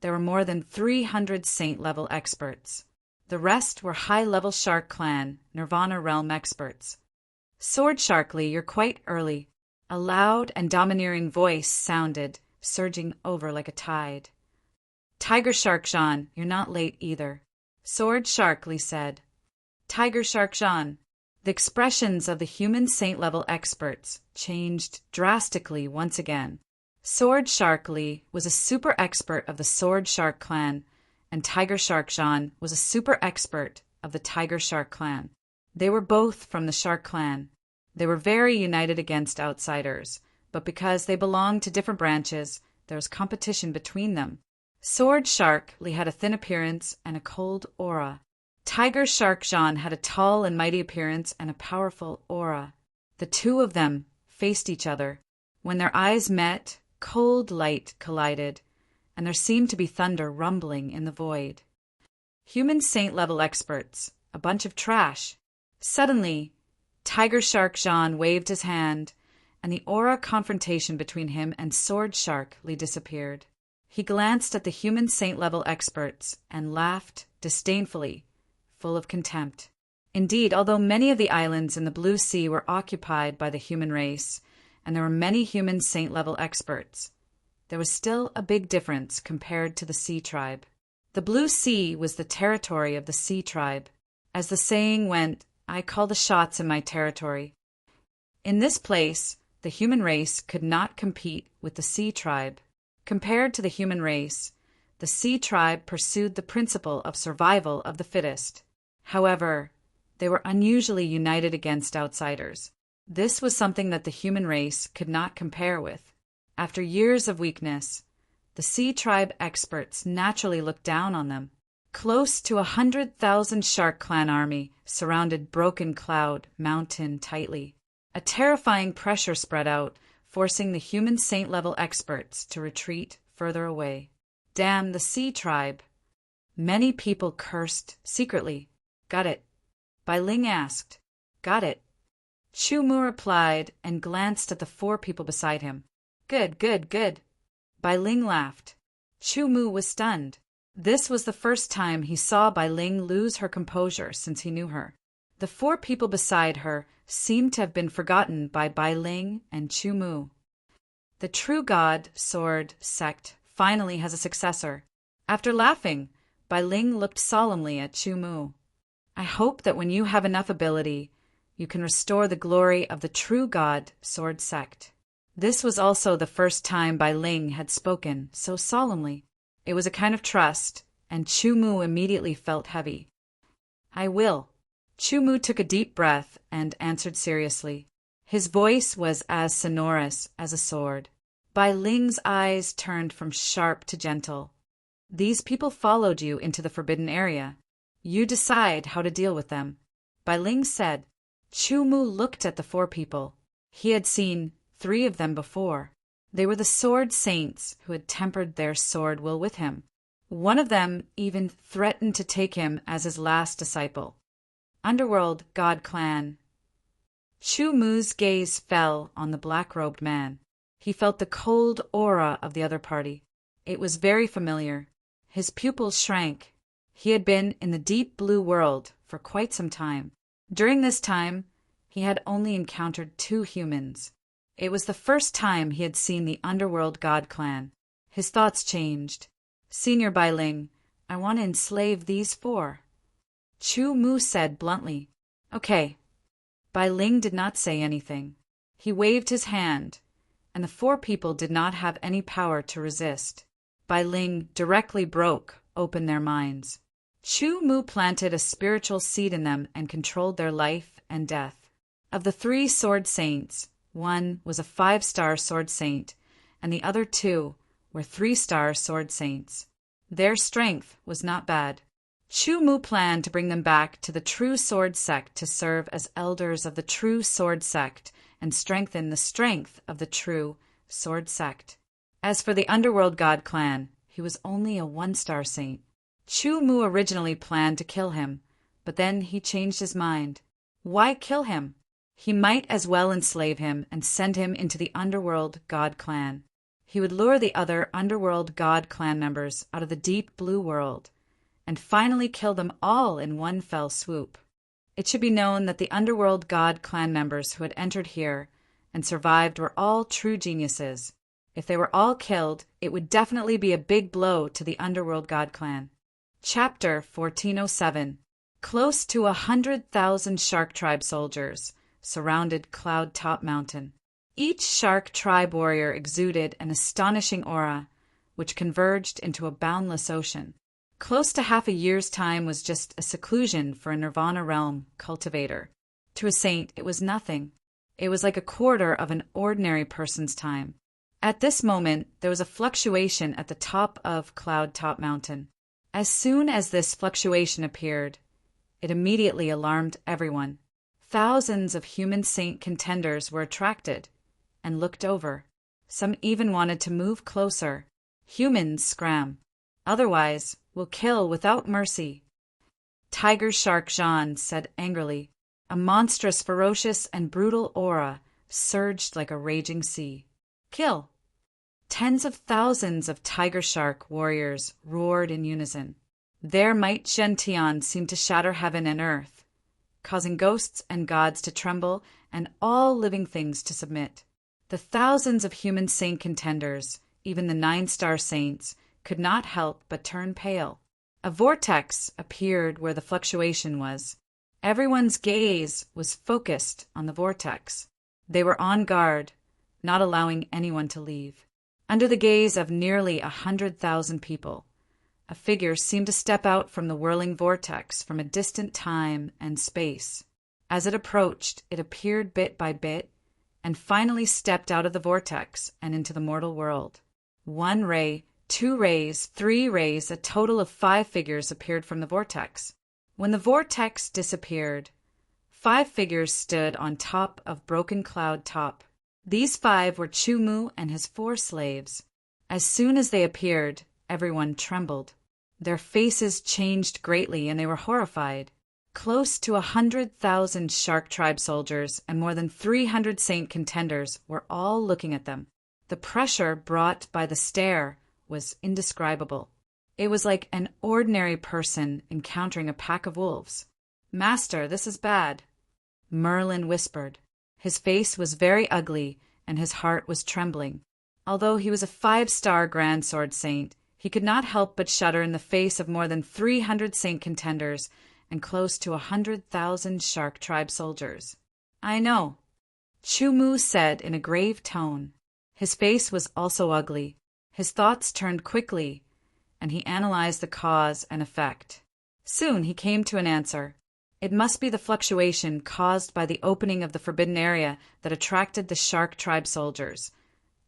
there were more than 300 saint-level experts. The rest were high-level Shark Clan, Nirvana Realm experts. Sword Shark Lee, you're quite early. A loud and domineering voice sounded, surging over like a tide. Tiger Shark Jean, you're not late either. Sword Shark Lee said. Tiger Shark Jean. The expressions of the human saint-level experts changed drastically once again. Sword Shark Lee was a super expert of the Sword Shark Clan, and Tiger Shark Jean was a super expert of the Tiger Shark Clan. They were both from the Shark Clan. They were very united against outsiders, but because they belonged to different branches, there was competition between them. Sword Shark Lee had a thin appearance and a cold aura. Tiger Shark Jean had a tall and mighty appearance and a powerful aura. The two of them faced each other. When their eyes met, cold light collided, and there seemed to be thunder rumbling in the void. Human saint-level experts, a bunch of trash. Suddenly, Tiger Shark Jean waved his hand, and the aura confrontation between him and Sword Shark Lee disappeared. He glanced at the human saint-level experts and laughed disdainfully, full of contempt. Indeed, although many of the islands in the Blue Sea were occupied by the human race, and there were many human saint-level experts, there was still a big difference compared to the Sea Tribe. The Blue Sea was the territory of the Sea Tribe. As the saying went, I call the shots in my territory. In this place, the human race could not compete with the Sea Tribe. Compared to the human race, the Sea Tribe pursued the principle of survival of the fittest. However, they were unusually united against outsiders. This was something that the human race could not compare with. After years of weakness, the Sea Tribe experts naturally looked down on them. Close to 100,000 Shark Clan army surrounded Broken Cloud Mountain tightly. A terrifying pressure spread out, forcing the human saint-level experts to retreat further away. Damn the Sea Tribe! Many people cursed secretly. Got it? Bai Ling asked. Got it. Chu Mu replied and glanced at the four people beside him. Good, good, good. Bai Ling laughed. Chu Mu was stunned. This was the first time he saw Bai Ling lose her composure since he knew her. The four people beside her seemed to have been forgotten by Bai Ling and Chu Mu. The True God Sword Sect finally has a successor. After laughing, Bai Ling looked solemnly at Chu Mu. I hope that when you have enough ability, you can restore the glory of the true God sword sect. This was also the first time Bai Ling had spoken so solemnly. It was a kind of trust, and Chu Mu immediately felt heavy. I will. Chu Mu took a deep breath and answered seriously. His voice was as sonorous as a sword. Bai Ling's eyes turned from sharp to gentle. These people followed you into the forbidden area. You decide how to deal with them. Bai Ling said. Chu Mu looked at the 4 people. He had seen 3 of them before. They were the sword saints who had tempered their sword will with him. One of them even threatened to take him as his last disciple. Underworld God Clan. Chu Mu's gaze fell on the black-robed man. He felt the cold aura of the other party. It was very familiar. His pupils shrank. He had been in the deep blue world for quite some time. During this time, he had only encountered 2 humans. It was the first time he had seen the Underworld God Clan. His thoughts changed. Senior Bai Ling, I want to enslave these 4. Chu Mu said bluntly. Okay. Bai Ling did not say anything. He waved his hand, and the 4 people did not have any power to resist. Bai Ling directly broke open their minds. Chu Mu planted a spiritual seed in them and controlled their life and death. Of the 3 sword saints, one was a 5-star sword saint, and the other 2 were 3-star sword saints. Their strength was not bad. Chu Mu planned to bring them back to the true sword sect to serve as elders of the true sword sect and strengthen the strength of the true sword sect. As for the Underworld God Clan, he was only a 1-star saint. Chu Mu originally planned to kill him, but then he changed his mind. Why kill him? He might as well enslave him and send him into the Underworld God Clan. He would lure the other Underworld God Clan members out of the deep blue world, and finally kill them all in one fell swoop. It should be known that the Underworld God Clan members who had entered here and survived were all true geniuses. If they were all killed, it would definitely be a big blow to the Underworld God Clan. Chapter 1407. Close to 100,000 Shark Tribe soldiers surrounded Cloud Top Mountain. Each Shark Tribe warrior exuded an astonishing aura, which converged into a boundless ocean. Close to half a year's time was just a seclusion for a Nirvana realm cultivator. To a saint, it was nothing. It was like a quarter of an ordinary person's time. At this moment, there was a fluctuation at the top of Cloud Top Mountain. As soon as this fluctuation appeared, it immediately alarmed everyone. Thousands of human saint contenders were attracted and looked over. Some even wanted to move closer. Humans scram. Otherwise, we'll kill without mercy. Tiger Shark Jean said angrily. A monstrous, ferocious, and brutal aura surged like a raging sea. Kill! Tens of thousands of tiger shark warriors roared in unison. Their might Gentian seemed to shatter heaven and earth, causing ghosts and gods to tremble and all living things to submit. The thousands of human saint contenders, even the 9-star saints, could not help but turn pale. A vortex appeared where the fluctuation was. Everyone's gaze was focused on the vortex. They were on guard, not allowing anyone to leave. Under the gaze of nearly 100,000 people, a figure seemed to step out from the whirling vortex from a distant time and space. As it approached, it appeared bit by bit, and finally stepped out of the vortex and into the mortal world. 1 ray, 2 rays, 3 rays, a total of 5 figures appeared from the vortex. When the vortex disappeared, 5 figures stood on top of Broken Cloud Top. These 5 were Chu Mu and his 4 slaves. As soon as they appeared, everyone trembled. Their faces changed greatly and they were horrified. Close to 100,000 Shark Tribe soldiers and more than 300 saint contenders were all looking at them. The pressure brought by the stare was indescribable. It was like an ordinary person encountering a pack of wolves. "Master, this is bad," Merlin whispered. His face was very ugly and his heart was trembling. Although he was a 5-star Grand Sword Saint, he could not help but shudder in the face of more than 300 saint contenders and close to 100,000 Shark Tribe soldiers. "I know," Chu Mu said in a grave tone. His face was also ugly. His thoughts turned quickly, and he analyzed the cause and effect. Soon he came to an answer. It must be the fluctuation caused by the opening of the forbidden area that attracted the Shark Tribe soldiers,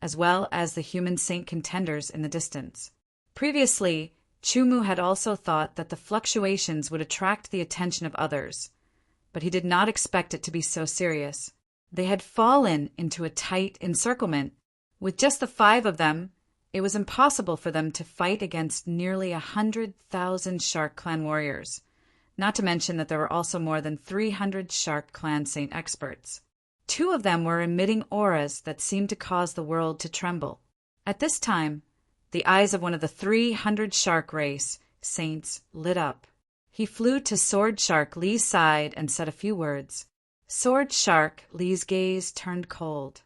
as well as the human saint contenders in the distance. Previously, Chu Mu had also thought that the fluctuations would attract the attention of others, but he did not expect it to be so serious. They had fallen into a tight encirclement. With just the 5 of them, it was impossible for them to fight against nearly 100,000 Shark Clan warriors, not to mention that there were also more than 300 Shark Clan Saint experts. 2 of them were emitting auras that seemed to cause the world to tremble. At this time, the eyes of one of the 300 Shark race saints lit up. He flew to Sword Shark Li's side and said a few words. Sword Shark Li's gaze turned cold,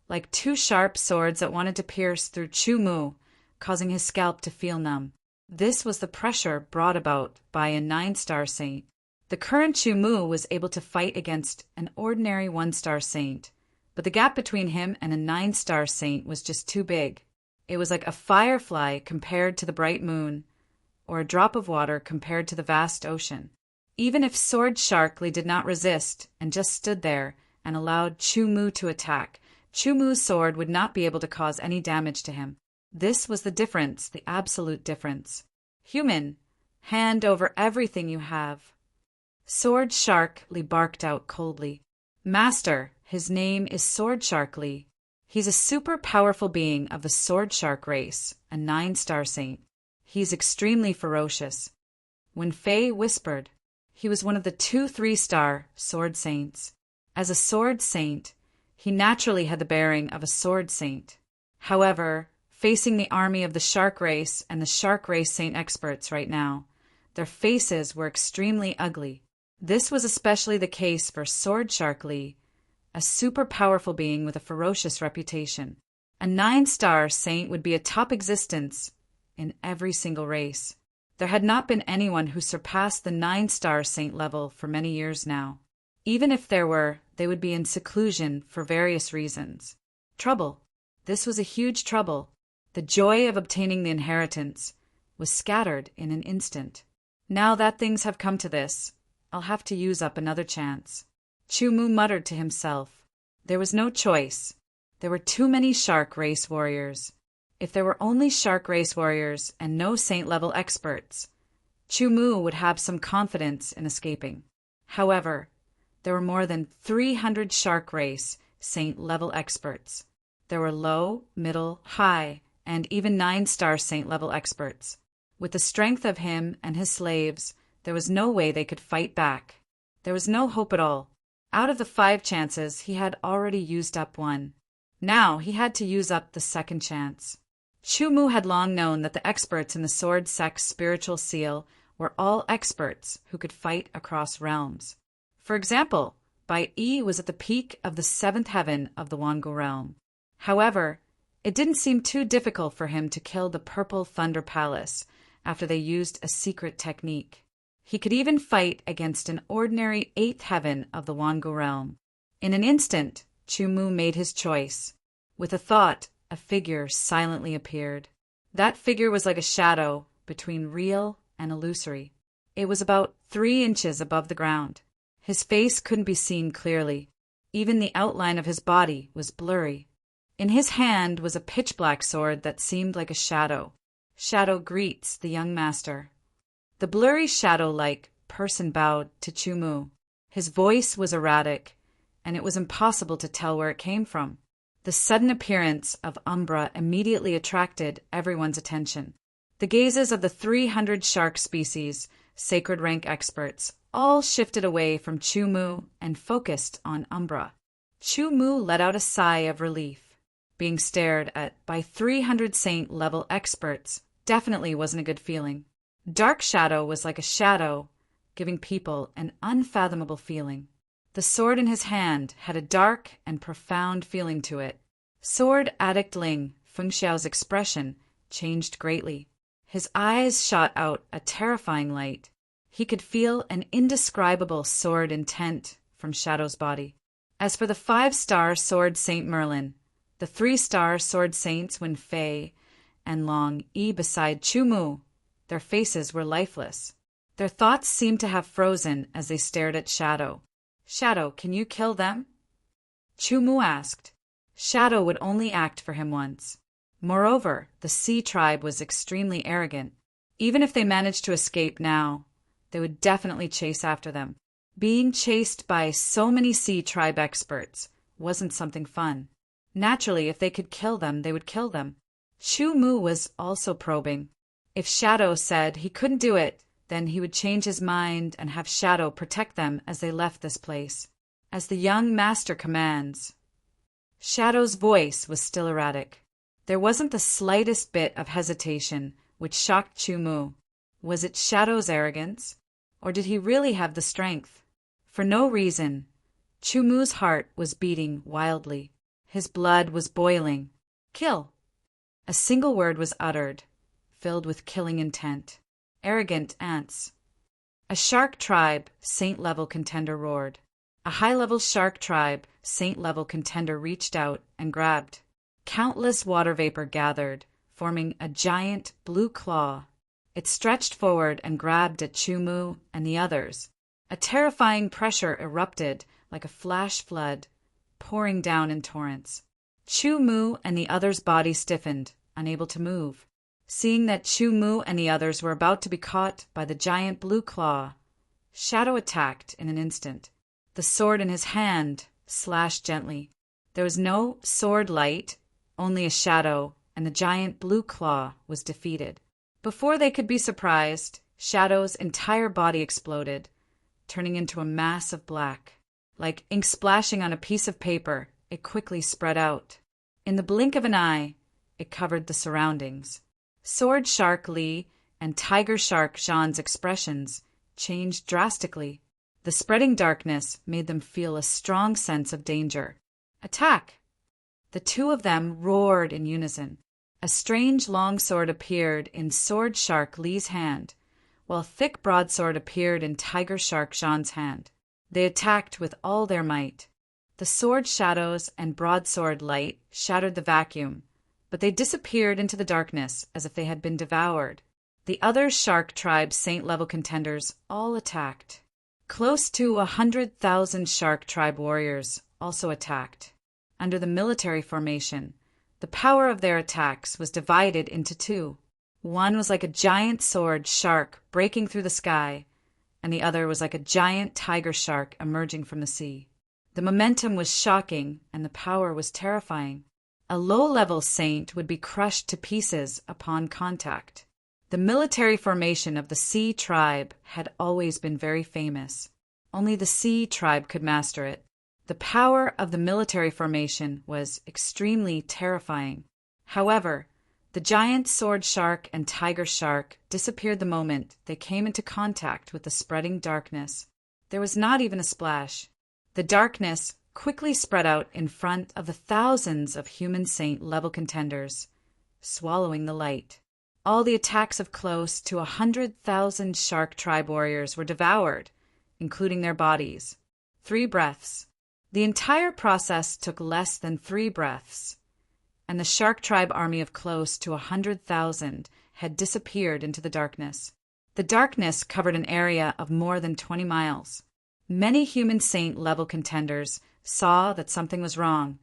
like 2 sharp swords that wanted to pierce through Chu Mu, causing his scalp to feel numb. This was the pressure brought about by a 9-star saint. The current Chu Mu was able to fight against an ordinary 1-star saint, but the gap between him and a 9-star saint was just too big. It was like a firefly compared to the bright moon, or a drop of water compared to the vast ocean. Even if Sword Shark Li did not resist and just stood there and allowed Chu Mu to attack, Chu Mu's sword would not be able to cause any damage to him. This was the difference, the absolute difference. "Human, hand over everything you have." Sword Shark Li barked out coldly. "Master, his name is Sword Shark Li. He's a super powerful being of the Sword Shark race, a 9-star saint. He's extremely ferocious." When Fei whispered, he was one of the 2 3-star sword saints. As a sword saint, he naturally had the bearing of a sword saint. However, facing the army of the shark race and the shark race saint experts right now, their faces were extremely ugly. This was especially the case for Sword Shark Li, a super powerful being with a ferocious reputation. A 9-star saint would be a top existence in every single race. There had not been anyone who surpassed the 9-star saint level for many years now. Even if there were, they would be in seclusion for various reasons. Trouble. This was a huge trouble. The joy of obtaining the inheritance was scattered in an instant. Now that things have come to this, I'll have to use up another chance. Chu Mu muttered to himself. There was no choice. There were too many shark race warriors. If there were only shark race warriors and no saint-level experts, Chu Mu would have some confidence in escaping. However, there were more than 300 shark race saint-level experts. There were low, middle, high, and even 9-star saint-level experts. With the strength of him and his slaves, there was no way they could fight back. There was no hope at all. Out of the 5 chances, he had already used up 1. Now he had to use up the second chance. Chu Mu had long known that the experts in the Sword Sect's spiritual seal were all experts who could fight across realms. For example, Bai Yi was at the peak of the 7th heaven of the Wangu realm. However, it didn't seem too difficult for him to kill the Purple Thunder Palace after they used a secret technique. He could even fight against an ordinary 8th heaven of the Wangu realm. In an instant, Chu Mu made his choice. With a thought, a figure silently appeared. That figure was like a shadow between real and illusory. It was about 3 inches above the ground. His face couldn't be seen clearly. Even the outline of his body was blurry. In his hand was a pitch-black sword that seemed like a shadow. Shadow greets the young master. The blurry shadow-like person bowed to Chu Mu. His voice was erratic, and it was impossible to tell where it came from. The sudden appearance of Umbra immediately attracted everyone's attention. The gazes of the 300 shark species, sacred rank experts, all shifted away from Chu Mu and focused on Umbra. Chu Mu let out a sigh of relief. Being stared at by 300 saint-level experts definitely wasn't a good feeling. Dark Shadow was like a shadow, giving people an unfathomable feeling. The sword in his hand had a dark and profound feeling to it. Sword Addict Ling Feng Xiao's expression changed greatly. His eyes shot out a terrifying light. He could feel an indescribable sword intent from Shadow's body. As for the 5-star sword Saint Merlin, the 3-star sword saints Wen Fei and Long Yi beside Chu Mu, their faces were lifeless. Their thoughts seemed to have frozen as they stared at Shadow. "Shadow, can you kill them?" Chu Mu asked. Shadow would only act for him once. Moreover, the Sea tribe was extremely arrogant. Even if they managed to escape now, they would definitely chase after them. Being chased by so many Sea tribe experts wasn't something fun. Naturally, if they could kill them, they would kill them. Chu Mu was also probing. If Shadow said he couldn't do it, then he would change his mind and have Shadow protect them as they left this place. As the young master commands. Shadow's voice was still erratic. There wasn't the slightest bit of hesitation, which shocked Chu Mu. Was it Shadow's arrogance? Or did he really have the strength? For no reason, Chu Mu's heart was beating wildly. His blood was boiling. "Kill!" A single word was uttered, filled with killing intent. Arrogant ants. A shark tribe, saint-level contender roared. A high-level shark tribe, saint-level contender reached out and grabbed. Countless water vapor gathered, forming a giant blue claw. It stretched forward and grabbed at Chu Mu and the others. A terrifying pressure erupted like a flash flood, pouring down in torrents. Chu Mu and the others' bodies stiffened, unable to move. Seeing that Chu Mu and the others were about to be caught by the giant blue claw, Shadow attacked in an instant. The sword in his hand slashed gently. There was no sword light, only a shadow, and the giant blue claw was defeated. Before they could be surprised, Shadow's entire body exploded, turning into a mass of black. Like ink splashing on a piece of paper, it quickly spread out. In the blink of an eye, it covered the surroundings. Sword Shark Li and Tiger Shark Zhan's expressions changed drastically. The spreading darkness made them feel a strong sense of danger. "Attack!" The two of them roared in unison. A strange long sword appeared in Sword Shark Li's hand, while a thick broadsword appeared in Tiger Shark Zhan's hand. They attacked with all their might. The sword shadows and broadsword light shattered the vacuum, but they disappeared into the darkness as if they had been devoured. The other Shark Tribe Saint-level contenders all attacked. Close to 100,000 Shark Tribe warriors also attacked. Under the military formation, the power of their attacks was divided into two. One was like a giant sword shark breaking through the sky, and the other was like a giant tiger shark emerging from the sea. The momentum was shocking, and the power was terrifying. A low-level saint would be crushed to pieces upon contact. The military formation of the Sea tribe had always been very famous. Only the Sea tribe could master it. The power of the military formation was extremely terrifying. However, the giant sword shark and tiger shark disappeared the moment they came into contact with the spreading darkness. There was not even a splash. The darkness quickly spread out in front of the thousands of human saint-level contenders, swallowing the light. All the attacks of close to 100,000 Shark Tribe warriors were devoured, including their bodies. 3 breaths. The entire process took less than 3 breaths, and the Shark Tribe army of close to 100,000 had disappeared into the darkness. The darkness covered an area of more than 20 miles. Many human saint-level contenders saw that something was wrong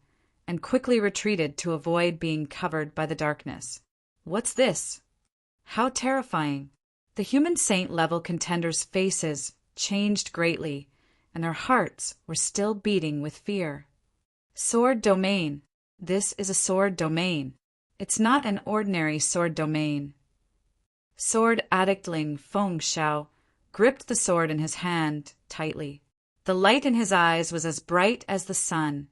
and quickly retreated to avoid being covered by the darkness. What's this? How terrifying! The human saint-level contenders' faces changed greatly, and their hearts were still beating with fear. Sword domain. This is a sword domain. It's not an ordinary sword domain. Sword addictling Feng Xiao gripped the sword in his hand tightly. The light in his eyes was as bright as the sun,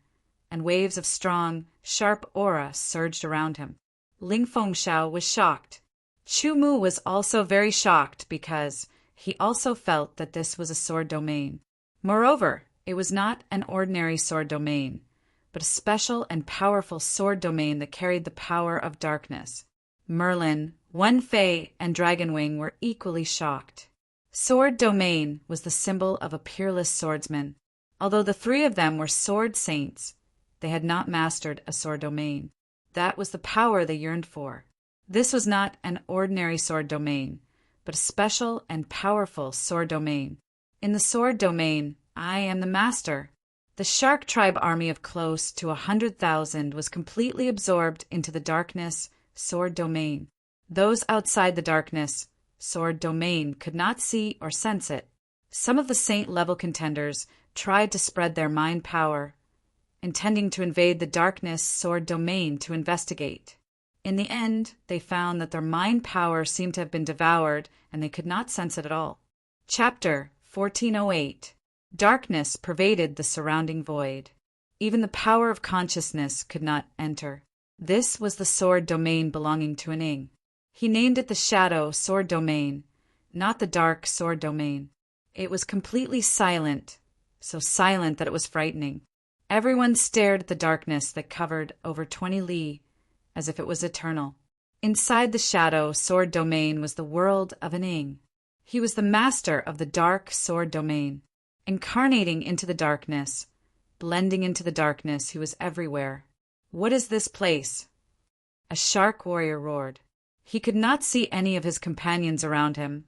and waves of strong, sharp aura surged around him. Ling Fengxiao was shocked. Chu Mu was also very shocked because he also felt that this was a sword domain. Moreover, it was not an ordinary sword domain, but but a special and powerful sword domain that carried the power of darkness. Merlin, One Fay, and Dragonwing were equally shocked. Sword domain was the symbol of a peerless swordsman. Although the three of them were sword saints, they had not mastered a sword domain. That was the power they yearned for. This was not an ordinary sword domain, but a special and powerful sword domain. In the sword domain, I am the master. The Shark Tribe army of close to 100,000 was completely absorbed into the darkness sword domain. Those outside the darkness sword domain could not see or sense it. Some of the saint-level contenders tried to spread their mind power, intending to invade the darkness sword domain to investigate. In the end, they found that their mind power seemed to have been devoured and they could not sense it at all. Chapter 1408. Darkness pervaded the surrounding void. Even the power of consciousness could not enter. This was the sword domain belonging to Ning. He named it the Shadow Sword Domain, not the Dark Sword Domain. It was completely silent, so silent that it was frightening. Everyone stared at the darkness that covered over 20 li, as if it was eternal. Inside the Shadow Sword Domain was the world of Ning. He was the master of the Dark Sword Domain. Incarnating into the darkness, blending into the darkness, he was everywhere. What is this place? A shark warrior roared. He could not see any of his companions around him,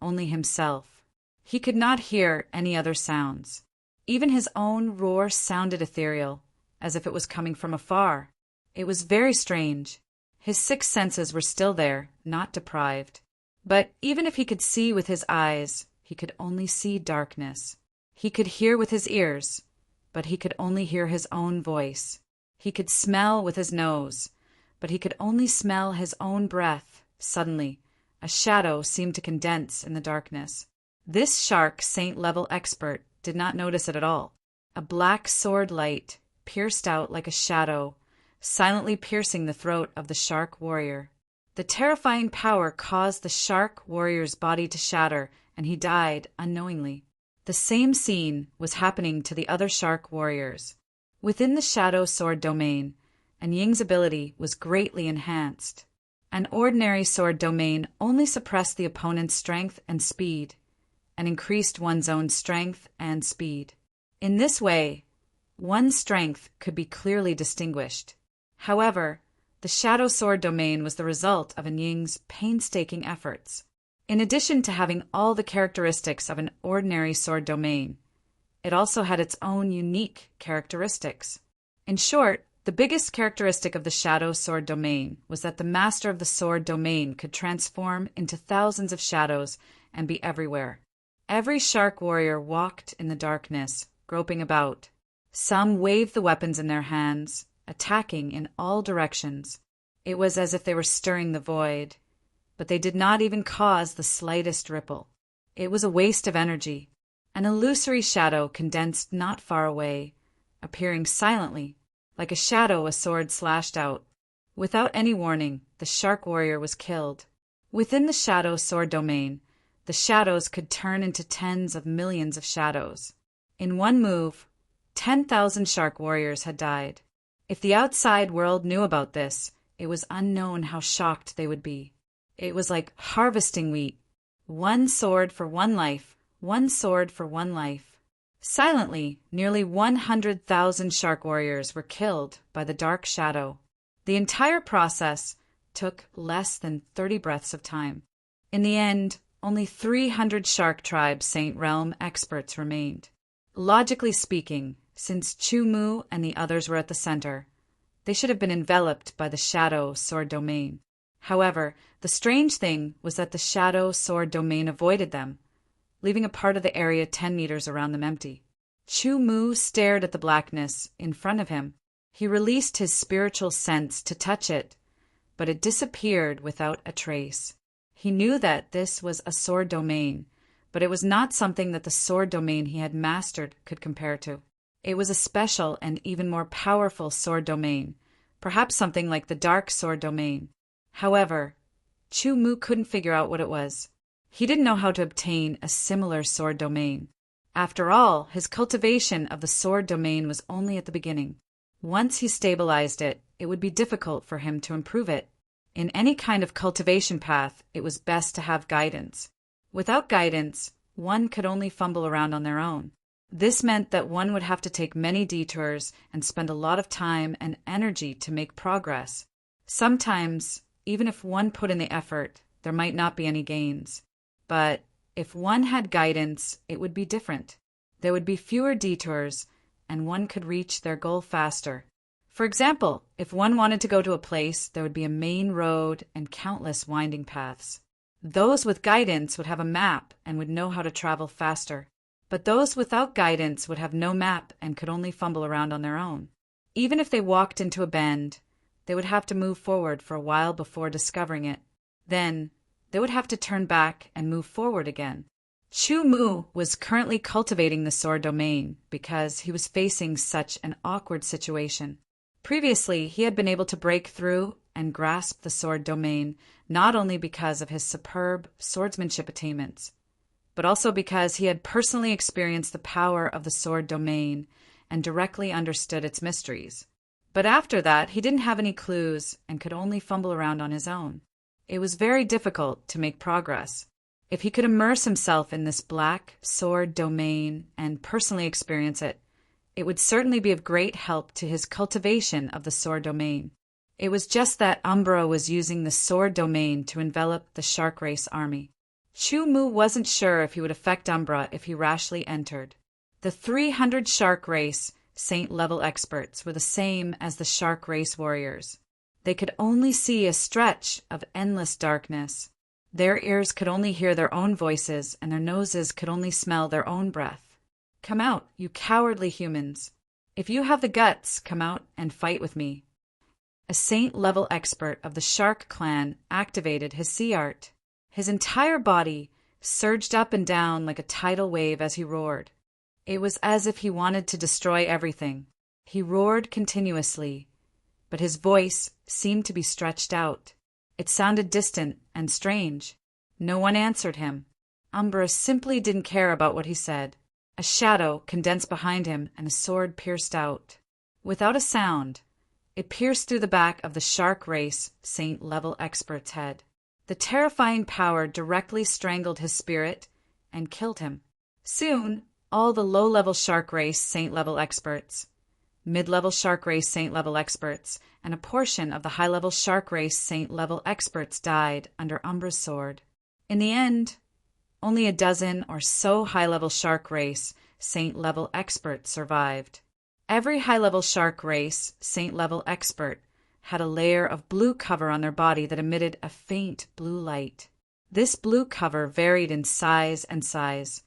only himself. He could not hear any other sounds. Even his own roar sounded ethereal, as if it was coming from afar. It was very strange. His 6 senses were still there, not deprived. But even if he could see with his eyes, he could only see darkness. He could hear with his ears, but he could only hear his own voice. He could smell with his nose, but he could only smell his own breath. Suddenly, a shadow seemed to condense in the darkness. This shark saint-level expert did not notice it at all. A black sword light pierced out like a shadow, silently piercing the throat of the shark warrior. The terrifying power caused the shark warrior's body to shatter, and he died unknowingly. The same scene was happening to the other shark warriors. Within the Shadow Sword Domain, Ying's ability was greatly enhanced. An ordinary sword domain only suppressed the opponent's strength and speed, and increased one's own strength and speed. In this way, one's strength could be clearly distinguished. However, the Shadow Sword Domain was the result of Ying's painstaking efforts. In addition to having all the characteristics of an ordinary sword domain, it also had its own unique characteristics. In short, the biggest characteristic of the Shadow Sword Domain was that the master of the sword domain could transform into thousands of shadows and be everywhere. Every shark warrior walked in the darkness, groping about. Some waved the weapons in their hands, attacking in all directions. It was as if they were stirring the void, but they did not even cause the slightest ripple. It was a waste of energy. An illusory shadow condensed not far away, appearing silently, like a shadow a sword slashed out. Without any warning, the shark warrior was killed. Within the Shadow Sword Domain, the shadows could turn into tens of millions of shadows. In one move, 10,000 shark warriors had died. If the outside world knew about this, it was unknown how shocked they would be. It was like harvesting wheat. One sword for one life, one sword for one life. Silently, nearly 100,000 shark warriors were killed by the dark shadow. The entire process took less than 30 breaths of time. In the end, only 300 Shark Tribe Saint Realm experts remained. Logically speaking, since Chu Mu and the others were at the center, they should have been enveloped by the Shadow Sword Domain. However, the strange thing was that the Shadow Sword Domain avoided them, leaving a part of the area 10 meters around them empty. Chu Mu stared at the blackness in front of him. He released his spiritual sense to touch it, but it disappeared without a trace. He knew that this was a sword domain, but it was not something that the sword domain he had mastered could compare to. It was a special and even more powerful sword domain, perhaps something like the Dark Sword Domain. However, Chu Mu couldn't figure out what it was. He didn't know how to obtain a similar sword domain. After all, his cultivation of the sword domain was only at the beginning. Once he stabilized it, it would be difficult for him to improve it. In any kind of cultivation path, it was best to have guidance. Without guidance, one could only fumble around on their own. This meant that one would have to take many detours and spend a lot of time and energy to make progress. Sometimes, even if one put in the effort, there might not be any gains. But if one had guidance, it would be different. There would be fewer detours, and one could reach their goal faster. For example, if one wanted to go to a place, there would be a main road and countless winding paths. Those with guidance would have a map and would know how to travel faster. But those without guidance would have no map and could only fumble around on their own. Even if they walked into a bend, they would have to move forward for a while before discovering it. Then, they would have to turn back and move forward again. Chu Mu was currently cultivating the sword domain because he was facing such an awkward situation. Previously, he had been able to break through and grasp the sword domain not only because of his superb swordsmanship attainments, but also because he had personally experienced the power of the sword domain and directly understood its mysteries. But after that, he didn't have any clues and could only fumble around on his own. It was very difficult to make progress. If he could immerse himself in this black sword domain and personally experience it, it would certainly be of great help to his cultivation of the sword domain. It was just that Umbra was using the sword domain to envelop the shark race army. Chu Mu wasn't sure if he would affect Umbra if he rashly entered. The 300 shark race saint-level experts were the same as the shark race warriors. They could only see a stretch of endless darkness. Their ears could only hear their own voices, and their noses could only smell their own breath. Come out, you cowardly humans. If you have the guts, come out and fight with me. A saint-level expert of the shark clan activated his sea art. His entire body surged up and down like a tidal wave as he roared. It was as if he wanted to destroy everything. He roared continuously, but his voice seemed to be stretched out. It sounded distant and strange. No one answered him. Umbra simply didn't care about what he said. A shadow condensed behind him and a sword pierced out. Without a sound, it pierced through the back of the shark race saint-level expert's head. The terrifying power directly strangled his spirit and killed him. Soon, all the low-level shark race saint-level experts, mid-level shark race saint-level experts, and a portion of the high-level shark race saint-level experts died under Umbra's sword. In the end, only a dozen or so high-level shark race saint-level experts survived. Every high-level shark race saint-level expert had a layer of blue cover on their body that emitted a faint blue light. This blue cover varied in size and size.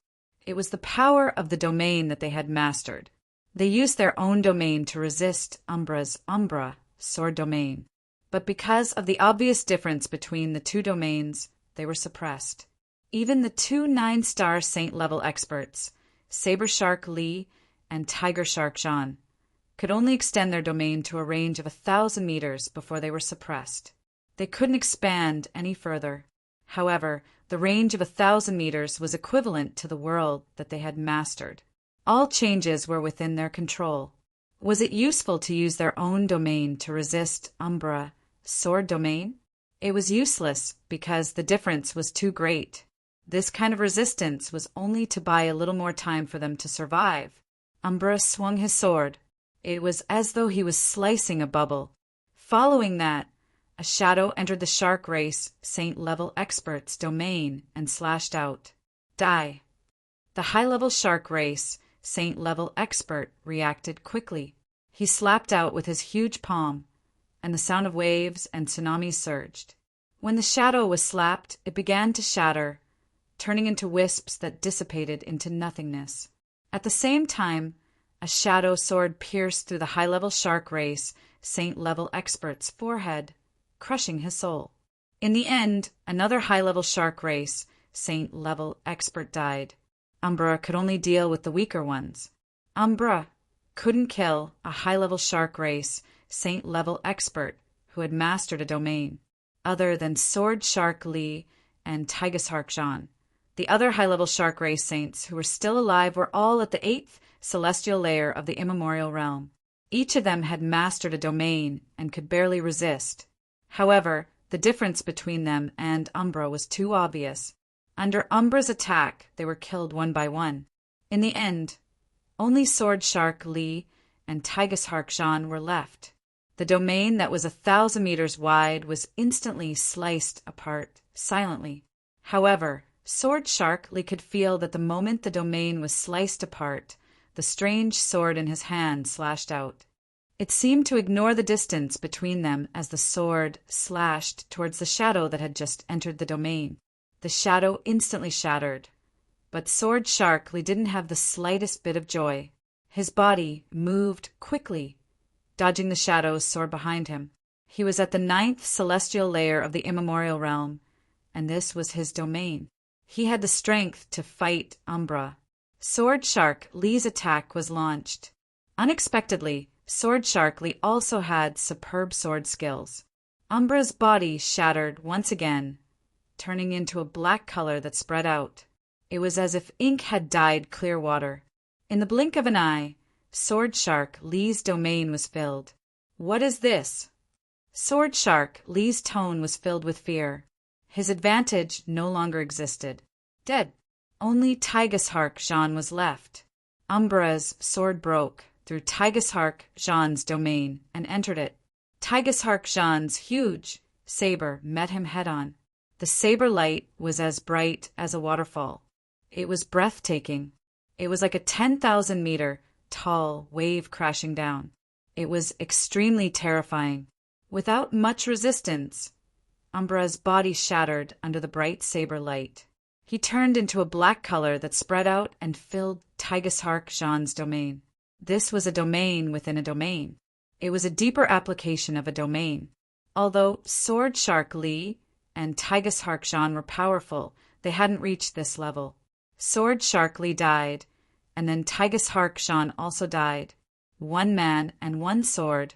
It was the power of the domain that they had mastered. They used their own domain to resist Umbra's Umbra sword domain. But because of the obvious difference between the two domains, they were suppressed. Even the two 9-star saint-level experts, Saber Shark Li and Tiger Shark Jean, could only extend their domain to a range of 1,000 meters before they were suppressed. They couldn't expand any further. However, the range of 1,000 meters was equivalent to the world that they had mastered. All changes were within their control. Was it useful to use their own domain to resist Umbra sword domain? It was useless because the difference was too great. This kind of resistance was only to buy a little more time for them to survive. Umbra swung his sword. It was as though he was slicing a bubble. Following that, a shadow entered the shark race saint-level expert's domain and slashed out. Die. The high-level shark race saint-level expert reacted quickly. He slapped out with his huge palm, and the sound of waves and tsunamis surged. When the shadow was slapped, it began to shatter, turning into wisps that dissipated into nothingness. At the same time, a shadow sword pierced through the high-level shark race saint-level expert's forehead, crushing his soul. In the end, another high-level shark race saint-level expert died. Umbra could only deal with the weaker ones. Umbra couldn't kill a high-level shark race saint-level expert who had mastered a domain, other than Sword Shark Li and Tiger Shark Jean. The other high-level shark race saints who were still alive were all at the 8th celestial layer of the immemorial realm. Each of them had mastered a domain and could barely resist. However, the difference between them and Umbra was too obvious. Under Umbra's attack, they were killed one by one. In the end, only Sword Shark Li and Tigus Hark Jean were left. The domain that was 1,000 meters wide was instantly sliced apart, silently. However, Sword Shark Li could feel that the moment the domain was sliced apart, the strange sword in his hand slashed out. It seemed to ignore the distance between them as the sword slashed towards the shadow that had just entered the domain. The shadow instantly shattered. But Sword Shark Li didn't have the slightest bit of joy. His body moved quickly, dodging the shadows soared behind him. He was at the 9th celestial layer of the immemorial realm, and this was his domain. He had the strength to fight Umbra. Sword Shark Li's attack was launched. Unexpectedly, Sword Shark Li also had superb sword skills. Umbra's body shattered once again, turning into a black color that spread out. It was as if ink had dyed clear water. In the blink of an eye, Sword Shark Li's domain was filled. "What is this?" Sword Shark Li's tone was filled with fear. His advantage no longer existed. Dead. Only Tigus Hark Jean was left. Umbra's sword broke through Tigus Hark Jean's domain and entered it. Tigus Hark Jean's huge saber met him head-on. The saber light was as bright as a waterfall. It was breathtaking. It was like a 10,000-meter tall wave crashing down. It was extremely terrifying. Without much resistance, Umbra's body shattered under the bright saber light. He turned into a black color that spread out and filled Tigus Hark Jean's domain. This was a domain within a domain. It was a deeper application of a domain. Although Sword Shark Li and Tigus Hark Jean were powerful, they hadn't reached this level. Sword Shark Li died, and then Tigus Hark Jean also died. One man and one sword,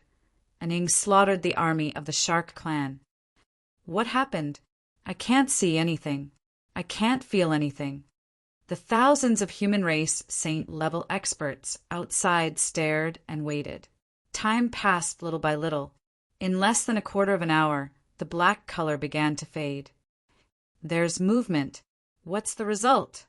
and Ing slaughtered the army of the Shark clan. What happened? I can't see anything. I can't feel anything. The thousands of human race saint-level experts outside stared and waited. Time passed little by little. In less than a quarter of an hour, the black color began to fade. There's movement. What's the result?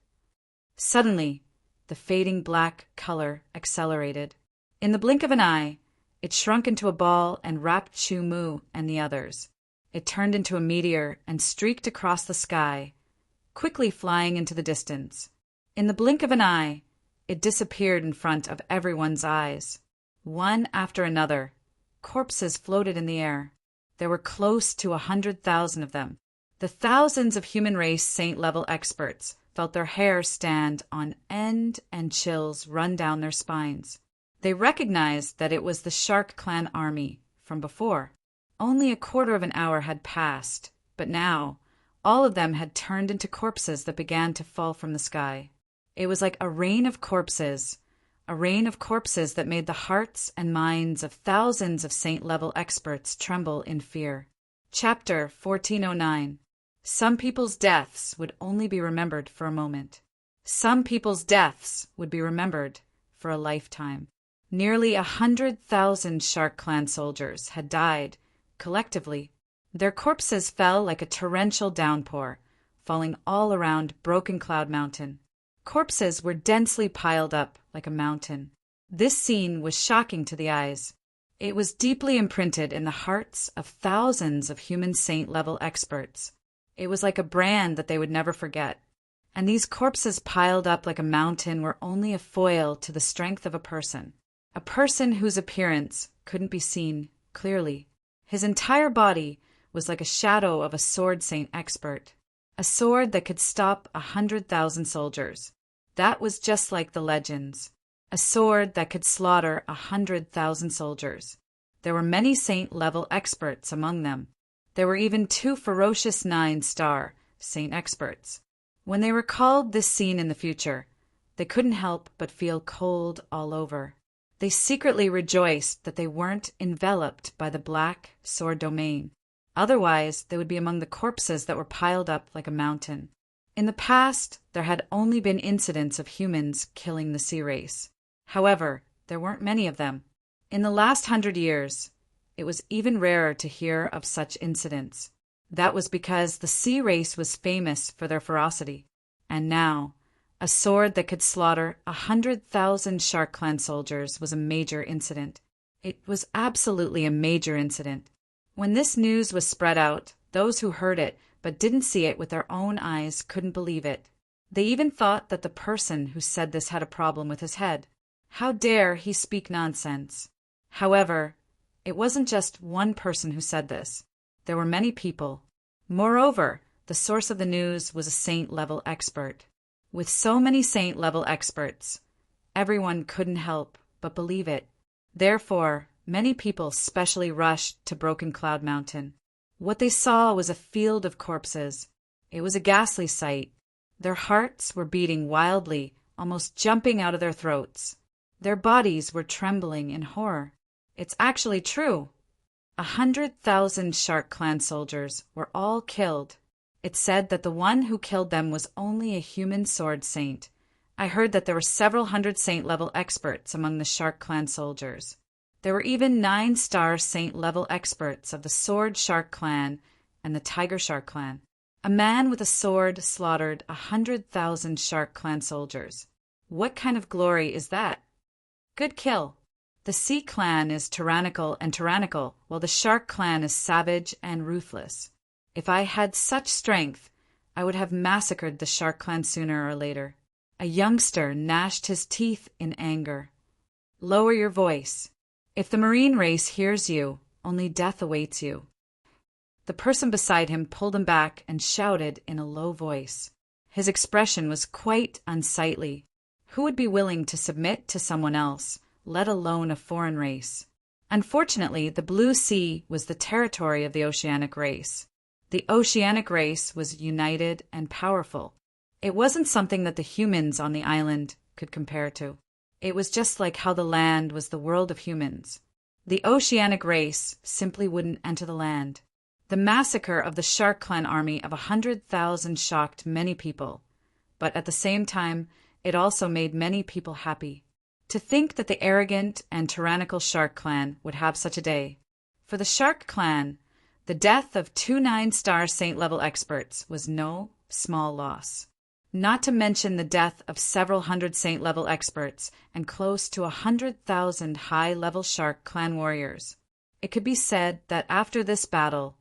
Suddenly, the fading black color accelerated. In the blink of an eye, it shrunk into a ball and wrapped Chu Mu and the others. It turned into a meteor and streaked across the sky, quickly flying into the distance. In the blink of an eye, it disappeared in front of everyone's eyes. One after another, corpses floated in the air. There were close to 100,000 of them. The thousands of human race saint-level experts felt their hair stand on end and chills run down their spines. They recognized that it was the Shark Clan army from before. Only a quarter of an hour had passed, but now all of them had turned into corpses that began to fall from the sky. It was like a rain of corpses that made the hearts and minds of thousands of saint-level experts tremble in fear. Chapter 1409. Some people's deaths would only be remembered for a moment. Some people's deaths would be remembered for a lifetime. Nearly 100,000 Shark Clan soldiers had died, collectively. Their corpses fell like a torrential downpour, falling all around Broken Cloud Mountain. Corpses were densely piled up like a mountain. This scene was shocking to the eyes. It was deeply imprinted in the hearts of thousands of human saint-level experts. It was like a brand that they would never forget. And these corpses piled up like a mountain were only a foil to the strength of a person whose appearance couldn't be seen clearly. His entire body was like a shadow of a sword saint expert, a sword that could stop 100,000 soldiers. That was just like the legends, a sword that could slaughter 100,000 soldiers. There were many saint-level experts among them. There were even 2 ferocious 9-star saint experts. When they recalled this scene in the future, they couldn't help but feel cold all over. They secretly rejoiced that they weren't enveloped by the black sword domain. Otherwise, they would be among the corpses that were piled up like a mountain. In the past, there had only been incidents of humans killing the sea race. However, there weren't many of them. In the last 100 years, it was even rarer to hear of such incidents. That was because the sea race was famous for their ferocity. And now, a sword that could slaughter 100,000 Shark Clan soldiers was a major incident. It was absolutely a major incident. When this news was spread out, those who heard it but didn't see it with their own eyes couldn't believe it. They even thought that the person who said this had a problem with his head. How dare he speak nonsense? However, it wasn't just one person who said this. There were many people. Moreover, the source of the news was a saint-level expert. With so many saint-level experts, everyone couldn't help but believe it. Therefore, many people specially rushed to Broken Cloud Mountain. What they saw was a field of corpses. It was a ghastly sight. Their hearts were beating wildly, almost jumping out of their throats. Their bodies were trembling in horror. It's actually true. 100,000 Shark Clan soldiers were all killed. It said that the one who killed them was only a human sword saint. I heard that there were several hundred saint-level experts among the Shark Clan soldiers. There were even 9-star saint-level experts of the Sword Shark Clan and the Tiger Shark Clan. A man with a sword slaughtered 100,000 Shark Clan soldiers. What kind of glory is that? Good kill. The Sea Clan is tyrannical, while the Shark Clan is savage and ruthless. If I had such strength, I would have massacred the Shark Clan sooner or later. A youngster gnashed his teeth in anger. Lower your voice. If the marine race hears you, only death awaits you. The person beside him pulled him back and shouted in a low voice. His expression was quite unsightly. Who would be willing to submit to someone else, let alone a foreign race? Unfortunately, the Blue Sea was the territory of the Oceanic race. The Oceanic race was united and powerful. It wasn't something that the humans on the island could compare to. It was just like how the land was the world of humans. The Oceanic race simply wouldn't enter the land. The massacre of the Shark Clan army of 100,000 shocked many people, but at the same time, it also made many people happy. To think that the arrogant and tyrannical Shark Clan would have such a day. For the Shark Clan, the death of 2 9-star saint-level experts was no small loss. Not to mention the death of several hundred saint-level experts and close to 100,000 high-level Shark Clan warriors. It could be said that after this battle,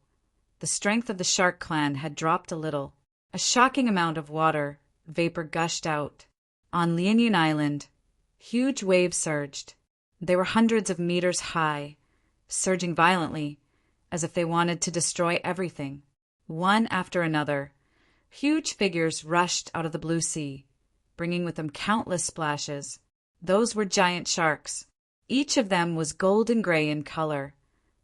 the strength of the Shark Clan had dropped a little. A shocking amount of water vapor gushed out. On Lianyun Island, huge waves surged. They were hundreds of meters high, surging violently, as if they wanted to destroy everything. One after another, huge figures rushed out of the blue sea, bringing with them countless splashes. Those were giant sharks. Each of them was golden gray in color,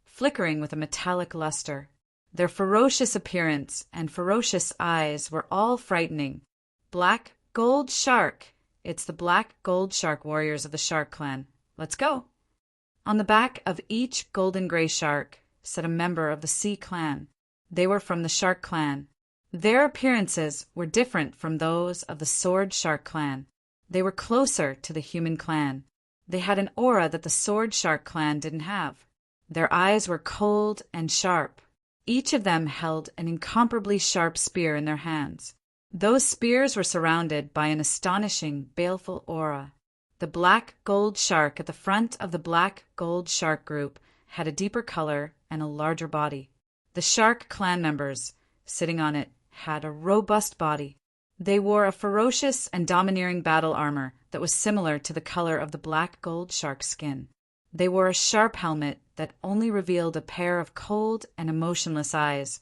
flickering with a metallic luster. Their ferocious appearance and ferocious eyes were all frightening. Black Gold Shark! It's the Black Gold Shark warriors of the Shark Clan. Let's go! On the back of each golden gray shark sat a member of the Sea Clan. They were from the Shark Clan. Their appearances were different from those of the Sword Shark Clan. They were closer to the human clan. They had an aura that the Sword Shark Clan didn't have. Their eyes were cold and sharp. Each of them held an incomparably sharp spear in their hands. Those spears were surrounded by an astonishing, baleful aura. The Black Gold Shark at the front of the Black Gold Shark group had a deeper color and a larger body. The Shark Clan members, sitting on it, had a robust body. They wore a ferocious and domineering battle armor that was similar to the color of the Black Gold Shark's skin. They wore a sharp helmet that only revealed a pair of cold and emotionless eyes,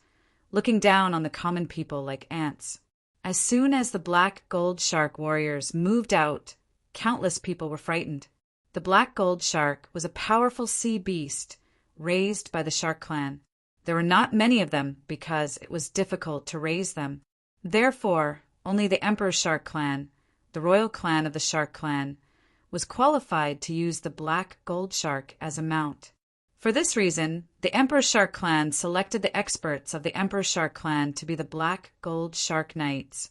looking down on the common people like ants. As soon as the Black Gold Shark warriors moved out, countless people were frightened. The Black Gold Shark was a powerful sea beast raised by the Shark Clan. There were not many of them because it was difficult to raise them. Therefore, only the Emperor Shark Clan, the royal clan of the Shark Clan, was qualified to use the Black Gold Shark as a mount. For this reason, the Emperor Shark Clan selected the experts of the Emperor Shark Clan to be the Black Gold Shark Knights,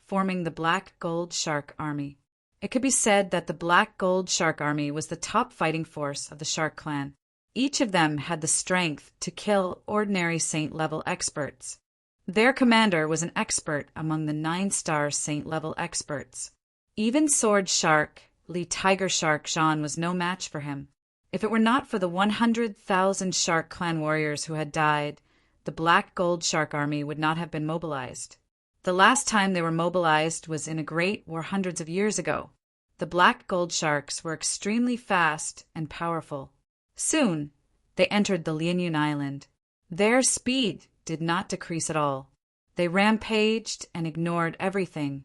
forming the Black Gold Shark Army. It could be said that the Black Gold Shark Army was the top fighting force of the Shark Clan. Each of them had the strength to kill ordinary Saint-level experts. Their commander was an expert among the 9-star Saint-level experts. Even Sword Shark, Tiger Shark Jean was no match for him. If it were not for the 100,000 Shark Clan warriors who had died, the Black Gold Shark Army would not have been mobilized. The last time they were mobilized was in a great war hundreds of years ago. The Black Gold Sharks were extremely fast and powerful. Soon, they entered the Lianyun Island. Their speed did not decrease at all. They rampaged and ignored everything,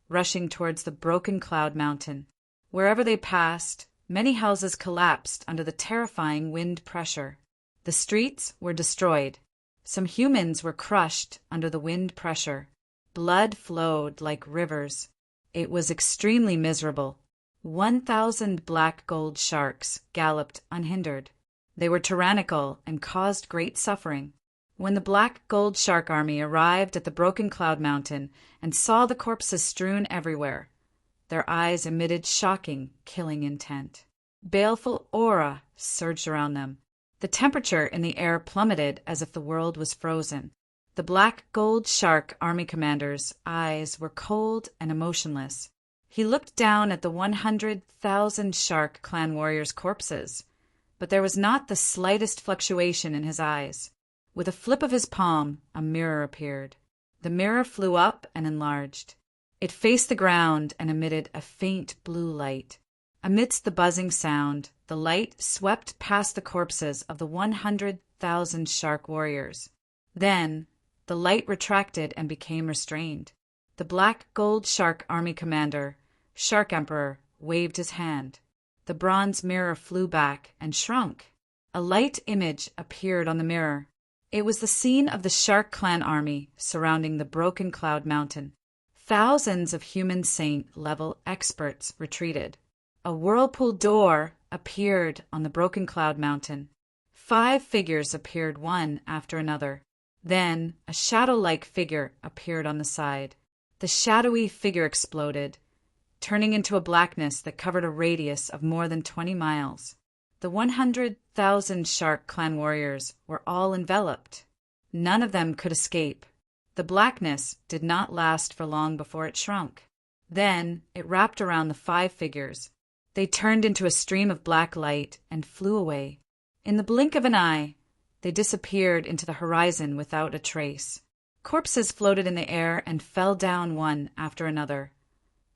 rushing towards the Broken Cloud Mountain. Wherever they passed, many houses collapsed under the terrifying wind pressure. The streets were destroyed. Some humans were crushed under the wind pressure. Blood flowed like rivers. It was extremely miserable. 1,000 black gold sharks galloped unhindered. They were tyrannical and caused great suffering. When the Black Gold Shark Army arrived at the Broken Cloud Mountain and saw the corpses strewn everywhere, their eyes emitted shocking, killing intent. Baleful aura surged around them. The temperature in the air plummeted as if the world was frozen. The Black Gold Shark Army commander's eyes were cold and emotionless. He looked down at the 100,000 Shark Clan warriors' corpses, but there was not the slightest fluctuation in his eyes. With a flip of his palm, a mirror appeared. The mirror flew up and enlarged. It faced the ground and emitted a faint blue light. Amidst the buzzing sound, the light swept past the corpses of the 100,000 shark warriors. Then, the light retracted and became restrained. The Black Gold Shark Army commander, Shark Emperor, waved his hand. The bronze mirror flew back and shrunk. A light image appeared on the mirror. It was the scene of the Shark Clan army surrounding the Broken Cloud Mountain. Thousands of human Saint-level experts retreated. A whirlpool door appeared on the Broken Cloud Mountain. 5 figures appeared one after another. Then a shadow-like figure appeared on the side. The shadowy figure exploded, turning into a blackness that covered a radius of more than 20 miles. The 100,000 Shark Clan warriors were all enveloped. None of them could escape. The blackness did not last for long before it shrunk. Then it wrapped around the 5 figures. They turned into a stream of black light and flew away. In the blink of an eye, they disappeared into the horizon without a trace. Corpses floated in the air and fell down one after another,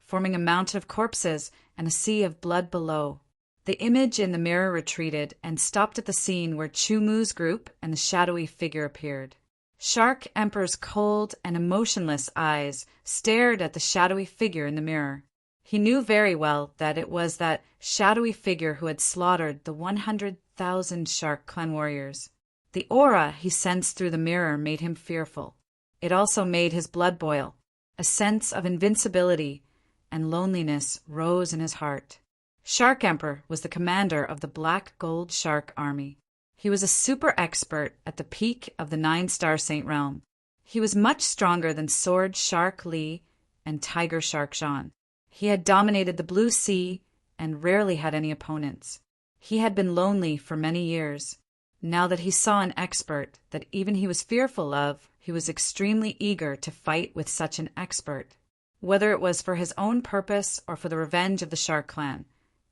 forming a mountain of corpses and a sea of blood below. The image in the mirror retreated and stopped at the scene where Chumu's group and the shadowy figure appeared. Shark Emperor's cold and emotionless eyes stared at the shadowy figure in the mirror. He knew very well that it was that shadowy figure who had slaughtered the 100,000 Shark Clan warriors. The aura he sensed through the mirror made him fearful. It also made his blood boil. A sense of invincibility and loneliness rose in his heart. Shark Emperor was the commander of the Black Gold Shark Army. He was a super expert at the peak of the 9-star Saint Realm. He was much stronger than Sword Shark Li and Tiger Shark Jean. He had dominated the Blue Sea and rarely had any opponents. He had been lonely for many years. Now that he saw an expert that even he was fearful of, he was extremely eager to fight with such an expert. Whether it was for his own purpose or for the revenge of the Shark Clan,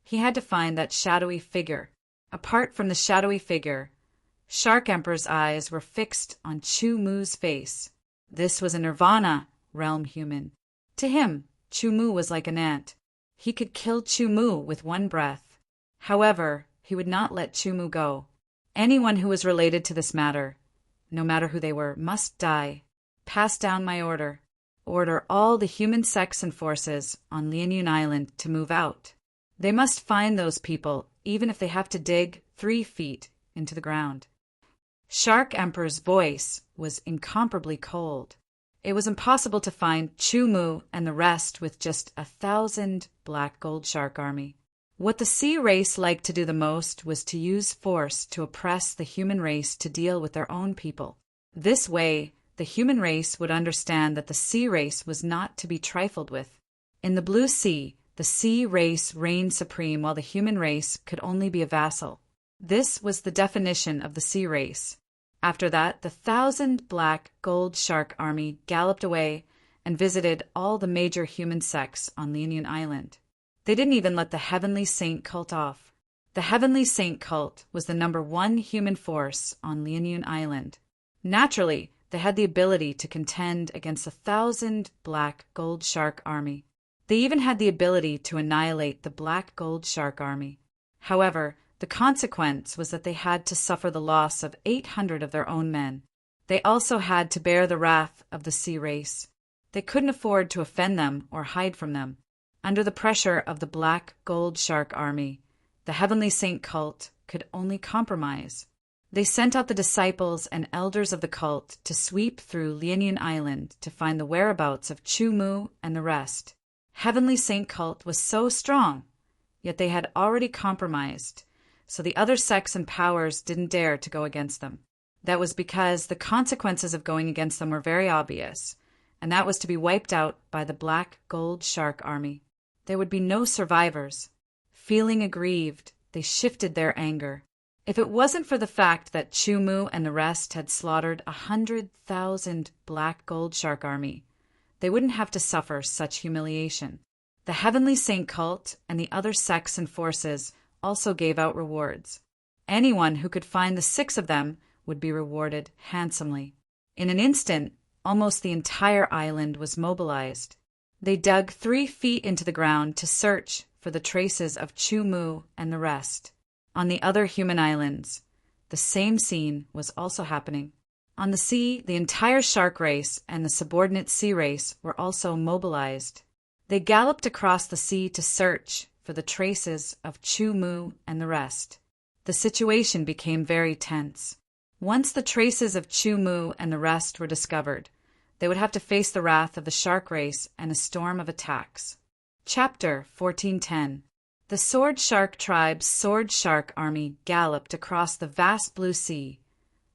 he had to find that shadowy figure. Apart from the shadowy figure, Shark Emperor's eyes were fixed on Chumu's face. This was a Nirvana realm human. To him, Chumu was like an ant. He could kill Chumu with one breath. However, he would not let Chumu go. Anyone who was related to this matter, no matter who they were, must die. Pass down my order. Order all the human sects and forces on Lianyun Island to move out. They must find those people, even if they have to dig 3 feet into the ground. Shark Emperor's voice was incomparably cold. It was impossible to find Chumu and the rest with just 1,000 Black Gold Shark Army. What the sea race liked to do the most was to use force to oppress the human race to deal with their own people. This way, the human race would understand that the sea race was not to be trifled with. In the Blue Sea, The sea race reigned supreme while the human race could only be a vassal. This was the definition of the sea race. After that, the 1,000 black gold shark army galloped away and visited all the major human sects on Lianian Island. They didn't even let the Heavenly Saint cult off. The Heavenly Saint cult was the #1 human force on Lianian Island. Naturally, they had the ability to contend against the 1,000 black gold shark army. They even had the ability to annihilate the black gold shark army. However, the consequence was that they had to suffer the loss of 800 of their own men. They also had to bear the wrath of the sea race. They couldn't afford to offend them or hide from them. Under the pressure of the black gold shark army, the Heavenly Saint cult could only compromise. They sent out the disciples and elders of the cult to sweep through Lianian Island to find the whereabouts of Chu-Mu and the rest. Heavenly Saint cult was so strong, yet they had already compromised, so the other sects and powers didn't dare to go against them. That was because the consequences of going against them were very obvious, and that was to be wiped out by the black gold shark army. There would be no survivors. Feeling aggrieved, they shifted their anger. If it wasn't for the fact that Chu-Mu and the rest had slaughtered 100,000 black gold shark army, they wouldn't have to suffer such humiliation. The Heavenly Saint cult and the other sects and forces also gave out rewards. Anyone who could find the 6 of them would be rewarded handsomely. In an instant, almost the entire island was mobilized. They dug 3 feet into the ground to search for the traces of Chu-Mu and the rest. On the other human islands, the same scene was also happening. On the sea, the entire shark race and the subordinate sea race were also mobilized. They galloped across the sea to search for the traces of Chu-Mu and the rest. The situation became very tense. Once the traces of Chu-Mu and the rest were discovered, they would have to face the wrath of the shark race and a storm of attacks. Chapter 1410. The Sword Shark Tribe's Sword Shark Army galloped across the vast blue sea,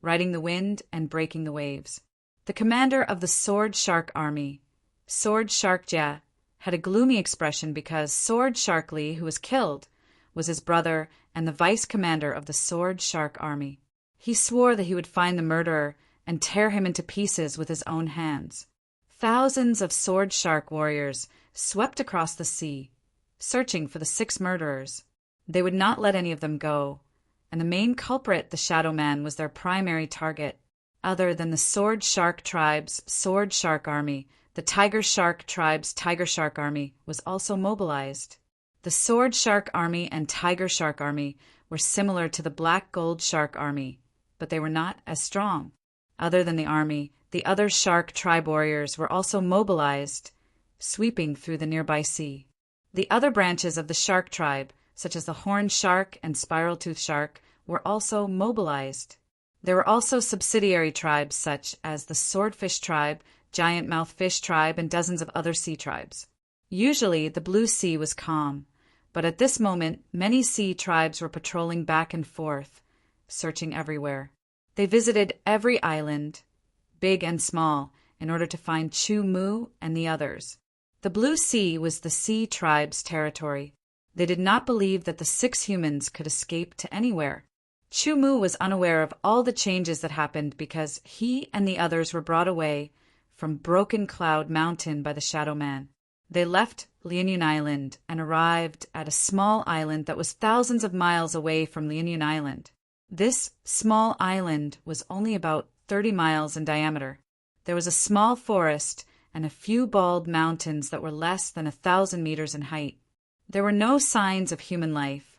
riding the wind and breaking the waves. The commander of the Sword Shark Army, Sword Shark Jia, had a gloomy expression because Sword Shark Li, who was killed, was his brother and the vice commander of the Sword Shark Army. He swore that he would find the murderer and tear him into pieces with his own hands. Thousands of Sword Shark warriors swept across the sea, searching for the 6 murderers. They would not let any of them go, and the main culprit, the Shadow Man, was their primary target. Other than the Sword Shark Tribe's Sword Shark Army, the Tiger Shark Tribe's Tiger Shark Army was also mobilized. The Sword Shark Army and Tiger Shark Army were similar to the Black Gold Shark Army, but they were not as strong. Other than the army, the other Shark Tribe warriors were also mobilized, sweeping through the nearby sea. The other branches of the Shark Tribe, such as the Horned Shark and Spiral-Tooth Shark, were also mobilized. There were also subsidiary tribes such as the Swordfish Tribe, Giant Mouth Fish Tribe, and dozens of other sea tribes. Usually, the blue sea was calm, but at this moment, many sea tribes were patrolling back and forth, searching everywhere. They visited every island, big and small, in order to find Chu-Mu and the others. The Blue Sea was the Sea Tribe's territory. They did not believe that the 6 humans could escape to anywhere. Chu-Mu was unaware of all the changes that happened because he and the others were brought away from Broken Cloud Mountain by the Shadow Man. They left Lianian Island and arrived at a small island that was thousands of miles away from Lianian Island. This small island was only about 30 miles in diameter. There was a small forest and a few bald mountains that were less than 1,000 meters in height. There were no signs of human life,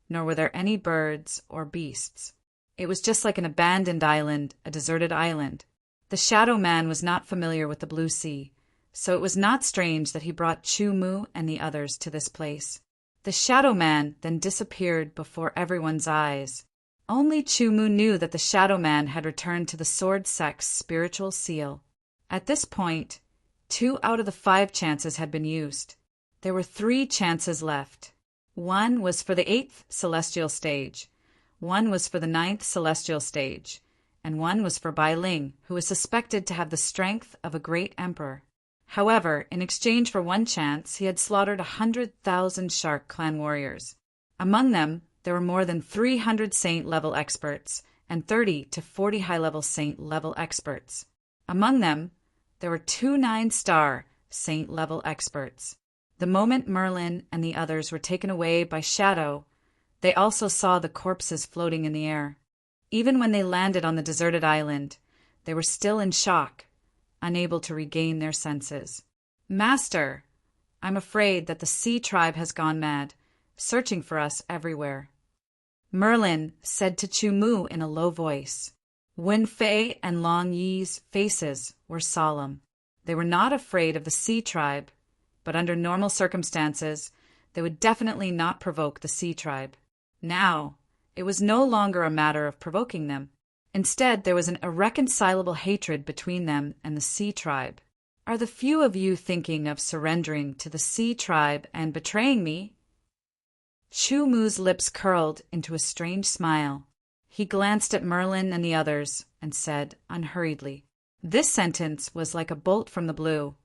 nor were there any birds or beasts. It was just like an abandoned island, a deserted island. The Shadow Man was not familiar with the Blue Sea, so it was not strange that he brought Chu-Mu and the others to this place. The Shadow Man then disappeared before everyone's eyes. Only Chu-Mu knew that the Shadow Man had returned to the Sword Sect's spiritual seal. At this point, 2 out of the 5 chances had been used. There were 3 chances left. 1 was for the 8th celestial stage, 1 was for the 9th celestial stage, and 1 was for Bai Ling, who was suspected to have the strength of a great emperor. However, in exchange for one chance, he had slaughtered 100,000 Shark Clan warriors. Among them, there were more than 300 Saint-level experts and 30 to 40 high-level Saint-level experts. Among them, there were 2 9-star Saint-level experts. The moment Merlin and the others were taken away by Shadow, they also saw the corpses floating in the air. Even when they landed on the deserted island, they were still in shock, unable to regain their senses. "Master, I'm afraid that the Sea Tribe has gone mad, searching for us everywhere," Merlin said to Chu Mu in a low voice. Wen Fei and Long Yi's faces were solemn. They were not afraid of the Sea Tribe, but under normal circumstances, they would definitely not provoke the Sea Tribe. Now, it was no longer a matter of provoking them. Instead, there was an irreconcilable hatred between them and the Sea Tribe. "Are the few of you thinking of surrendering to the Sea Tribe and betraying me?" Chu Mu's lips curled into a strange smile. He glanced at Merlin and the others and said unhurriedly. This sentence was like a bolt from the blue,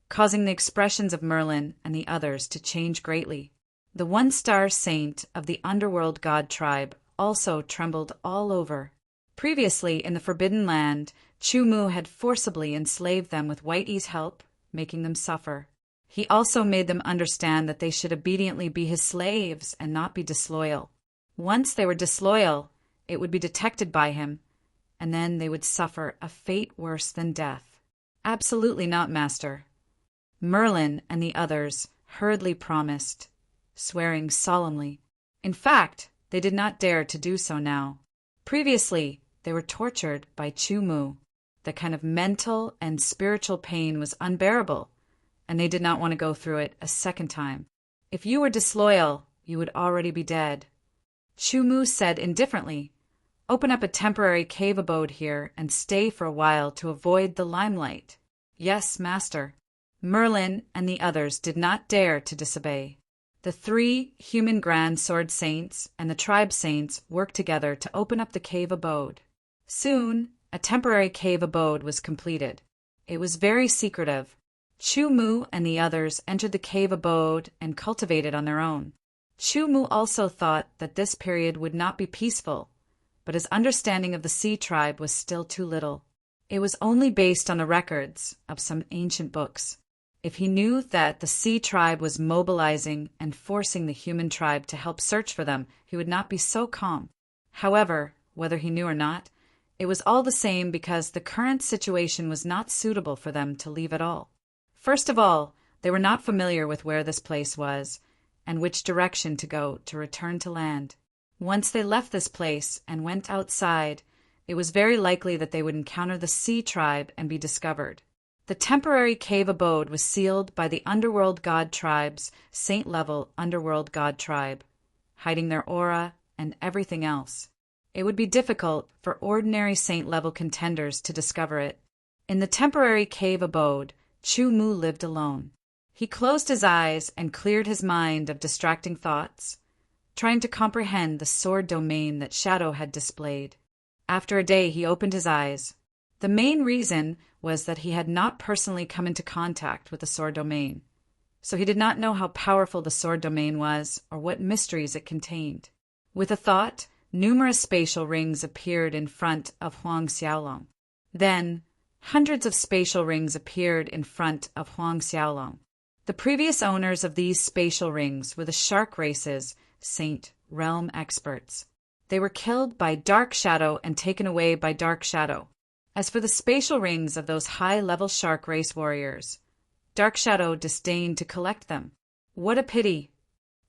causing the expressions of Merlin and the others to change greatly. The 1-star saint of the underworld god tribe also trembled all over. Previously, in the Forbidden Land, Chu Mu had forcibly enslaved them with White E's help, making them suffer. He also made them understand that they should obediently be his slaves and not be disloyal. Once they were disloyal, it would be detected by him, and then they would suffer a fate worse than death. "Absolutely not, Master," Merlin and the others hurriedly promised, swearing solemnly. In fact, they did not dare to do so now. Previously, they were tortured by Chu Mu. The kind of mental and spiritual pain was unbearable, and they did not want to go through it a second time. "If you were disloyal, you would already be dead." Chu Mu said indifferently, "Open up a temporary cave abode here and stay for a while to avoid the limelight." "Yes, Master." Merlin and the others did not dare to disobey. The 3 human Grand Sword Saints and the Tribe Saints worked together to open up the cave abode. Soon, a temporary cave abode was completed. It was very secretive. Chu Mu and the others entered the cave abode and cultivated on their own. Chu Mu also thought that this period would not be peaceful, but his understanding of the Sea Tribe was still too little. It was only based on the records of some ancient books. If he knew that the Sea Tribe was mobilizing and forcing the human tribe to help search for them, he would not be so calm. However, whether he knew or not, it was all the same because the current situation was not suitable for them to leave at all. First of all, they were not familiar with where this place was and which direction to go to return to land. Once they left this place and went outside, it was very likely that they would encounter the Sea Tribe and be discovered. The temporary cave abode was sealed by the Underworld God Tribe's Saint-level Underworld God Tribe, hiding their aura and everything else. It would be difficult for ordinary Saint-level contenders to discover it. In the temporary cave abode, Chu Mu lived alone. He closed his eyes and cleared his mind of distracting thoughts, trying to comprehend the sword domain that Shadow had displayed. After a day, he opened his eyes. The main reason was that he had not personally come into contact with the sword domain, so he did not know how powerful the sword domain was or what mysteries it contained. With a thought, numerous spatial rings appeared in front of Huang Xiaolong. Then, hundreds of spatial rings appeared in front of Huang Xiaolong. The previous owners of these spatial rings were the Shark Race's Saint Realm experts. They were killed by Dark Shadow and taken away by Dark Shadow. As for the spatial rings of those high-level Shark Race warriors, Dark Shadow disdained to collect them. What a pity!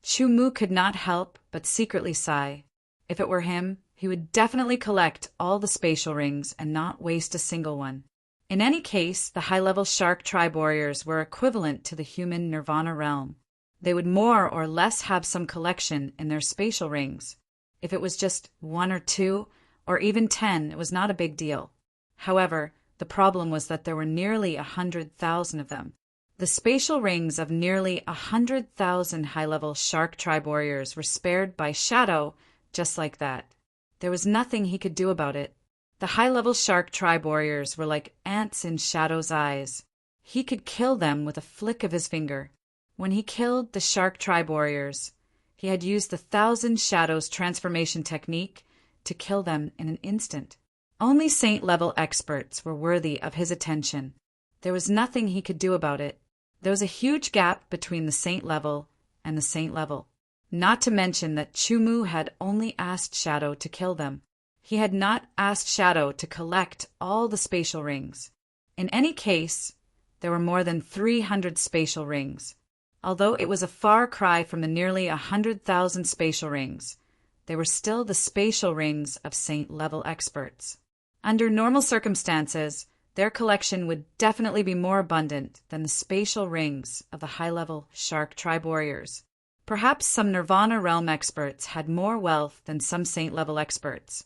Chu Mu could not help but secretly sigh. If it were him, he would definitely collect all the spatial rings and not waste a single one. In any case, the high-level Shark Tribe warriors were equivalent to the human Nirvana realm. They would more or less have some collection in their spatial rings. If it was just 1 or 2, or even 10, it was not a big deal. However, the problem was that there were nearly 100,000 of them. The spatial rings of nearly 100,000 high-level Shark Tribe warriors were spared by Shadow just like that. There was nothing he could do about it. The high-level Shark Tribe warriors were like ants in Shadow's eyes. He could kill them with a flick of his finger. When he killed the Shark Tribe warriors, he had used the Thousand Shadows transformation technique to kill them in an instant. Only saint-level experts were worthy of his attention. There was nothing he could do about it. There was a huge gap between the saint level and the saint level. Not to mention that Chumu had only asked Shadow to kill them. He had not asked Shadow to collect all the spatial rings. In any case, there were more than 300 spatial rings. Although it was a far cry from the nearly 100,000 spatial rings, they were still the spatial rings of saint-level experts. Under normal circumstances, their collection would definitely be more abundant than the spatial rings of the high-level Shark Tribe warriors. Perhaps some Nirvana realm experts had more wealth than some saint-level experts,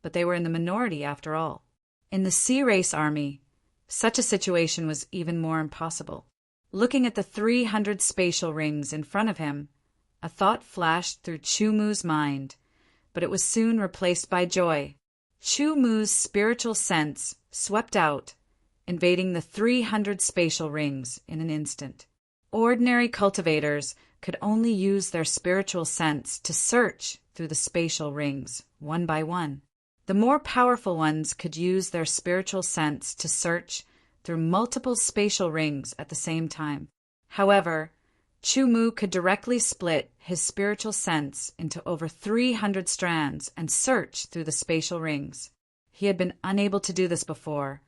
but they were in the minority after all. In the Sea Race army, such a situation was even more impossible. Looking at the 300 spatial rings in front of him, a thought flashed through Chumu's mind, but it was soon replaced by joy. Chumu's spiritual sense swept out, invading the 300 spatial rings in an instant. Ordinary cultivators could only use their spiritual sense to search through the spatial rings, one by one. The more powerful ones could use their spiritual sense to search through multiple spatial rings at the same time. However, Chumu could directly split his spiritual sense into over 300 strands and search through the spatial rings. He had been unable to do this before,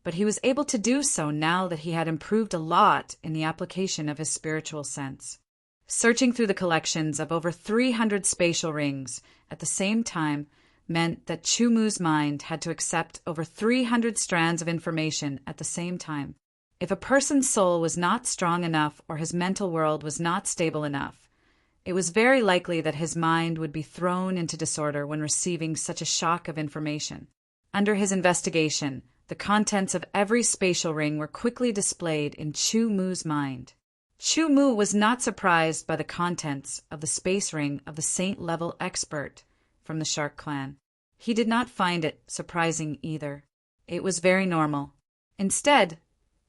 but he was able to do so now that he had improved a lot in the application of his spiritual sense. Searching through the collections of over 300 spatial rings at the same time meant that Chumu's mind had to accept over 300 strands of information at the same time. If a person's soul was not strong enough or his mental world was not stable enough, it was very likely that his mind would be thrown into disorder when receiving such a shock of information. Under his investigation, the contents of every spatial ring were quickly displayed in Chumu's mind. Chumu was not surprised by the contents of the space ring of the saint-level expert from the Shark clan. He did not find it surprising either. It was very normal. Instead,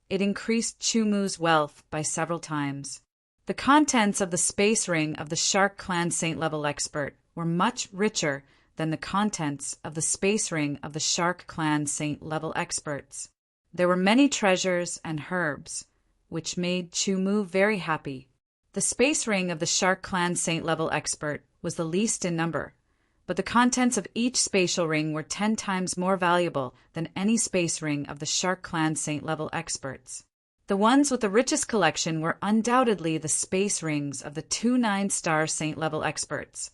it increased Chumu's wealth by several times. The contents of the space ring of the Shark clan saint-level expert were much richer than the contents of the space ring of the Shark clan saint-level experts. There were many treasures and herbs, which made Chumu very happy. The space ring of the Shark clan saint-level expert was the least in number, but the contents of each spatial ring were 10 times more valuable than any space ring of the Shark clan saint-level experts. The ones with the richest collection were undoubtedly the space rings of the 2 9-star saint-level experts,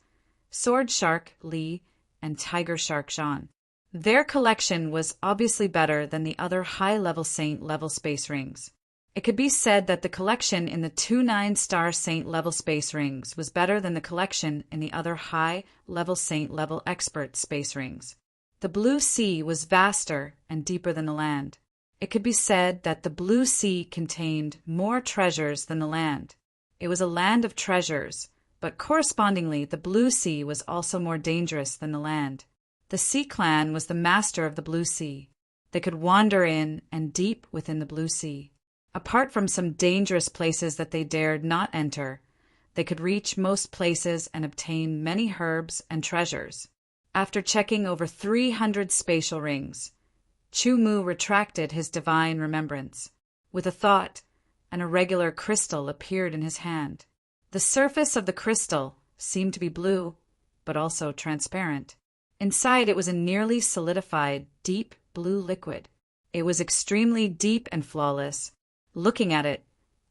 Sword Shark Lee and Tiger Shark Jean. Their collection was obviously better than the other high-level saint-level space rings. It could be said that the collection in the 2 9-star saint-level space rings was better than the collection in the other high-level saint-level expert space rings. The blue sea was vaster and deeper than the land. It could be said that the blue sea contained more treasures than the land. It was a land of treasures, but correspondingly the blue sea was also more dangerous than the land. The Sea Clan was the master of the blue sea. They could wander in and deep within the blue sea. Apart from some dangerous places that they dared not enter, they could reach most places and obtain many herbs and treasures. After checking over 300 spatial rings, Chumu retracted his divine remembrance. With a thought, an irregular crystal appeared in his hand. The surface of the crystal seemed to be blue, but also transparent. Inside it was a nearly solidified, deep blue liquid. It was extremely deep and flawless. Looking at it,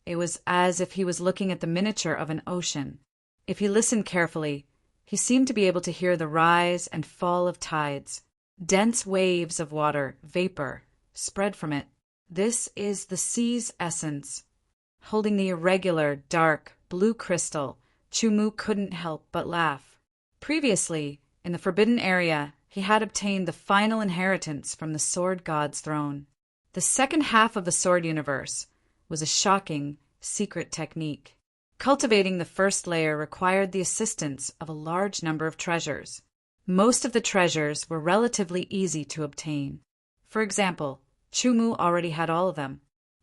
it was as if he was looking at the miniature of an ocean. If he listened carefully, he seemed to be able to hear the rise and fall of tides. Dense waves of water, vapor, spread from it. This is the sea's essence. Holding the irregular, dark, blue crystal, Chumu couldn't help but laugh. Previously, in the Forbidden Area, he had obtained the final inheritance from the Sword God's throne. The second half of the Sword Universe was a shocking, secret technique. Cultivating the first layer required the assistance of a large number of treasures. Most of the treasures were relatively easy to obtain. For example, Chumu already had all of them.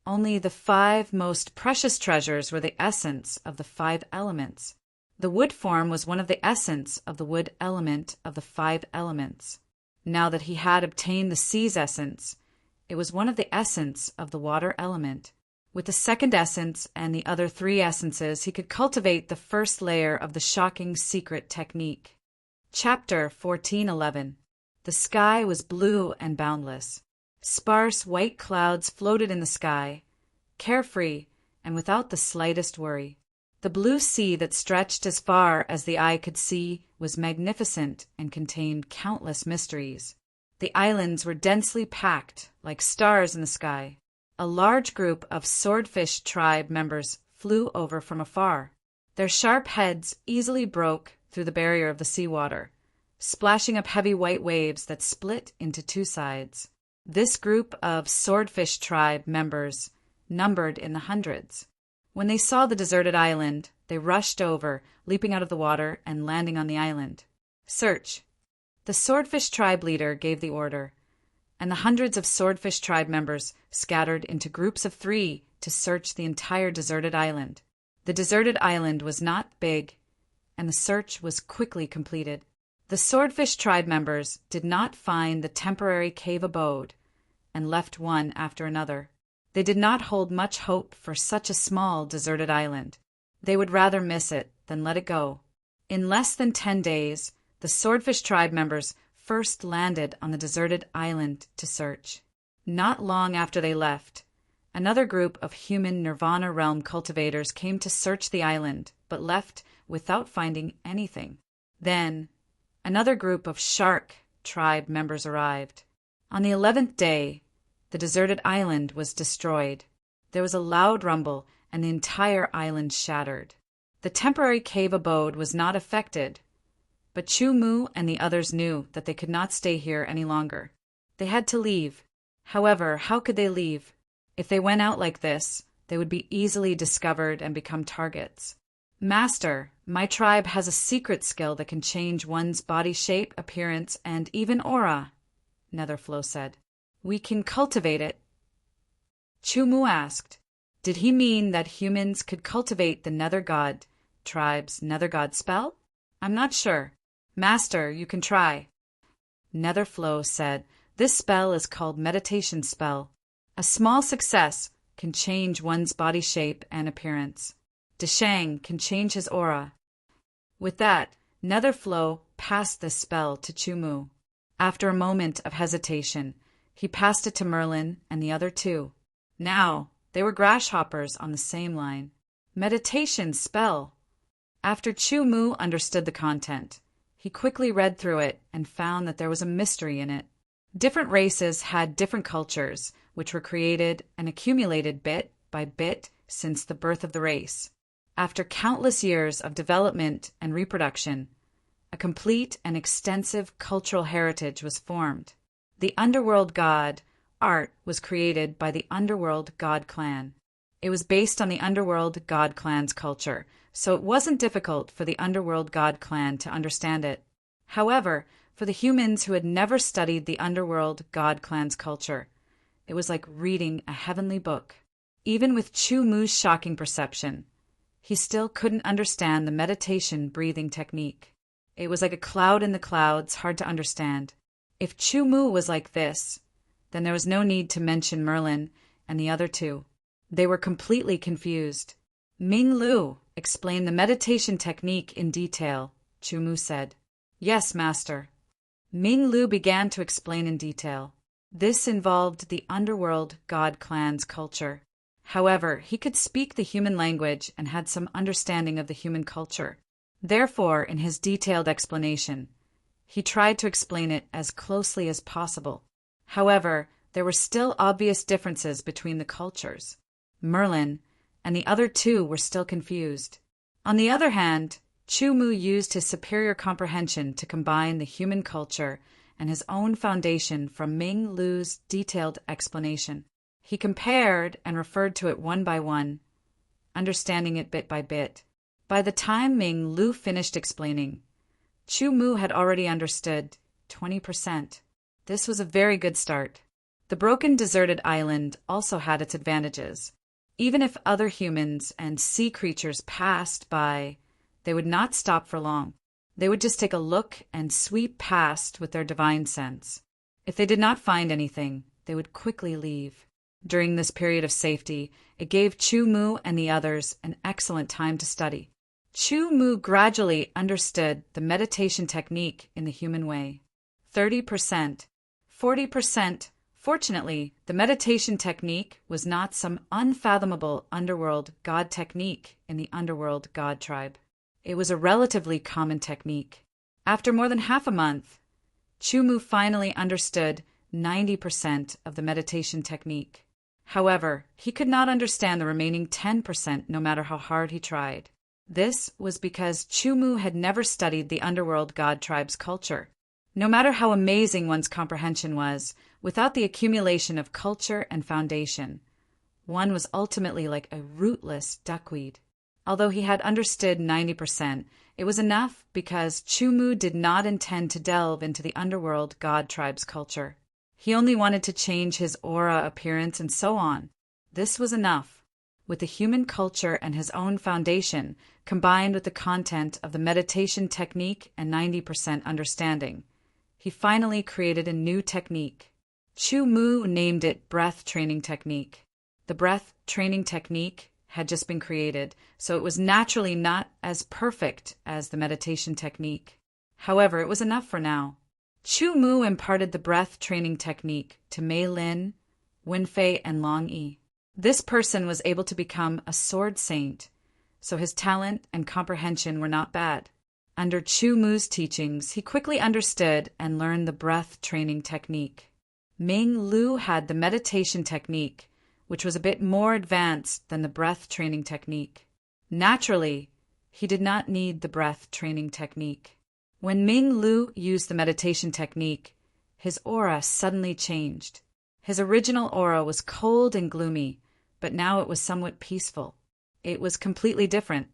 Only the 5 most precious treasures were the essence of the 5 elements. The wood form was one of the essence of the wood element of the 5 elements. Now that he had obtained the sea's essence, it was one of the essence of the water element. With the second essence and the other 3 essences, he could cultivate the first layer of the shocking secret technique. Chapter 14:11. The sky was blue and boundless. Sparse white clouds floated in the sky, carefree and without the slightest worry. The blue sea that stretched as far as the eye could see was magnificent and contained countless mysteries. The islands were densely packed, like stars in the sky. A large group of swordfish tribe members flew over from afar. Their sharp heads easily broke through the barrier of the seawater, splashing up heavy white waves that split into 2 sides. This group of swordfish tribe members numbered in the hundreds. When they saw the deserted island, they rushed over, leaping out of the water and landing on the island. Search. The swordfish tribe leader gave the order, and the hundreds of swordfish tribe members scattered into groups of 3 to search the entire deserted island. The deserted island was not big, and the search was quickly completed. The swordfish tribe members did not find the temporary cave abode and left one after another. They did not hold much hope for such a small deserted island. They would rather miss it than let it go. In less than 10 days, the swordfish tribe members first landed on the deserted island to search. Not long after they left, another group of human Nirvana realm cultivators came to search the island, but left without finding anything. Then, another group of shark tribe members arrived. On the 11th day, the deserted island was destroyed. There was a loud rumble, and the entire island shattered. The temporary cave abode was not affected, but Chu Mu and the others knew that they could not stay here any longer. They had to leave. However, how could they leave? If they went out like this, they would be easily discovered and become targets. Master, my tribe has a secret skill that can change one's body shape, appearance, and even aura, Netherflow said. We can cultivate it. Chu Mu asked, did he mean that humans could cultivate the Nether God tribe's Nether God spell? I'm not sure. Master, you can try. Netherflow said, this spell is called meditation spell. A small success can change one's body shape and appearance. Deshang can change his aura. With that, Netherflow passed this spell to Chu Mu. After a moment of hesitation, he passed it to Merlin and the other 2. Now, they were grasshoppers on the same line. Meditation spell. After Chu Mu understood the content, he quickly read through it and found that there was a mystery in it. Different races had different cultures, which were created and accumulated bit by bit since the birth of the race. After countless years of development and reproduction, a complete and extensive cultural heritage was formed. The underworld god, Art, was created by the underworld god clan. It was based on the underworld god clan's culture, so it wasn't difficult for the underworld god clan to understand it. However, for the humans who had never studied the underworld god clan's culture, it was like reading a heavenly book. Even with Chu Mu's shocking perception, he still couldn't understand the meditation breathing technique. It was like a cloud in the clouds, hard to understand. If Chu Mu was like this, then there was no need to mention Merlin and the other 2. They were completely confused. Ming Lu, explain the meditation technique in detail, Chu Mu said. Yes, Master. Ming Lu began to explain in detail. This involved the underworld god clan's culture. However, he could speak the human language and had some understanding of the human culture. Therefore, in his detailed explanation, he tried to explain it as closely as possible. However, there were still obvious differences between the cultures. Merlin and the other 2 were still confused. On the other hand, Chu Mu used his superior comprehension to combine the human culture and his own foundation from Ming Lu's detailed explanation. He compared and referred to it one by one, understanding it bit by bit. By the time Ming Lu finished explaining, Chu Mu had already understood 20%. This was a very good start. The broken, deserted island also had its advantages. Even if other humans and sea creatures passed by, they would not stop for long. They would just take a look and sweep past with their divine sense. If they did not find anything, they would quickly leave. During this period of safety, it gave Chu Mu and the others an excellent time to study. Chu Mu gradually understood the meditation technique in the human way. 30%, 40%. Fortunately, the meditation technique was not some unfathomable underworld god technique in the underworld god tribe. It was a relatively common technique. After more than half a month, Chu Mu finally understood 90% of the meditation technique. However, he could not understand the remaining 10% no matter how hard he tried. This was because Chu Mu had never studied the underworld god tribe's culture. No matter how amazing one's comprehension was, without the accumulation of culture and foundation, one was ultimately like a rootless duckweed. Although he had understood 90%, it was enough because Chu Mu did not intend to delve into the underworld god tribe's culture. He only wanted to change his aura appearance and so on. This was enough. With the human culture and his own foundation, combined with the content of the meditation technique and 90% understanding, he finally created a new technique. Chu Mu named it breath training technique. The breath training technique had just been created, so it was naturally not as perfect as the meditation technique. However, it was enough for now. Chu Mu imparted the breath training technique to Mei Lin, Wenfei, and Long Yi. This person was able to become a sword saint, so his talent and comprehension were not bad. Under Chu Mu's teachings, he quickly understood and learned the breath training technique. Ming Lu had the meditation technique, which was a bit more advanced than the breath training technique. Naturally, he did not need the breath training technique. When Ming Lu used the meditation technique, his aura suddenly changed. His original aura was cold and gloomy, but now it was somewhat peaceful. It was completely different.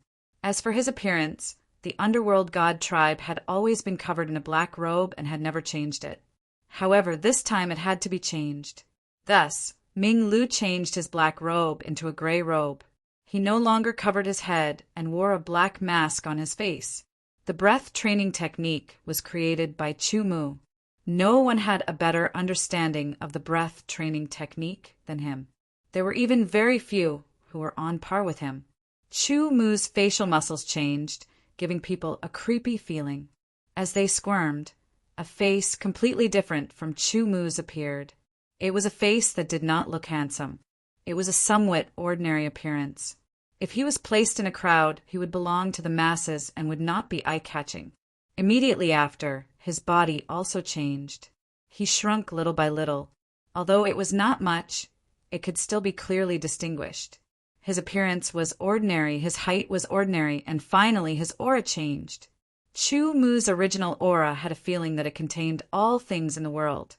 As for his appearance, the underworld god tribe had always been covered in a black robe and had never changed it. However, this time it had to be changed. Thus, Ming Lu changed his black robe into a gray robe. He no longer covered his head and wore a black mask on his face. The breath training technique was created by Chu Mu. No one had a better understanding of the breath training technique than him. There were even very few who were on par with him. Chu Mu's facial muscles changed, giving people a creepy feeling. As they squirmed, a face completely different from Chu Mu's appeared. It was a face that did not look handsome. It was a somewhat ordinary appearance. If he was placed in a crowd, he would belong to the masses and would not be eye-catching. Immediately after, his body also changed. He shrunk little by little. Although it was not much, it could still be clearly distinguished. His appearance was ordinary, his height was ordinary, and finally his aura changed. Chu Mu's original aura had a feeling that it contained all things in the world,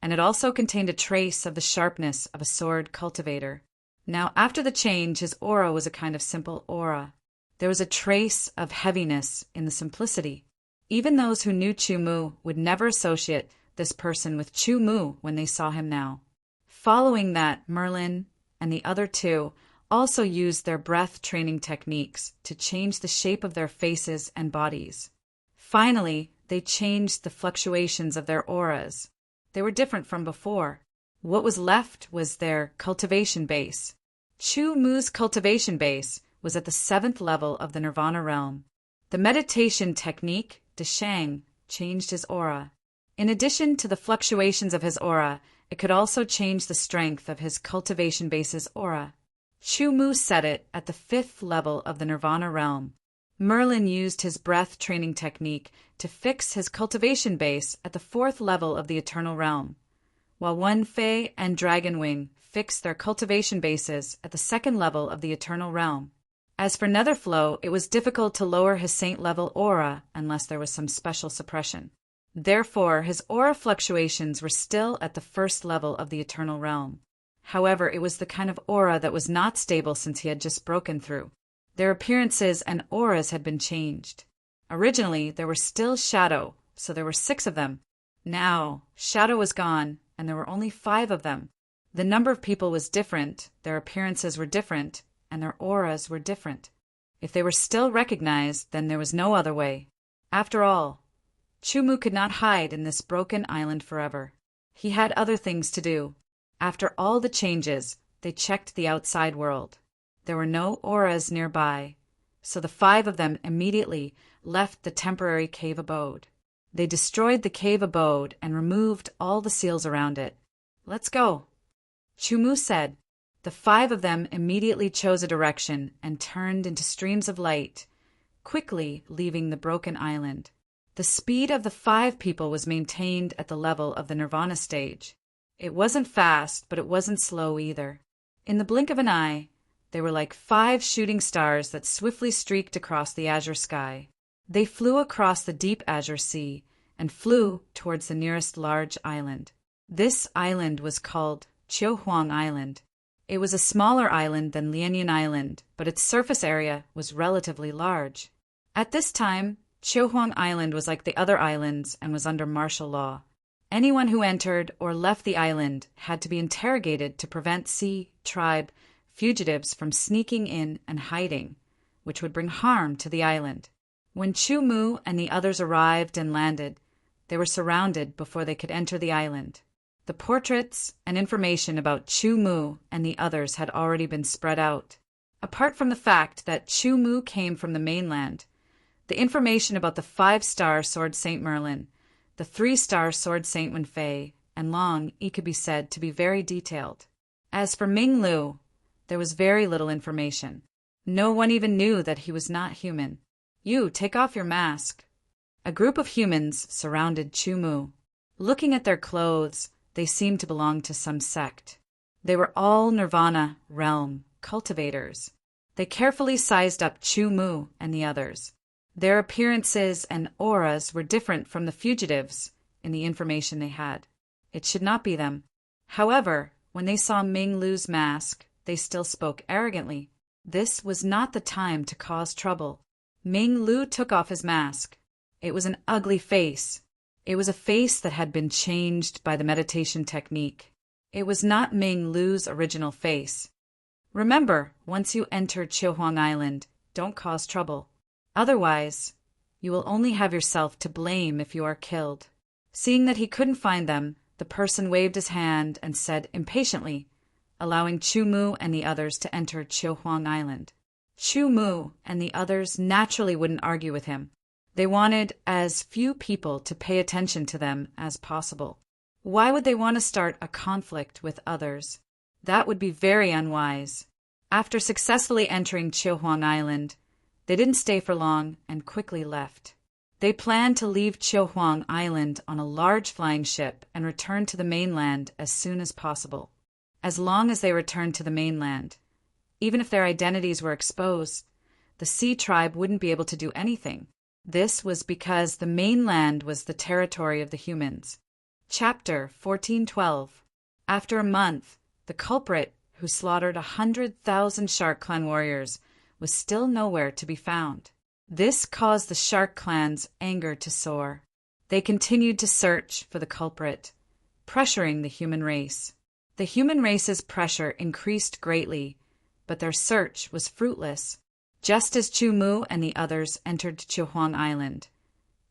and it also contained a trace of the sharpness of a sword cultivator. Now, after the change, his aura was a kind of simple aura. There was a trace of heaviness in the simplicity. Even those who knew Chu Mu would never associate this person with Chu Mu when they saw him now. Following that, Merlin and the other two also used their breath training techniques to change the shape of their faces and bodies. Finally, they changed the fluctuations of their auras. They were different from before. What was left was their cultivation base. Chu Mu's cultivation base was at the 7th level of the Nirvana realm. The meditation technique, Deshang, changed his aura. In addition to the fluctuations of his aura, it could also change the strength of his cultivation base's aura. Chu Mu set it at the 5th level of the Nirvana realm. Merlin used his breath training technique to fix his cultivation base at the 4th level of the Eternal Realm, while Wenfei and Dragonwing fixed their cultivation bases at the 2nd level of the Eternal Realm. As for Netherflow, it was difficult to lower his saint-level aura unless there was some special suppression. Therefore, his aura fluctuations were still at the 1st level of the Eternal Realm. However, it was the kind of aura that was not stable since he had just broken through. Their appearances and auras had been changed. Originally, there were still Shadow, so there were 6 of them. Now, Shadow was gone, and there were only 5 of them. The number of people was different, their appearances were different, and their auras were different. If they were still recognized, then there was no other way. After all, Chumu could not hide in this broken island forever. He had other things to do. After all the changes, they checked the outside world. There were no auras nearby, so the 5 of them immediately left the temporary cave abode. They destroyed the cave abode and removed all the seals around it. "Let's go," Chumu said. The 5 of them immediately chose a direction and turned into streams of light, quickly leaving the broken island. The speed of the 5 people was maintained at the level of the Nirvana stage. It wasn't fast, but it wasn't slow either. In the blink of an eye, they were like 5 shooting stars that swiftly streaked across the azure sky. They flew across the deep azure sea and flew towards the nearest large island. This island was called Chiohuang Island. It was a smaller island than Lianyan Island, but its surface area was relatively large. At this time, Chiohuang Island was like the other islands and was under martial law. Anyone who entered or left the island had to be interrogated to prevent Sea tribe fugitives from sneaking in and hiding, which would bring harm to the island. When Chumu and the others arrived and landed, they were surrounded before they could enter the island. The portraits and information about Chumu and the others had already been spread out. Apart from the fact that Chumu came from the mainland, the information about the 5-star Sword Saint Merlin, the 3-star Sword Saint Wenfei, and Long E could be said to be very detailed. As for Ming Lu, there was very little information. No one even knew that he was not human. "You, take off your mask." A group of humans surrounded Chumu. Looking at their clothes, they seemed to belong to some sect. They were all Nirvana realm cultivators. They carefully sized up Chumu and the others. Their appearances and auras were different from the fugitives in the information they had. It should not be them. However, when they saw Ming Lu's mask, they still spoke arrogantly. This was not the time to cause trouble. Ming Lu took off his mask. It was an ugly face. It was a face that had been changed by the meditation technique. It was not Ming Lu's original face. Remember, once you enter Chiohuang Island, don't cause trouble. Otherwise, you will only have yourself to blame if you are killed. Seeing that he couldn't find them, the person waved his hand and said impatiently, allowing Chumu and the others to enter Chiohuang Island. Chumu and the others naturally wouldn't argue with him. They wanted as few people to pay attention to them as possible. Why would they want to start a conflict with others? That would be very unwise. After successfully entering Chiohuang Island, they didn't stay for long and quickly left. They planned to leave Chiohuang Island on a large flying ship and return to the mainland as soon as possible. As long as they returned to the mainland, even if their identities were exposed, the Sea tribe wouldn't be able to do anything. This was because the mainland was the territory of the humans. Chapter 1412. After a month, the culprit who slaughtered 100,000 Shark Clan warriors was still nowhere to be found. This caused the Shark Clan's anger to soar. They continued to search for the culprit, pressuring the human race. The human race's pressure increased greatly, but their search was fruitless. Just as Chumu and the others entered Chiohuang Island,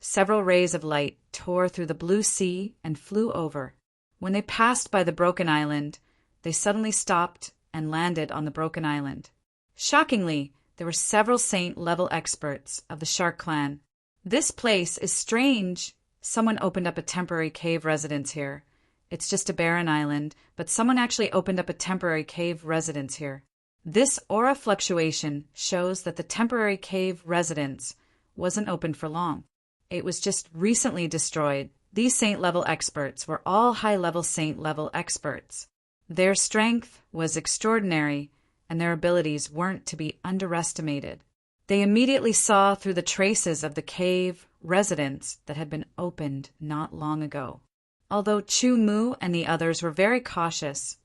several rays of light tore through the blue sea and flew over. When they passed by the broken island, they suddenly stopped and landed on the broken island. Shockingly, there were several saint-level experts of the Shark Clan. "This place is strange. Someone opened up a temporary cave residence here. It's just a barren island, but someone actually opened up a temporary cave residence here. This aura fluctuation shows that the temporary cave residence wasn't open for long. It was just recently destroyed. These saint-level experts were all high-level saint-level experts. Their strength was extraordinary, and their abilities weren't to be underestimated. They immediately saw through the traces of the cave residence that had been opened not long ago. Although Chumu and the others were very cautious,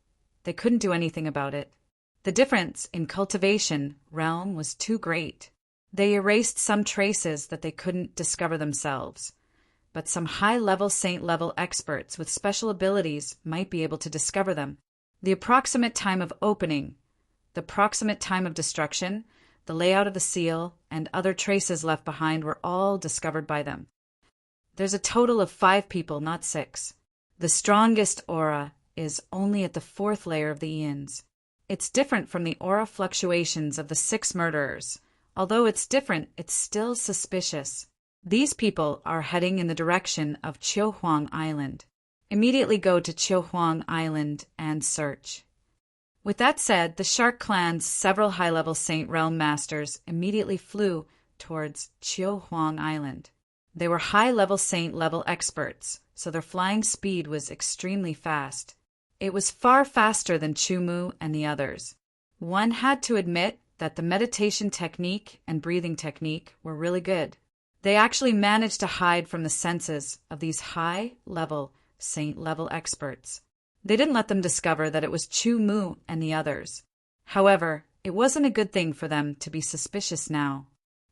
they couldn't do anything about it. The difference in cultivation realm was too great. They erased some traces that they couldn't discover themselves. but some high-level saint-level experts with special abilities might be able to discover them. The approximate time of opening, the approximate time of destruction, the layout of the seal, and other traces left behind were all discovered by them. There's a total of 5 people, not 6. The strongest aura is only at the 4th layer of the eons. It's different from the aura fluctuations of the 6 murderers. Although it's different, it's still suspicious. These people are heading in the direction of Chiohuang Island. Immediately go to Chiohuang Island and search. With that said, the Shark Clan's several high-level Saint Realm Masters immediately flew towards Chiohuang Island. They were high-level Saint-level experts, so their flying speed was extremely fast. It was far faster than Chumu and the others. One had to admit that the meditation technique and breathing technique were really good. They actually managed to hide from the senses of these high-level Saint-level experts. They didn't let them discover that it was Chumu and the others. However, it wasn't a good thing for them to be suspicious now.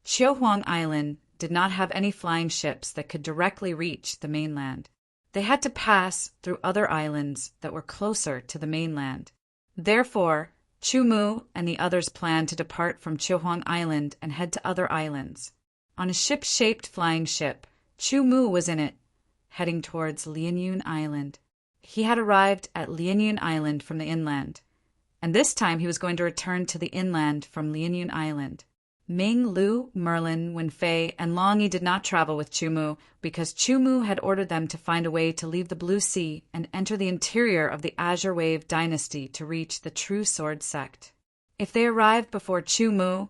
Chiohuang Island did not have any flying ships that could directly reach the mainland. They had to pass through other islands that were closer to the mainland. Therefore, Chumu and the others planned to depart from Chiohuang Island and head to other islands. On a ship-shaped flying ship, Chumu was in it, heading towards Lianyun Island. He had arrived at Lianyun Island from the inland, and this time he was going to return to the inland from Lianyun Island. Ming, Lu, Merlin, Wenfei, and Longyi did not travel with Chumu because Chumu had ordered them to find a way to leave the Blue Sea and enter the interior of the Azure Wave dynasty to reach the True Sword sect. If they arrived before Chumu,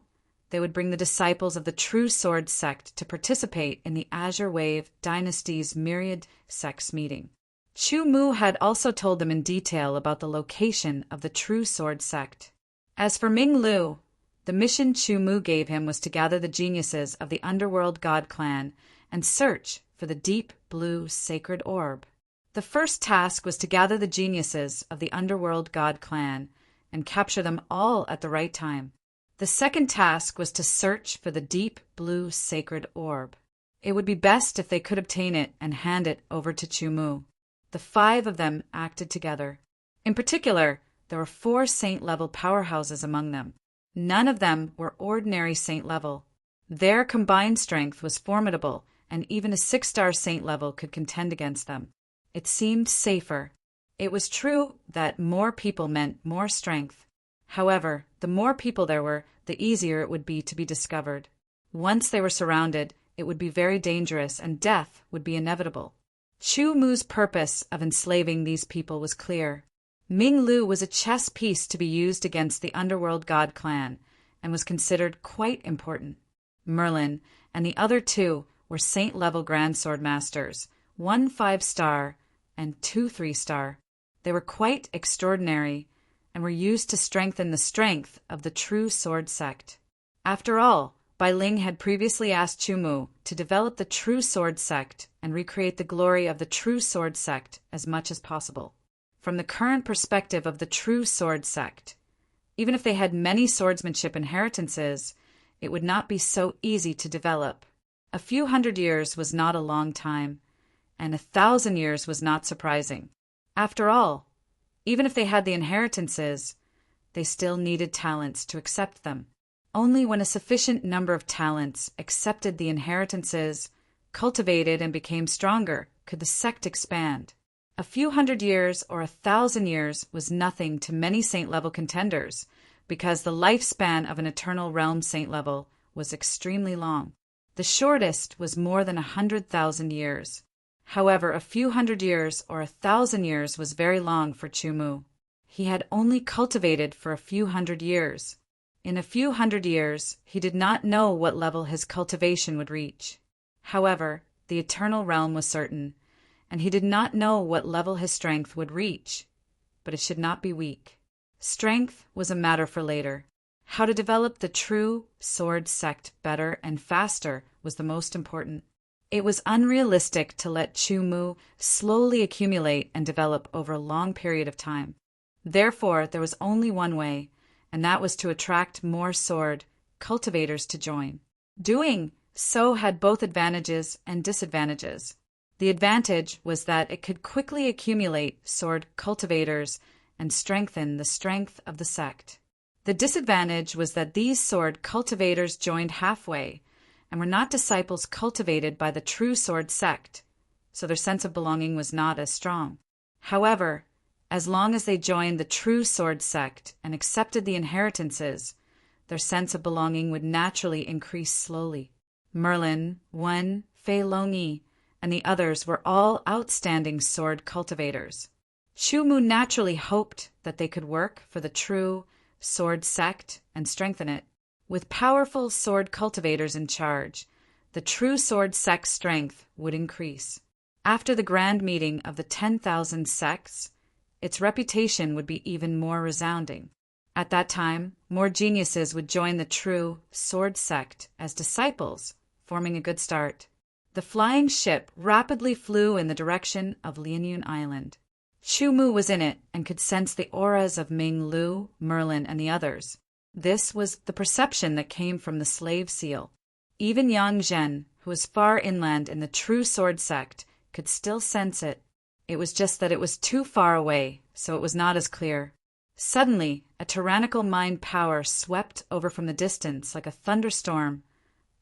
they would bring the disciples of the True Sword sect to participate in the Azure Wave dynasty's myriad sects meeting. Chumu had also told them in detail about the location of the True Sword sect. As for Ming Lu, the mission Chumu gave him was to gather the geniuses of the Underworld God Clan and search for the deep blue sacred orb. The first task was to gather the geniuses of the Underworld God Clan and capture them all at the right time. The second task was to search for the deep blue sacred orb. It would be best if they could obtain it and hand it over to Chumu. The 5 of them acted together. In particular, there were 4 saint-level powerhouses among them. None of them were ordinary saint level. Their combined strength was formidable, and even a 6-star saint level could contend against them. It seemed safer. It was true that more people meant more strength. However, the more people there were, the easier it would be to be discovered. Once they were surrounded, it would be very dangerous and death would be inevitable. Chumu's purpose of enslaving these people was clear. Ming Lu was a chess piece to be used against the Underworld God Clan and was considered quite important. Merlin and the other 2 were saint-level Grand Sword Masters, 1 5-star and 2 3-star. They were quite extraordinary and were used to strengthen the strength of the True Sword sect. After all, Bai Ling had previously asked Chumu to develop the True Sword sect and recreate the glory of the True Sword sect as much as possible. From the current perspective of the True Sword sect, even if they had many swordsmanship inheritances, it would not be so easy to develop. A few hundred years was not a long time, and 1,000 years was not surprising. After all, even if they had the inheritances, they still needed talents to accept them. Only when a sufficient number of talents accepted the inheritances, cultivated and became stronger, could the sect expand. A few hundred years or 1,000 years was nothing to many saint-level contenders, because the lifespan of an eternal realm saint-level was extremely long. The shortest was more than 100,000 years. However, a few hundred years or 1,000 years was very long for Chumu. He had only cultivated for a few hundred years. In a few hundred years, he did not know what level his cultivation would reach. However, the eternal realm was certain, and he did not know what level his strength would reach, but it should not be weak. Strength was a matter for later. How to develop the True Sword sect better and faster was the most important. It was unrealistic to let Chumu slowly accumulate and develop over a long period of time. Therefore, there was only one way, and that was to attract more sword cultivators to join. Doing so had both advantages and disadvantages. The advantage was that it could quickly accumulate sword cultivators and strengthen the strength of the sect. The disadvantage was that these sword cultivators joined halfway and were not disciples cultivated by the true sword sect, so their sense of belonging was not as strong. However, as long as they joined the true sword sect and accepted the inheritances, their sense of belonging would naturally increase slowly. Merlin, Wen, Fei Longyi, and the others were all outstanding sword cultivators. Chu Mu naturally hoped that they could work for the true sword sect and strengthen it. With powerful sword cultivators in charge, the true sword sect's strength would increase. After the grand meeting of the 10,000 sects, its reputation would be even more resounding. At that time, more geniuses would join the true sword sect as disciples, forming a good start. The flying ship rapidly flew in the direction of Lianyun Island. Chu Mu was in it and could sense the auras of Ming Lu, Merlin, and the others. This was the perception that came from the slave seal. Even Yang Zhen, who was far inland in the true sword sect, could still sense it. It was just that it was too far away, so it was not as clear. Suddenly, a tyrannical mind power swept over from the distance like a thunderstorm,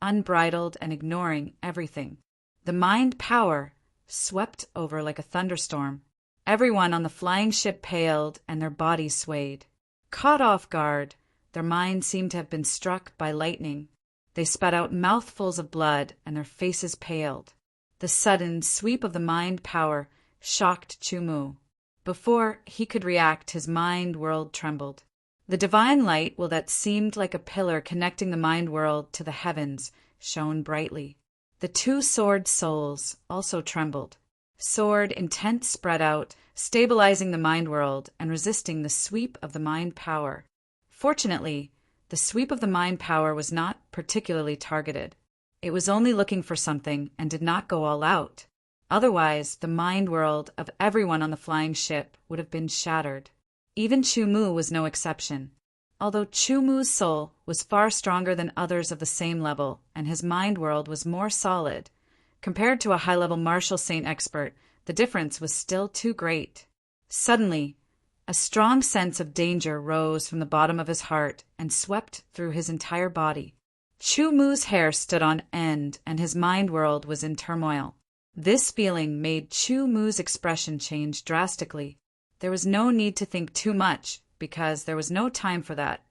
unbridled and ignoring everything. The mind power swept over like a thunderstorm. Everyone on the flying ship paled and their bodies swayed. Caught off guard, their minds seemed to have been struck by lightning. They spat out mouthfuls of blood and their faces paled. The sudden sweep of the mind power shocked Chu Mu. Before he could react, his mind world trembled. The divine light that seemed like a pillar connecting the mind world to the heavens shone brightly. The two sword souls also trembled. Sword intent spread out, stabilizing the mind world and resisting the sweep of the mind power. Fortunately, the sweep of the mind power was not particularly targeted. It was only looking for something and did not go all out. Otherwise, the mind world of everyone on the flying ship would have been shattered. Even Chu Mu was no exception. Although Chu Mu's soul was far stronger than others of the same level and his mind world was more solid, compared to a high-level martial saint expert, the difference was still too great. Suddenly, a strong sense of danger rose from the bottom of his heart and swept through his entire body. Chu Mu's hair stood on end and his mind world was in turmoil. This feeling made Chu Mu's expression change drastically. There was no need to think too much, because there was no time for that.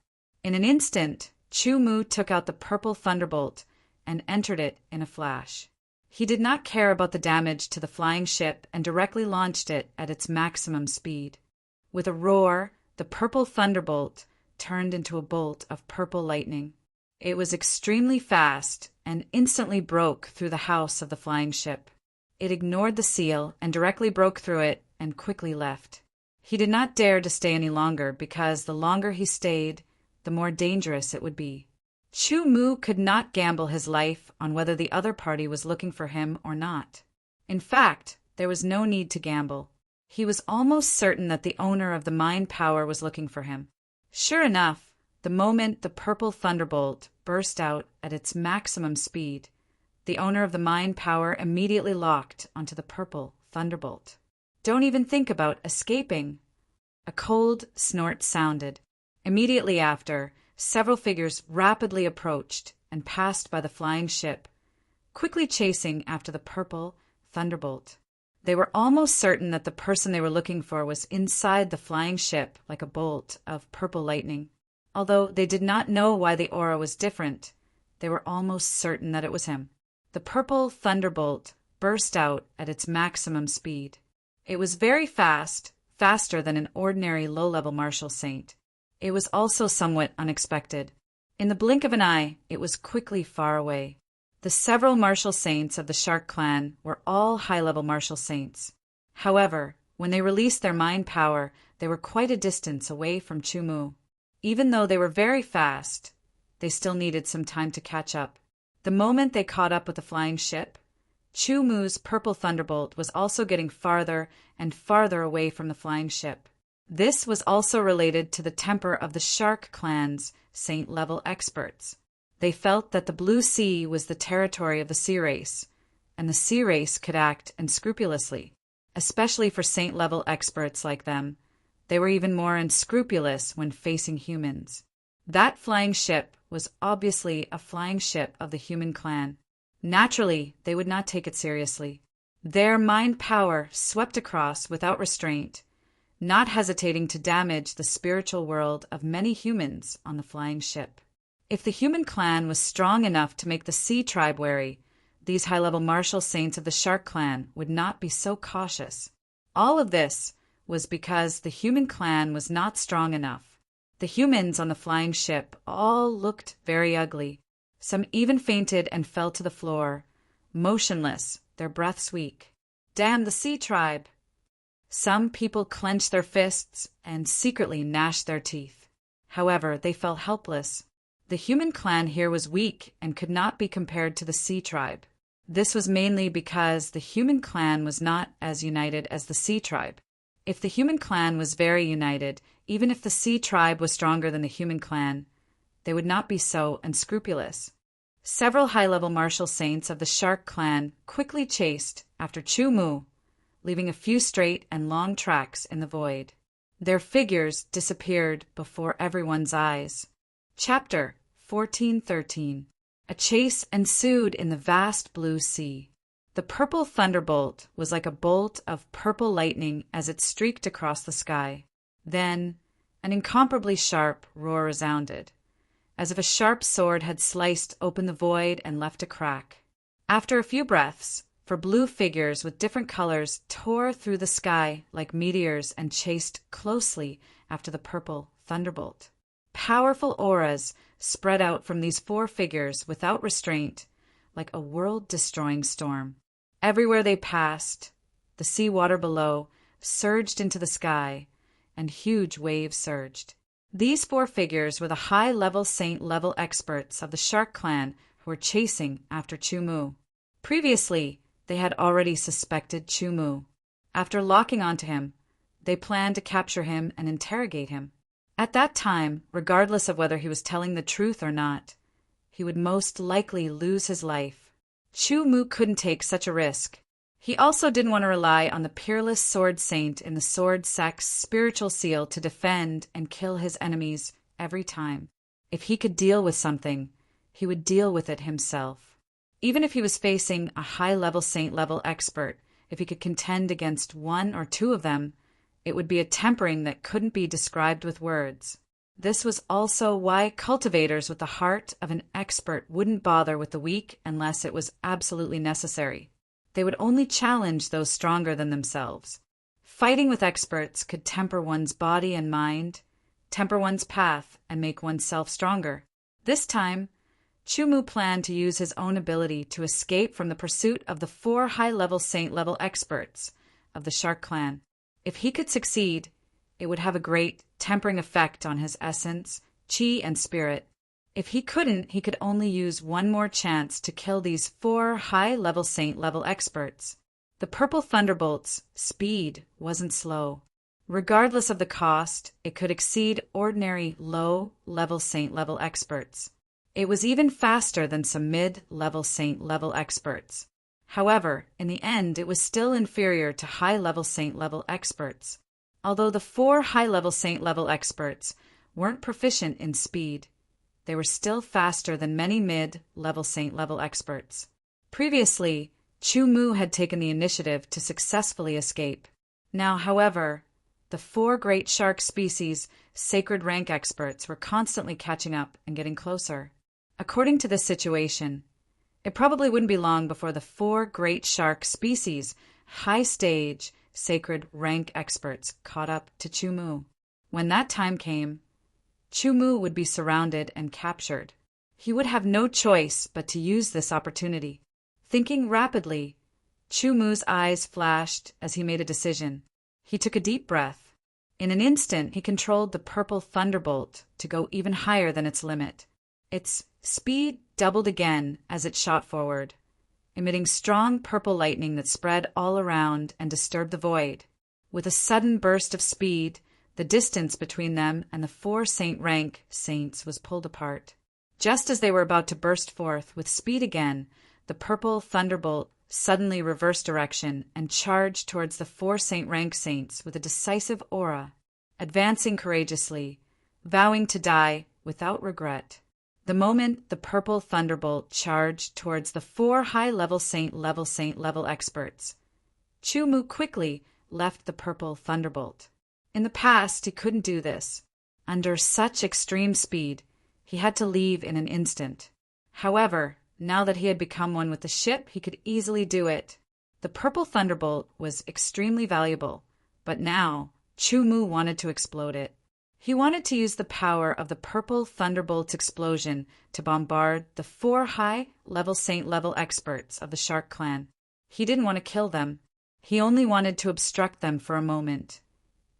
In an instant, Chu Mu took out the purple thunderbolt and entered it in a flash. He did not care about the damage to the flying ship and directly launched it at its maximum speed. With a roar, the purple thunderbolt turned into a bolt of purple lightning. It was extremely fast and instantly broke through the house of the flying ship. It ignored the seal and directly broke through it and quickly left. He did not dare to stay any longer because the longer he stayed, the more dangerous it would be. Chu Mu could not gamble his life on whether the other party was looking for him or not. In fact, there was no need to gamble. He was almost certain that the owner of the mind power was looking for him. Sure enough, the moment the purple thunderbolt burst out at its maximum speed, the owner of the mind power immediately locked onto the purple thunderbolt. Don't even think about escaping. A cold snort sounded. Immediately after, several figures rapidly approached and passed by the flying ship, quickly chasing after the purple thunderbolt. They were almost certain that the person they were looking for was inside the flying ship like a bolt of purple lightning. Although they did not know why the aura was different, they were almost certain that it was him. The purple thunderbolt burst out at its maximum speed. It was very fast, faster than an ordinary low-level martial saint. It was also somewhat unexpected. In the blink of an eye, it was quickly far away. The several martial saints of the Shark clan were all high-level martial saints. However, when they released their mind power, they were quite a distance away from Chu Mu. Even though they were very fast, they still needed some time to catch up. The moment they caught up with the flying ship, Chu Mu's purple thunderbolt was also getting farther and farther away from the flying ship. This was also related to the temper of the Shark clan's saint-level experts. They felt that the blue sea was the territory of the sea race, and the sea race could act unscrupulously, especially for saint-level experts like them. They were even more unscrupulous when facing humans. That flying ship was obviously a flying ship of the human clan. Naturally, they would not take it seriously. Their mind power swept across without restraint, not hesitating to damage the spiritual world of many humans on the flying ship. If the human clan was strong enough to make the sea tribe wary, these high-level martial saints of the shark clan would not be so cautious. All of this was because the human clan was not strong enough. The humans on the flying ship all looked very ugly. Some even fainted and fell to the floor, motionless, their breaths weak. Damn the sea tribe! Some people clenched their fists and secretly gnashed their teeth. However, they felt helpless. The human clan here was weak and could not be compared to the sea tribe. This was mainly because the human clan was not as united as the sea tribe. If the human clan was very united, even if the sea tribe was stronger than the human clan, they would not be so unscrupulous. Several high-level martial saints of the shark clan quickly chased after Chu Mu, leaving a few straight and long tracks in the void. Their figures disappeared before everyone's eyes. Chapter 14:13. A chase ensued in the vast blue sea. The purple thunderbolt was like a bolt of purple lightning as it streaked across the sky. Then an incomparably sharp roar resounded, as if a sharp sword had sliced open the void and left a crack. After a few breaths, for blue figures with different colors tore through the sky like meteors and chased closely after the purple thunderbolt. Powerful auras spread out from these four figures without restraint, like a world-destroying storm. Everywhere they passed, the sea water below surged into the sky, and huge waves surged. These four figures were the high-level saint-level experts of the shark clan who were chasing after Chu Mu. Previously, they had already suspected Chu Mu. After locking onto him, they planned to capture him and interrogate him. At that time, regardless of whether he was telling the truth or not, he would most likely lose his life. Chu Mu couldn't take such a risk. He also didn't want to rely on the peerless sword saint in the sword sect's spiritual seal to defend and kill his enemies every time. If he could deal with something, he would deal with it himself. Even if he was facing a high-level saint-level expert, if he could contend against one or two of them, it would be a tempering that couldn't be described with words. This was also why cultivators with the heart of an expert wouldn't bother with the weak unless it was absolutely necessary. They would only challenge those stronger than themselves. Fighting with experts could temper one's body and mind, temper one's path, and make oneself stronger. This time, Chu Mu planned to use his own ability to escape from the pursuit of the four high-level saint-level experts of the Shark Clan. If he could succeed, it would have a great tempering effect on his essence, chi, and spirit. If he couldn't, he could only use one more chance to kill these four high-level saint-level experts. The purple thunderbolt's speed wasn't slow. Regardless of the cost, it could exceed ordinary low-level saint-level experts. It was even faster than some mid-level saint-level experts. However, in the end, it was still inferior to high-level saint-level experts. Although the four high-level saint-level experts weren't proficient in speed, they were still faster than many mid-level saint-level experts. Previously, Chu Mu had taken the initiative to successfully escape. Now, however, the four great shark species sacred rank experts were constantly catching up and getting closer. According to this situation, it probably wouldn't be long before the four great shark species high stage sacred rank experts caught up to Chu Mu. When that time came, Chu Mu would be surrounded and captured. He would have no choice but to use this opportunity. Thinking rapidly, Chu Mu's eyes flashed as he made a decision. He took a deep breath. In an instant, he controlled the purple thunderbolt to go even higher than its limit. Its speed doubled again as it shot forward, emitting strong purple lightning that spread all around and disturbed the void. With a sudden burst of speed, the distance between them and the four saint rank saints was pulled apart. Just as they were about to burst forth with speed again, the purple thunderbolt suddenly reversed direction and charged towards the four Saint Rank saints with a decisive aura, advancing courageously, vowing to die without regret. The moment the purple thunderbolt charged towards the four high-level saint-level experts, Chu-Mu quickly left the purple thunderbolt. In the past, he couldn't do this. Under such extreme speed, he had to leave in an instant. However, now that he had become one with the ship, he could easily do it. The purple thunderbolt was extremely valuable, but now Chu-Mu wanted to explode it. He wanted to use the power of the purple thunderbolt's explosion to bombard the four high-level saint-level experts of the Shark Clan. He didn't want to kill them. He only wanted to obstruct them for a moment,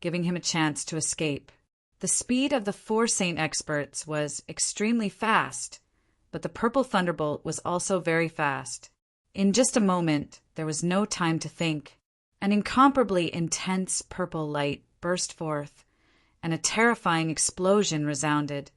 giving him a chance to escape. The speed of the four saint experts was extremely fast, but the purple thunderbolt was also very fast. In just a moment, there was no time to think. An incomparably intense purple light burst forth, and a terrifying explosion resounded,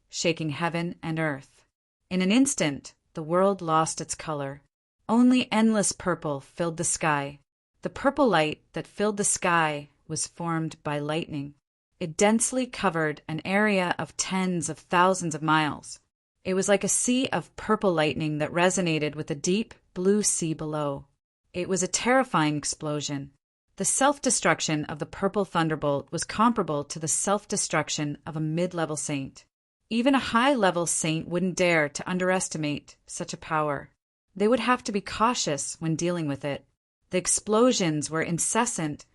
shaking heaven and earth. In an instant, the world lost its color. Only endless purple filled the sky. The purple light that filled the sky was formed by lightning. It densely covered an area of tens of thousands of miles. It was like a sea of purple lightning that resonated with the deep blue sea below. It was a terrifying explosion. The self-destruction of the purple thunderbolt was comparable to the self-destruction of a mid-level saint. Even a high-level saint wouldn't dare to underestimate such a power. They would have to be cautious when dealing with it. The explosions were incessant,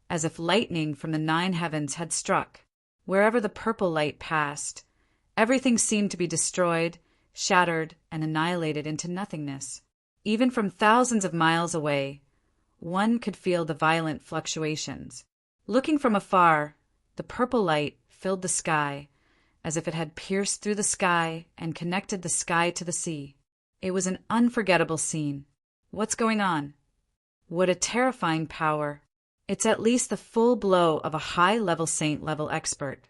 as if lightning from the 9 heavens had struck. Wherever the purple light passed, everything seemed to be destroyed, shattered, and annihilated into nothingness. Even from thousands of miles away, one could feel the violent fluctuations. Looking from afar, the purple light filled the sky, as if it had pierced through the sky and connected the sky to the sea. It was an unforgettable scene. What's going on? What a terrifying power. It's at least the full blow of a high-level saint-level expert.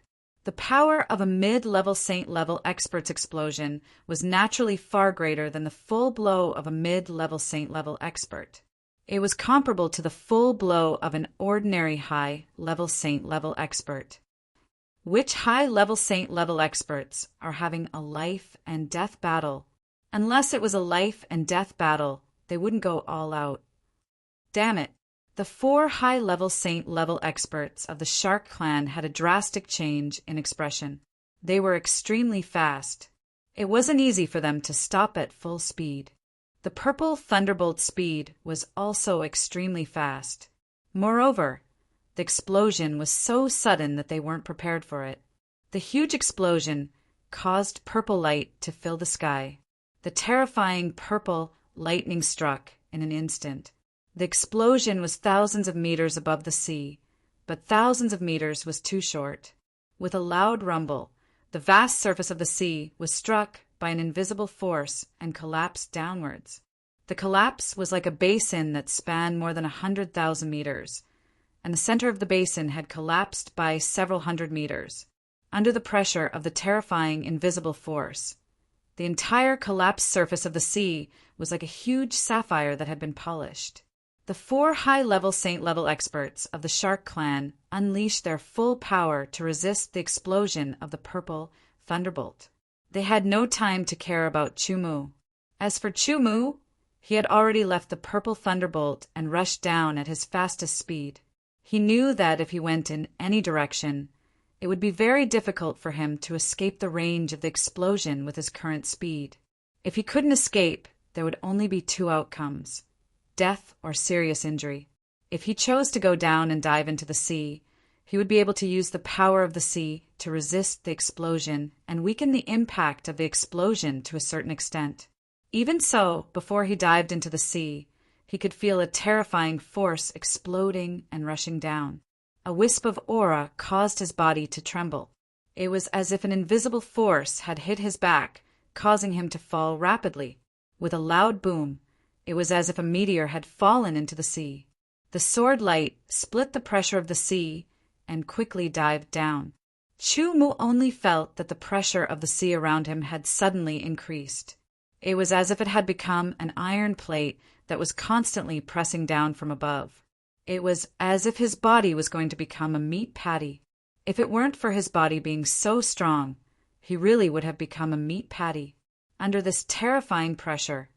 The power of a mid-level saint-level expert's explosion was naturally far greater than the full blow of a mid-level saint-level expert. It was comparable to the full blow of an ordinary high-level saint-level expert. Which high-level saint-level experts are having a life-and-death battle? Unless it was a life-and-death battle, they wouldn't go all out. Damn it! The 4 high-level saint-level experts of the Shark Clan had a drastic change in expression. They were extremely fast. It wasn't easy for them to stop at full speed. The purple thunderbolt's speed was also extremely fast. Moreover, the explosion was so sudden that they weren't prepared for it. The huge explosion caused purple light to fill the sky. The terrifying purple lightning struck in an instant. The explosion was thousands of meters above the sea, but thousands of meters was too short. With a loud rumble, the vast surface of the sea was struck by an invisible force and collapsed downwards. The collapse was like a basin that spanned more than 100,000 meters, and the center of the basin had collapsed by several hundred meters. Under the pressure of the terrifying invisible force, the entire collapsed surface of the sea was like a huge sapphire that had been polished. The 4 high-level saint-level experts of the Shark Clan unleashed their full power to resist the explosion of the purple thunderbolt. They had no time to care about Chu-Mu. As for Chu-Mu, he had already left the purple thunderbolt and rushed down at his fastest speed. He knew that if he went in any direction, it would be very difficult for him to escape the range of the explosion with his current speed. If he couldn't escape, there would only be 2 outcomes: death or serious injury. If he chose to go down and dive into the sea, he would be able to use the power of the sea to resist the explosion and weaken the impact of the explosion to a certain extent. Even so, before he dived into the sea, he could feel a terrifying force exploding and rushing down. A wisp of aura caused his body to tremble. It was as if an invisible force had hit his back, causing him to fall rapidly. With a loud boom, it was as if a meteor had fallen into the sea. The sword light split the pressure of the sea and quickly dived down. Chu-Mu only felt that the pressure of the sea around him had suddenly increased. It was as if it had become an iron plate that was constantly pressing down from above. It was as if his body was going to become a meat patty. If it weren't for his body being so strong, he really would have become a meat patty. Under this terrifying pressure,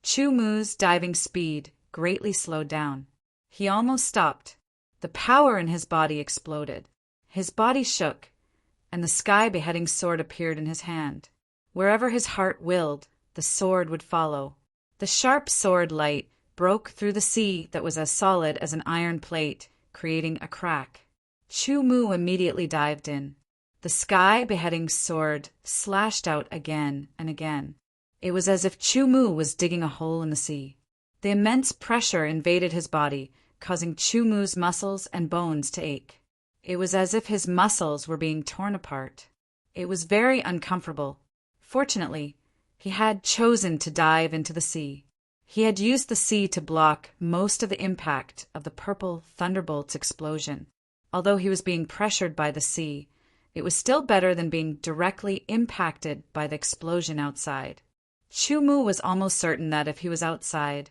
Chu Mu's diving speed greatly slowed down. He almost stopped. The power in his body exploded. His body shook, and the sky-beheading sword appeared in his hand. Wherever his heart willed, the sword would follow. The sharp sword light broke through the sea that was as solid as an iron plate, creating a crack. Chu Mu immediately dived in. The sky-beheading sword slashed out again and again. It was as if Chu Mu was digging a hole in the sea. The immense pressure invaded his body, causing Chu Mu's muscles and bones to ache. It was as if his muscles were being torn apart. It was very uncomfortable. Fortunately, he had chosen to dive into the sea. He had used the sea to block most of the impact of the purple thunderbolt's explosion. Although he was being pressured by the sea, it was still better than being directly impacted by the explosion outside. Chu Mu was almost certain that if he was outside,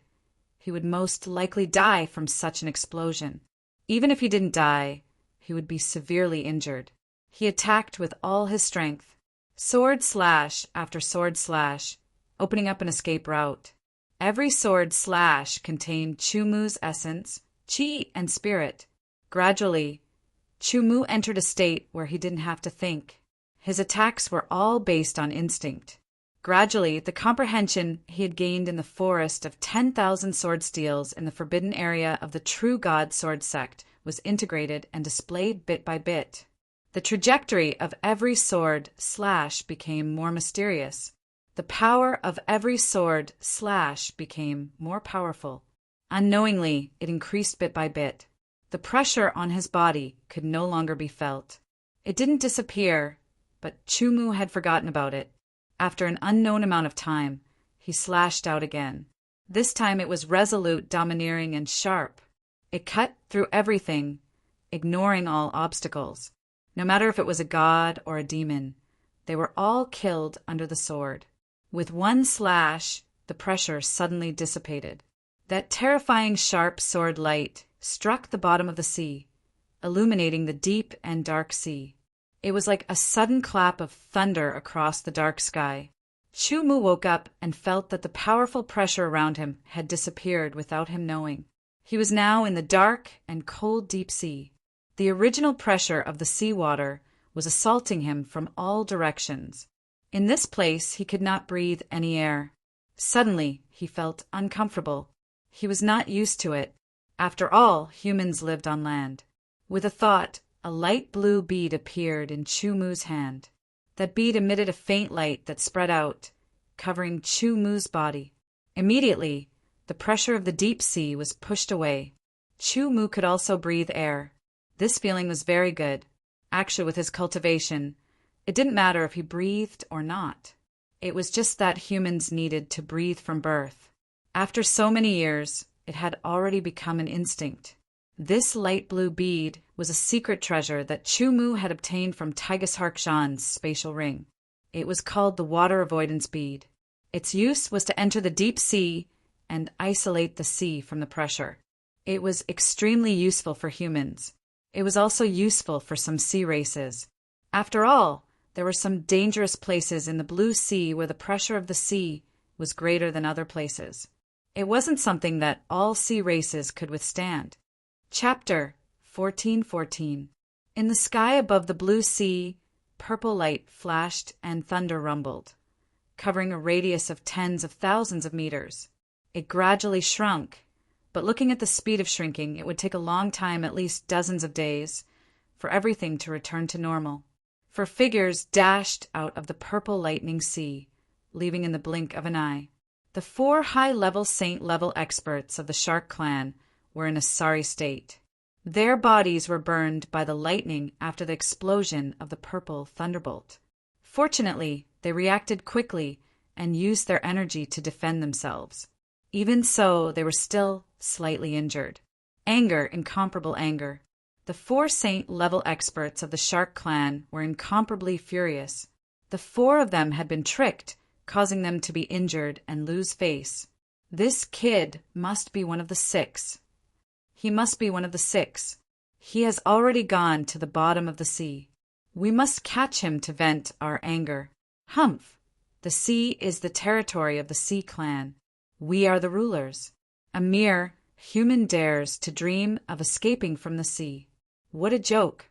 he would most likely die from such an explosion. Even if he didn't die, he would be severely injured. He attacked with all his strength, sword slash after sword slash, opening up an escape route. Every sword slash contained Chu Mu's essence, chi, and spirit. Gradually, Chu Mu entered a state where he didn't have to think. His attacks were all based on instinct. Gradually, the comprehension he had gained in the forest of 10,000 sword steels in the forbidden area of the True God sword sect was integrated and displayed bit by bit. The trajectory of every sword slash became more mysterious. The power of every sword slash became more powerful. Unknowingly, it increased bit by bit. The pressure on his body could no longer be felt. It didn't disappear, but Chu Mu had forgotten about it. After an unknown amount of time, he slashed out again. This time it was resolute, domineering, and sharp. It cut through everything, ignoring all obstacles. No matter if it was a god or a demon, they were all killed under the sword. With one slash, the pressure suddenly dissipated. That terrifying sharp sword light struck the bottom of the sea, illuminating the deep and dark sea. It was like a sudden clap of thunder across the dark sky. Chu Mu woke up and felt that the powerful pressure around him had disappeared without him knowing. He was now in the dark and cold deep sea. The original pressure of the seawater was assaulting him from all directions. In this place he could not breathe any air. Suddenly he felt uncomfortable. He was not used to it. After all, humans lived on land. With a thought, a light blue bead appeared in Chu Mu's hand. That bead emitted a faint light that spread out, covering Chu Mu's body. Immediately, the pressure of the deep sea was pushed away. Chu Mu could also breathe air. This feeling was very good. Actually, with his cultivation, it didn't matter if he breathed or not. It was just that humans needed to breathe from birth. After so many years, it had already become an instinct. This light blue bead was a secret treasure that Chu Mu had obtained from Tygus Harkshan's spatial ring. It was called the water avoidance bead. Its use was to enter the deep sea and isolate the sea from the pressure. It was extremely useful for humans. It was also useful for some sea races. After all, there were some dangerous places in the blue sea where the pressure of the sea was greater than other places. It wasn't something that all sea races could withstand. Chapter 14:14. In the sky above the blue sea, purple light flashed and thunder rumbled, covering a radius of tens of thousands of meters. It gradually shrunk, but looking at the speed of shrinking, it would take a long time, at least dozens of days, for everything to return to normal. For figures dashed out of the purple lightning sea, leaving in the blink of an eye. The 4 high-level saint-level experts of the Shark clan were in a sorry state. Their bodies were burned by the lightning after the explosion of the purple thunderbolt. Fortunately, they reacted quickly and used their energy to defend themselves. Even so, they were still slightly injured. Anger, incomparable anger. The 4 saint-level experts of the Shark clan were incomparably furious. The 4 of them had been tricked causing them to be injured and lose face. This kid must be one of the 6. He must be one of the 6. He has already gone to the bottom of the sea. We must catch him to vent our anger. Humph! The sea is the territory of the Sea Clan. We are the rulers. A mere human dares to dream of escaping from the sea. What a joke!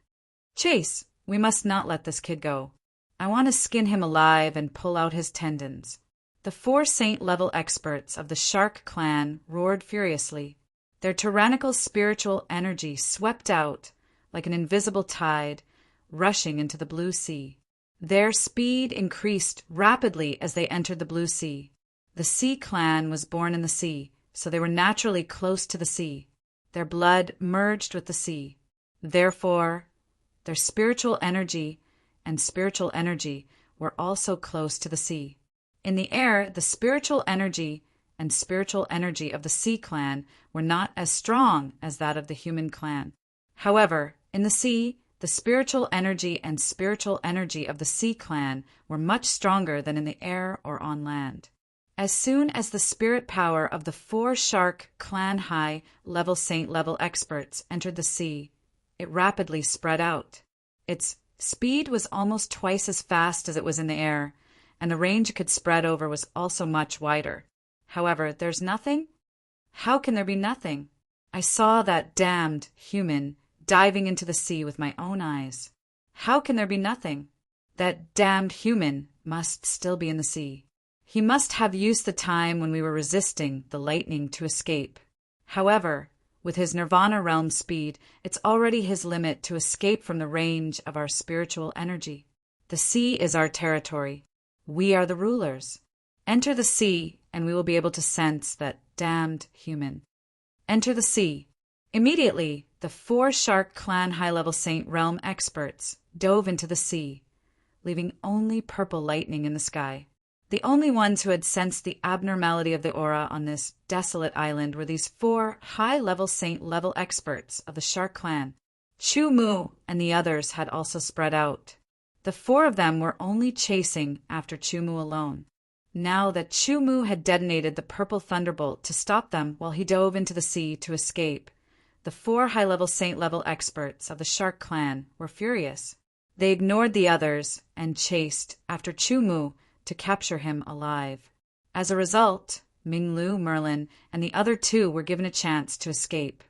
Chase, we must not let this kid go. I want to skin him alive and pull out his tendons. The 4 saint-level experts of the Shark Clan roared furiously. Their tyrannical spiritual energy swept out like an invisible tide, rushing into the blue sea. Their speed increased rapidly as they entered the blue sea. The Sea Clan was born in the sea, so they were naturally close to the sea. Their blood merged with the sea. Therefore, their spiritual energy and spiritual energy were also close to the sea. In the air, the spiritual energy and spiritual energy of the Sea Clan were not as strong as that of the human clan. However, in the sea, the spiritual energy and spiritual energy of the Sea Clan were much stronger than in the air or on land. As soon as the spirit power of the 4 Shark Clan high-level saint-level experts entered the sea, it rapidly spread out. Its speed was almost twice as fast as it was in the air, and the range it could spread over was also much wider. However, there's nothing? How can there be nothing? I saw that damned human diving into the sea with my own eyes. How can there be nothing? That damned human must still be in the sea. He must have used the time when we were resisting the lightning to escape. However, with his Nirvana realm speed, it's already his limit to escape from the range of our spiritual energy. The sea is our territory. We are the rulers. Enter the sea, and we will be able to sense that damned human. Enter the sea. Immediately, the 4 Shark Clan high-level Saint Realm experts dove into the sea, leaving only purple lightning in the sky. The only ones who had sensed the abnormality of the aura on this desolate island were these 4 high-level saint-level experts of the Shark Clan. Chu Mu and the others had also spread out. The 4 of them were only chasing after Chu Mu alone. Now that Chu Mu had detonated the purple thunderbolt to stop them while he dove into the sea to escape, the 4 high-level saint-level experts of the Shark Clan were furious. They ignored the others and chased after Chu Mu to capture him alive. As a result, Minglu, Merlin, and the other 2 were given a chance to escape.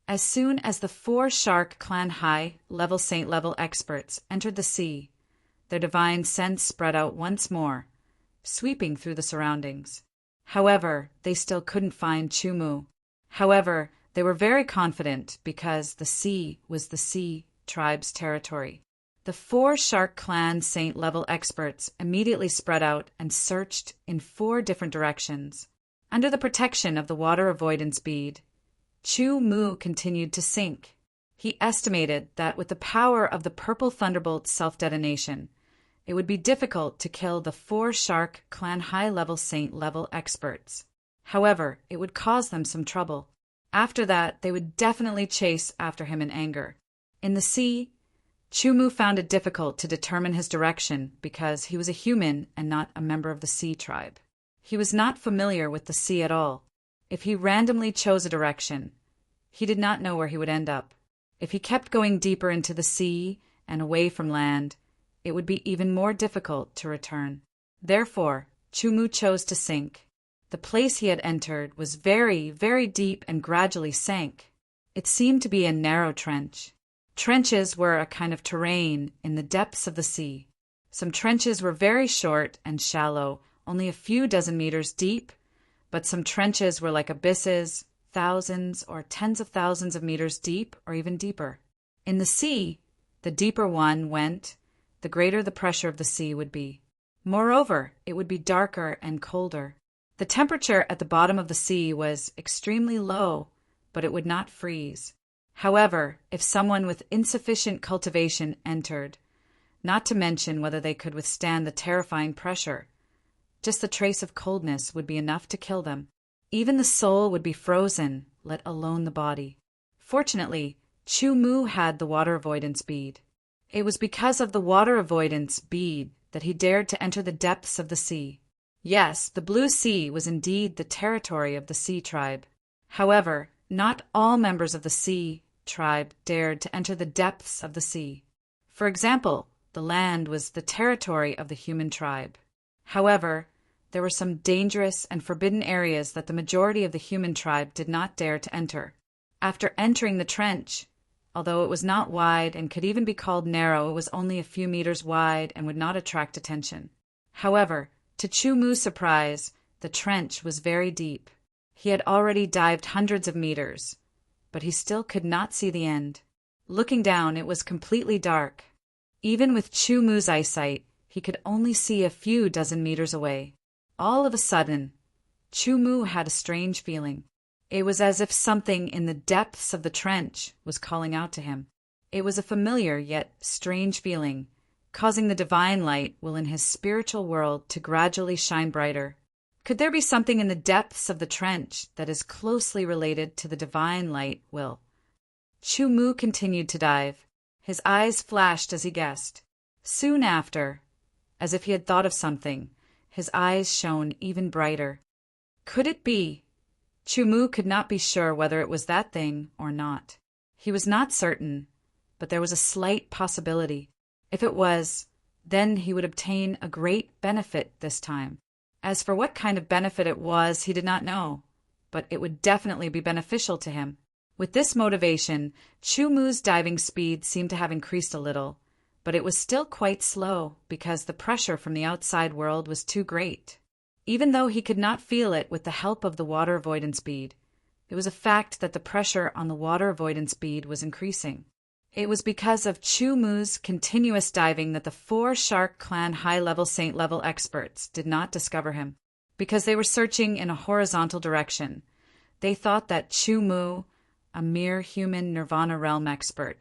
As soon as the 4 Shark Clan high-level saint-level experts entered the sea, their divine sense spread out once more, sweeping through the surroundings. However, they still couldn't find Chu Mu. However, they were very confident because the sea was the Sea Tribe's territory. The 4 Shark Clan saint-level experts immediately spread out and searched in 4 different directions. Under the protection of the water avoidance bead, Chu Mu continued to sink. He estimated that with the power of the purple thunderbolt's self-detonation, it would be difficult to kill the 4 Shark Clan high-level saint-level experts. However, it would cause them some trouble. After that, they would definitely chase after him in anger. In the sea, Chu Mu found it difficult to determine his direction because he was a human and not a member of the Sea Tribe. He was not familiar with the sea at all. If he randomly chose a direction, he did not know where he would end up. If he kept going deeper into the sea and away from land, it would be even more difficult to return. Therefore, Chu Mu chose to sink. The place he had entered was very, very deep and gradually sank. It seemed to be a narrow trench. Trenches were a kind of terrain in the depths of the sea. Some trenches were very short and shallow, only a few dozen meters deep, but some trenches were like abysses, thousands or tens of thousands of meters deep or even deeper. In the sea, the deeper one went, the greater the pressure of the sea would be. Moreover, it would be darker and colder. The temperature at the bottom of the sea was extremely low, but it would not freeze. However, if someone with insufficient cultivation entered, not to mention whether they could withstand the terrifying pressure, just the trace of coldness would be enough to kill them. Even the soul would be frozen, let alone the body. Fortunately, Chu Mu had the water avoidance bead. It was because of the water avoidance bead that he dared to enter the depths of the sea. Yes, the Blue Sea was indeed the territory of the Sea Tribe. However, not all members of the Sea Tribe dared to enter the depths of the sea. For example, the land was the territory of the Human Tribe. However, there were some dangerous and forbidden areas that the majority of the Human Tribe did not dare to enter. After entering the trench, although it was not wide and could even be called narrow, it was only a few meters wide and would not attract attention. However, to Chu Mu's surprise, the trench was very deep. He had already dived hundreds of meters, but he still could not see the end. Looking down, it was completely dark. Even with Chu Mu's eyesight, he could only see a few dozen meters away. All of a sudden, Chu Mu had a strange feeling. It was as if something in the depths of the trench was calling out to him. It was a familiar yet strange feeling, causing the divine light will in his spiritual world to gradually shine brighter. Could there be something in the depths of the trench that is closely related to the divine light will? Chu Mu continued to dive. His eyes flashed as he guessed. Soon after, as if he had thought of something, his eyes shone even brighter. Could it be? Chu Mu could not be sure whether it was that thing or not. He was not certain, but there was a slight possibility. If it was, then he would obtain a great benefit this time. As for what kind of benefit it was, he did not know, but it would definitely be beneficial to him. With this motivation, Chu Mu's diving speed seemed to have increased a little, but it was still quite slow because the pressure from the outside world was too great. Even though he could not feel it with the help of the water avoidance bead, it was a fact that the pressure on the water avoidance bead was increasing. It was because of Chu Mu's continuous diving that the 4 Shark Clan high-level Saint-level experts did not discover him. Because they were searching in a horizontal direction, they thought that Chu Mu, a mere human Nirvana realm expert,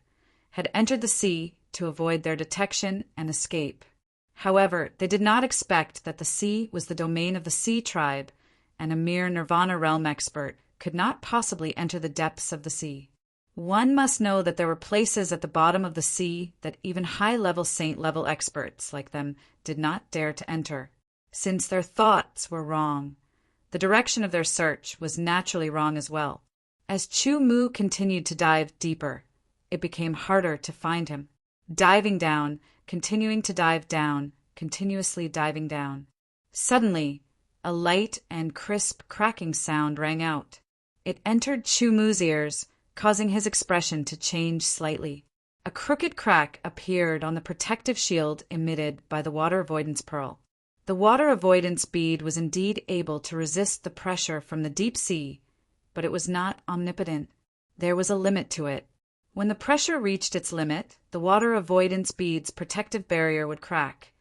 had entered the sea to avoid their detection and escape. However, they did not expect that the sea was the domain of the Sea Tribe, and a mere Nirvana realm expert could not possibly enter the depths of the sea. One must know that there were places at the bottom of the sea that even high-level Saint-level experts like them did not dare to enter, since their thoughts were wrong. The direction of their search was naturally wrong as well. As Chu Mu continued to dive deeper, it became harder to find him. Diving down, continuing to dive down, continuously diving down. Suddenly, a light and crisp cracking sound rang out. It entered Chu Mu's ears, causing his expression to change slightly. A crooked crack appeared on the protective shield emitted by the water avoidance pearl. The water avoidance bead was indeed able to resist the pressure from the deep sea, but it was not omnipotent. There was a limit to it. When the pressure reached its limit, the water avoidance bead's protective barrier would crack,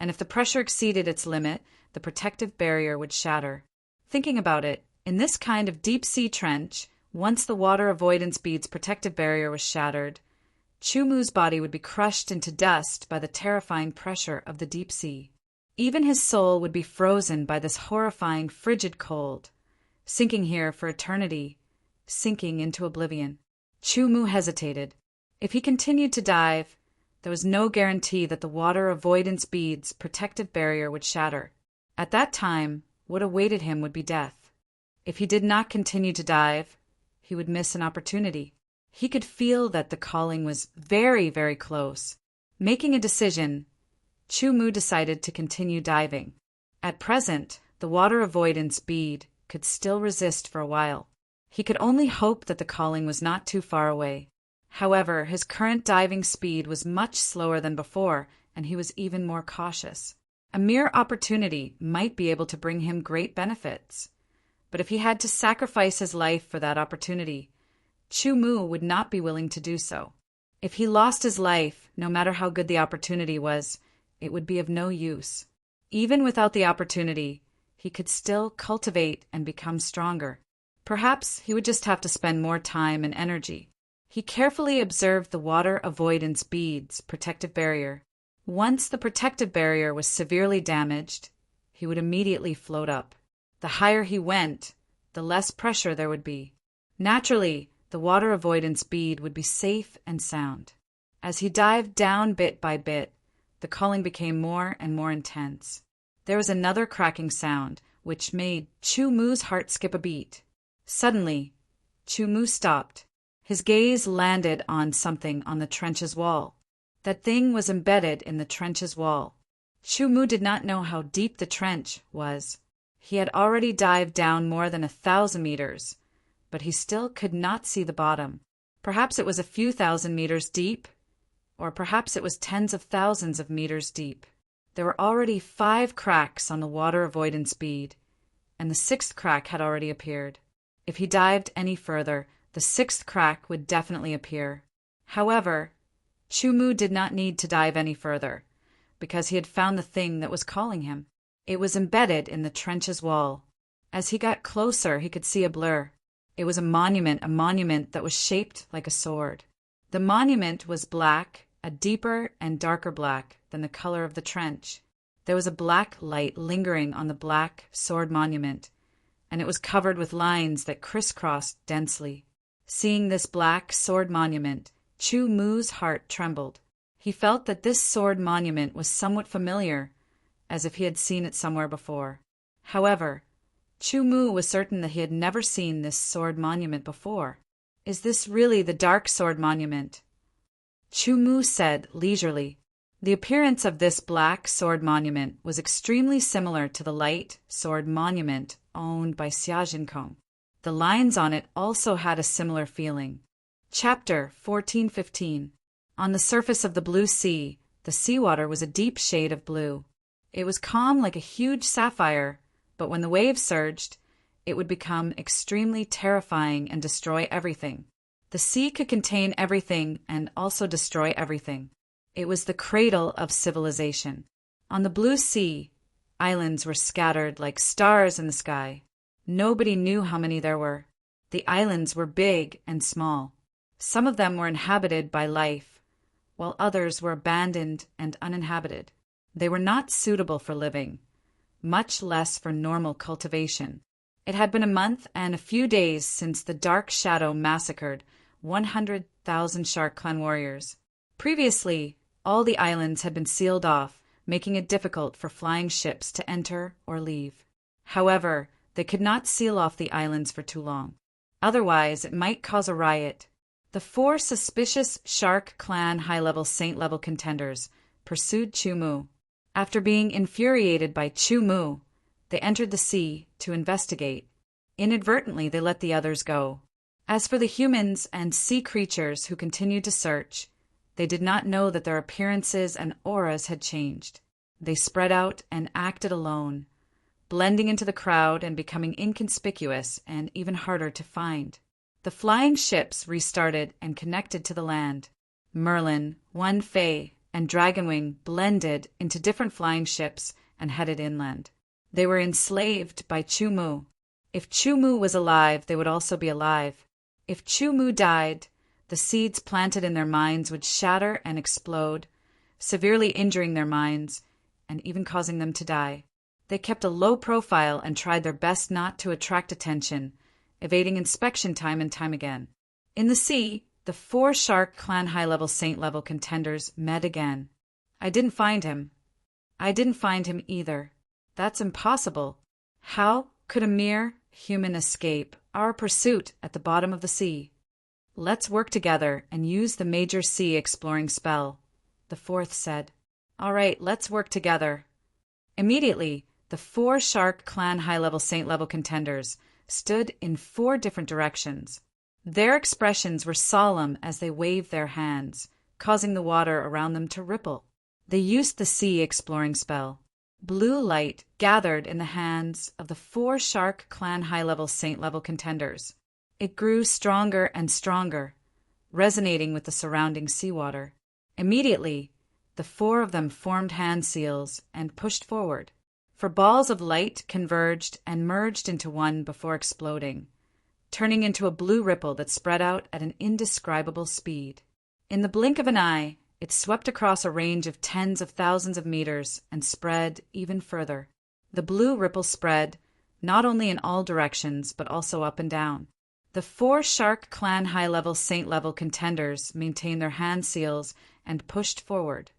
and if the pressure exceeded its limit, the protective barrier would shatter. Thinking about it, in this kind of deep-sea trench, once the water avoidance bead's protective barrier was shattered, Chu Mu's body would be crushed into dust by the terrifying pressure of the deep sea. Even his soul would be frozen by this horrifying frigid cold, sinking here for eternity, sinking into oblivion. Chu Mu hesitated. If he continued to dive, there was no guarantee that the water avoidance bead's protective barrier would shatter. At that time, what awaited him would be death. If he did not continue to dive, he would miss an opportunity. He could feel that the calling was very, very close. Making a decision, Chu Mu decided to continue diving. At present, the water avoidance bead could still resist for a while. He could only hope that the calling was not too far away. However, his current diving speed was much slower than before, and he was even more cautious. A mere opportunity might be able to bring him great benefits. But if he had to sacrifice his life for that opportunity, Chu Mu would not be willing to do so. If he lost his life, no matter how good the opportunity was, it would be of no use. Even without the opportunity, he could still cultivate and become stronger. Perhaps he would just have to spend more time and energy. He carefully observed the water avoidance bead's protective barrier. Once the protective barrier was severely damaged, he would immediately float up. The higher he went, the less pressure there would be. Naturally, the water avoidance bead would be safe and sound. As he dived down bit by bit, the calling became more and more intense. There was another cracking sound, which made Chu Mu's heart skip a beat. Suddenly, Chu Mu stopped. His gaze landed on something on the trench's wall. That thing was embedded in the trench's wall. Chu Mu did not know how deep the trench was. He had already dived down more than 1,000 meters, but he still could not see the bottom. Perhaps it was a few thousand meters deep, or perhaps it was tens of thousands of meters deep. There were already 5 cracks on the water avoidance bead, and the 6th crack had already appeared. If he dived any further, the 6th crack would definitely appear. However, Chu Mu did not need to dive any further, because he had found the thing that was calling him. It was embedded in the trench's wall. As he got closer, he could see a blur. It was a monument that was shaped like a sword. The monument was black, a deeper and darker black than the color of the trench. There was a black light lingering on the black sword monument, and it was covered with lines that crisscrossed densely. Seeing this black sword monument, Chu Mu's heart trembled. He felt that this sword monument was somewhat familiar, as if he had seen it somewhere before. However, Chu Mu was certain that he had never seen this sword monument before. Is this really the dark sword monument? Chu Mu said leisurely. The appearance of this black sword monument was extremely similar to the light sword monument owned by Xiajinkong. The lines on it also had a similar feeling. Chapter 14:15. On the surface of the blue sea, the seawater was a deep shade of blue. It was calm like a huge sapphire, but when the waves surged, it would become extremely terrifying and destroy everything. The sea could contain everything and also destroy everything. It was the cradle of civilization. On the blue sea, islands were scattered like stars in the sky. Nobody knew how many there were. The islands were big and small. Some of them were inhabited by life, while others were abandoned and uninhabited. They were not suitable for living, much less for normal cultivation. It had been a month and a few days since the Dark Shadow massacred 100,000 Shark Clan warriors. Previously, all the islands had been sealed off, making it difficult for flying ships to enter or leave. However, they could not seal off the islands for too long. Otherwise, it might cause a riot. The 4 suspicious Shark Clan high-level Saint-level contenders pursued Chu Mu. After being infuriated by Chu Mu, they entered the sea to investigate. Inadvertently, they let the others go. As for the humans and sea creatures who continued to search, they did not know that their appearances and auras had changed. They spread out and acted alone, blending into the crowd and becoming inconspicuous and even harder to find. The flying ships restarted and connected to the land. Merlin, One Fei, and Dragonwing blended into different flying ships and headed inland. They were enslaved by Chu Mu. If Chu Mu was alive, they would also be alive. If Chu Mu died, the seeds planted in their minds would shatter and explode, severely injuring their minds and even causing them to die. They kept a low profile and tried their best not to attract attention, evading inspection time and time again. In the sea, the 4 Shark Clan high-level Saint-level contenders met again. I didn't find him. I didn't find him either. That's impossible. How could a mere human escape our pursuit at the bottom of the sea? Let's work together and use the major sea exploring spell, the 4th said. All right, let's work together. Immediately, the 4 Shark Clan high-level Saint-level contenders stood in 4 different directions. Their expressions were solemn as they waved their hands, causing the water around them to ripple. They used the sea exploring spell. Blue light gathered in the hands of the 4 Shark Clan high-level Saint-level contenders. It grew stronger and stronger, resonating with the surrounding seawater. Immediately, the 4 of them formed hand seals and pushed forward. 4 balls of light converged and merged into one before exploding, turning into a blue ripple that spread out at an indescribable speed. In the blink of an eye, it swept across a range of tens of thousands of meters and spread even further. The blue ripple spread, not only in all directions, but also up and down. The 4 Shark Clan high-level Saint-level contenders maintained their hand seals and pushed forward.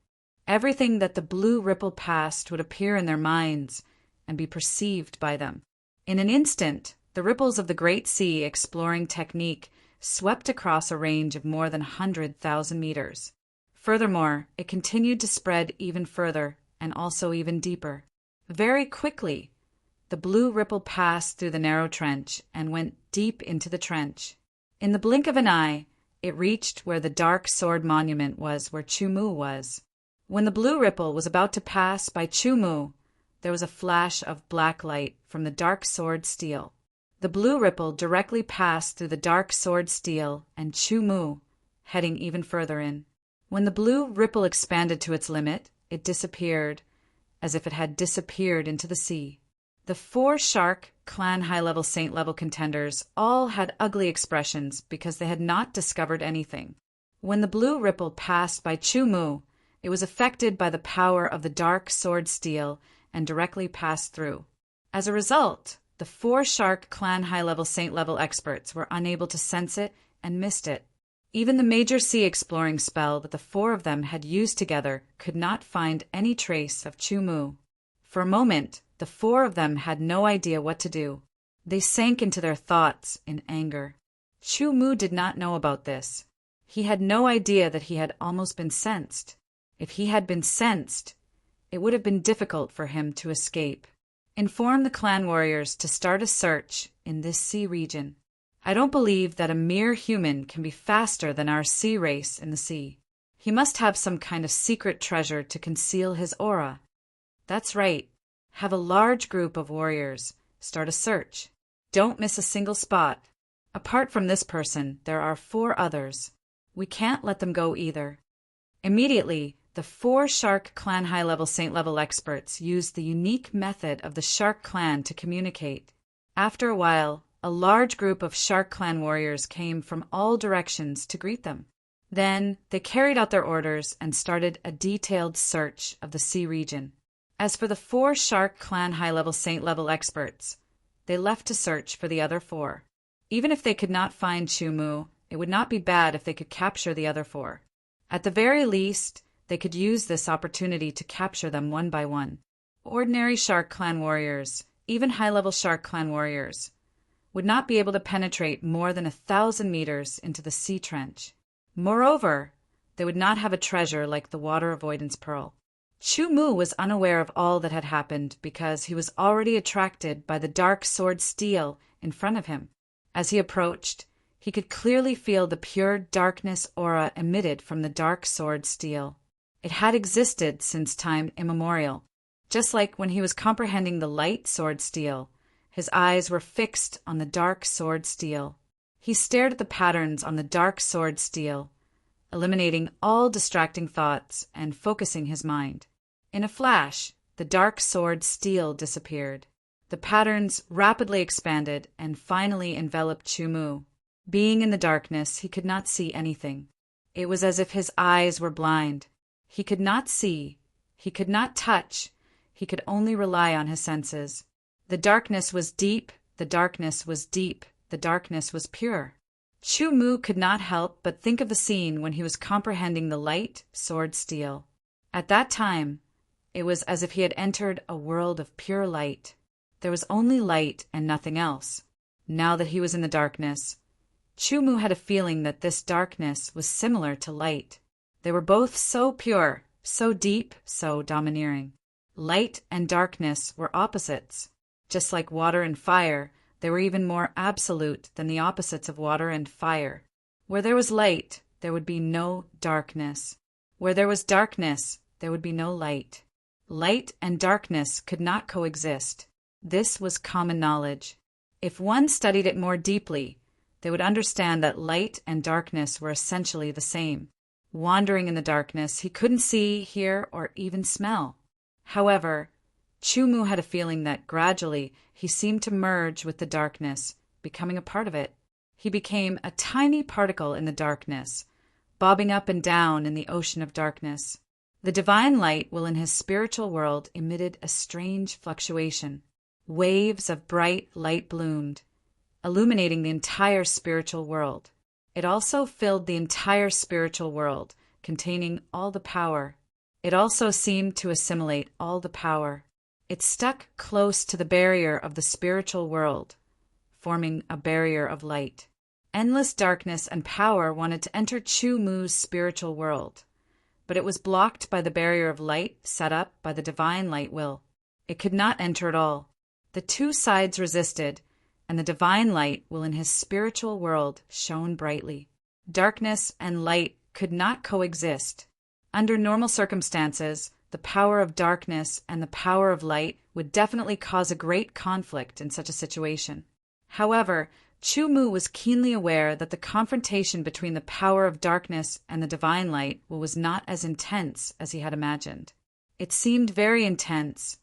Everything that the blue ripple passed would appear in their minds and be perceived by them. In an instant, the ripples of the Great Sea exploring technique swept across a range of more than 100,000 meters. Furthermore, it continued to spread even further and also even deeper. Very quickly, the blue ripple passed through the narrow trench and went deep into the trench. In the blink of an eye, it reached where the dark sword monument was where Chu-Mu was. When the blue ripple was about to pass by Chu-Mu, there was a flash of black light from the dark sword steel. The blue ripple directly passed through the dark sword steel and Chu-Mu, heading even further in. When the blue ripple expanded to its limit, it disappeared, as if it had disappeared into the sea. The 4 Shark Clan high-level Saint-level contenders all had ugly expressions because they had not discovered anything. When the blue ripple passed by Chu-Mu, it was affected by the power of the dark sword steel and directly passed through. As a result, the 4 Shark Clan high-level Saint-level experts were unable to sense it and missed it. Even the major sea exploring spell that the 4 of them had used together could not find any trace of Chu-Mu. For a moment, the 4 of them had no idea what to do. They sank into their thoughts in anger. Chu-Mu did not know about this. He had no idea that he had almost been sensed. If he had been sensed, it would have been difficult for him to escape. Inform the clan warriors to start a search in this sea region. I don't believe that a mere human can be faster than our sea race in the sea. He must have some kind of secret treasure to conceal his aura. That's right. Have a large group of warriors. Start a search. Don't miss a single spot. Apart from this person, there are 4 others. We can't let them go either. Immediately, the 4 Shark Clan high-level Saint-level experts used the unique method of the Shark Clan to communicate. After a while, a large group of Shark Clan warriors came from all directions to greet them. Then, they carried out their orders and started a detailed search of the sea region. As for the 4 Shark Clan high-level Saint-level experts, they left to search for the other 4. Even if they could not find Chu-Mu, it would not be bad if they could capture the other 4. At the very least, they could use this opportunity to capture them one by one. Ordinary Shark Clan warriors, even high-level Shark Clan warriors, would not be able to penetrate more than 1,000 meters into the sea trench. Moreover, they would not have a treasure like the water avoidance pearl. Chu-Mu was unaware of all that had happened because he was already attracted by the dark sword steel in front of him. As he approached, he could clearly feel the pure darkness aura emitted from the dark sword steel. It had existed since time immemorial. Just like when he was comprehending the light sword steel, his eyes were fixed on the dark sword steel. He stared at the patterns on the dark sword steel, eliminating all distracting thoughts and focusing his mind. In a flash, the dark sword steel disappeared. The patterns rapidly expanded and finally enveloped Chu-Mu. Being in the darkness, he could not see anything. It was as if his eyes were blind. He could not see. He could not touch. He could only rely on his senses. The darkness was deep. The darkness was deep. The darkness was pure. Chu-Mu could not help but think of the scene when he was comprehending the light sword steel. At that time, it was as if he had entered a world of pure light. There was only light and nothing else. Now that he was in the darkness, Chu-Mu had a feeling that this darkness was similar to light. They were both so pure, so deep, so domineering. Light and darkness were opposites. Just like water and fire, they were even more absolute than the opposites of water and fire. Where there was light, there would be no darkness. Where there was darkness, there would be no light. Light and darkness could not coexist. This was common knowledge. If one studied it more deeply, they would understand that light and darkness were essentially the same. Wandering in the darkness, he couldn't see, hear, or even smell. However, Chu-Mu had a feeling that gradually he seemed to merge with the darkness, becoming a part of it. He became a tiny particle in the darkness, bobbing up and down in the ocean of darkness. The divine light will in his spiritual world emitted a strange fluctuation. Waves of bright light bloomed, illuminating the entire spiritual world. It also filled the entire spiritual world, containing all the power. It also seemed to assimilate all the power. It stuck close to the barrier of the spiritual world, forming a barrier of light. Endless darkness and power wanted to enter Chu Mu's spiritual world, but it was blocked by the barrier of light set up by the divine light will. It could not enter at all. The two sides resisted, and the divine light will in his spiritual world shone brightly. Darkness and light could not coexist. Under normal circumstances, the power of darkness and the power of light would definitely cause a great conflict in such a situation. However, Chu Mu was keenly aware that the confrontation between the power of darkness and the divine light was not as intense as he had imagined. It seemed very intense,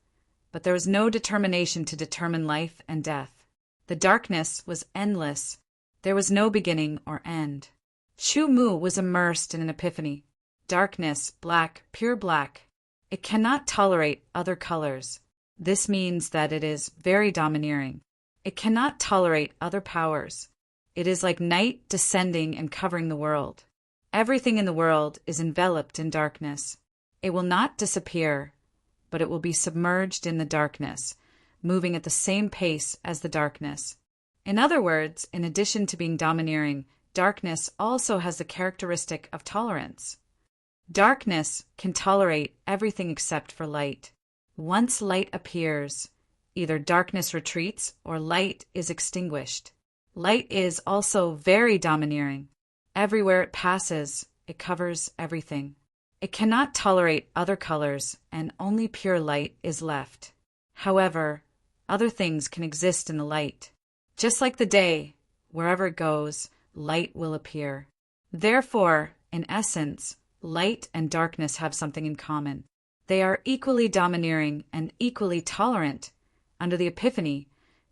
but there was no determination to determine life and death. The darkness was endless. There was no beginning or end. Chu Mu was immersed in an epiphany. Darkness, black, pure black. It cannot tolerate other colors. This means that it is very domineering. It cannot tolerate other powers. It is like night descending and covering the world. Everything in the world is enveloped in darkness. It will not disappear, but it will be submerged in the darkness, moving at the same pace as the darkness. In other words, in addition to being domineering, darkness also has the characteristic of tolerance. Darkness can tolerate everything except for light. Once light appears, either darkness retreats or light is extinguished. Light is also very domineering. Everywhere it passes, it covers everything. It cannot tolerate other colors, and only pure light is left. However, other things can exist in the light. Just like the day, wherever it goes, light will appear. Therefore, in essence, light and darkness have something in common. They are equally domineering and equally tolerant. Under the epiphany,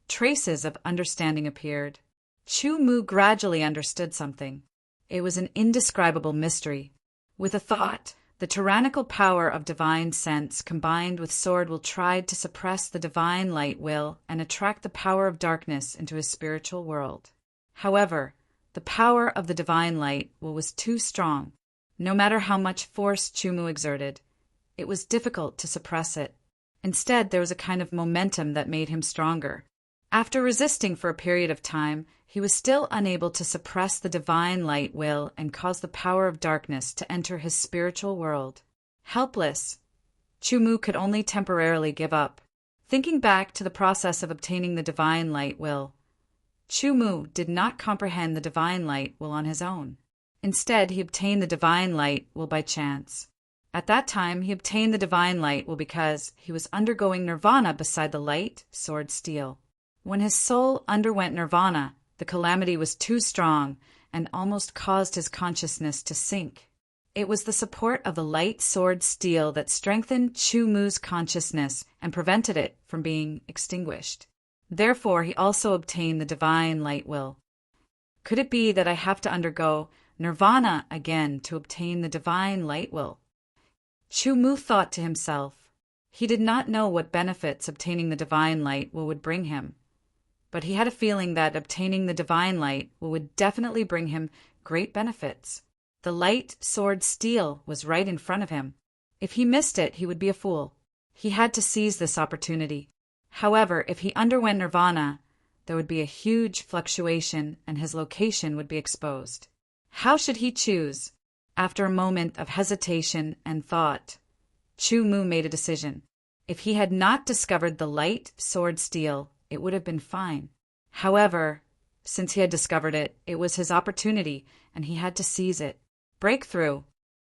traces of understanding appeared. Chu Mu gradually understood something. It was an indescribable mystery. With a thought, the tyrannical power of divine sense combined with sword will tried to suppress the divine light will and attract the power of darkness into his spiritual world. However, the power of the divine light will was too strong. No matter how much force Chu Mu exerted, it was difficult to suppress it. Instead, there was a kind of momentum that made him stronger. After resisting for a period of time, he was still unable to suppress the divine light will and cause the power of darkness to enter his spiritual world. Helpless, Chu Mu could only temporarily give up. Thinking back to the process of obtaining the divine light will, Chu Mu did not comprehend the divine light will on his own. Instead, he obtained the divine light will by chance. At that time, he obtained the divine light will because he was undergoing nirvana beside the light, sword, steel. When his soul underwent nirvana, the calamity was too strong and almost caused his consciousness to sink. It was the support of the light, sword, steel that strengthened Chu Mu's consciousness and prevented it from being extinguished. Therefore, he also obtained the divine light will. Could it be that I have to undergo nirvana again to obtain the divine light will? Chu Mu thought to himself. He did not know what benefits obtaining the divine light will would bring him, but he had a feeling that obtaining the divine light will would definitely bring him great benefits. The light, sword, steel was right in front of him. If he missed it, he would be a fool. He had to seize this opportunity. However, if he underwent nirvana, there would be a huge fluctuation and his location would be exposed. How should he choose? After a moment of hesitation and thought, Chu Mu made a decision. If he had not discovered the light, sword, steel, it would have been fine. However, since he had discovered it, it was his opportunity, and he had to seize it. Breakthrough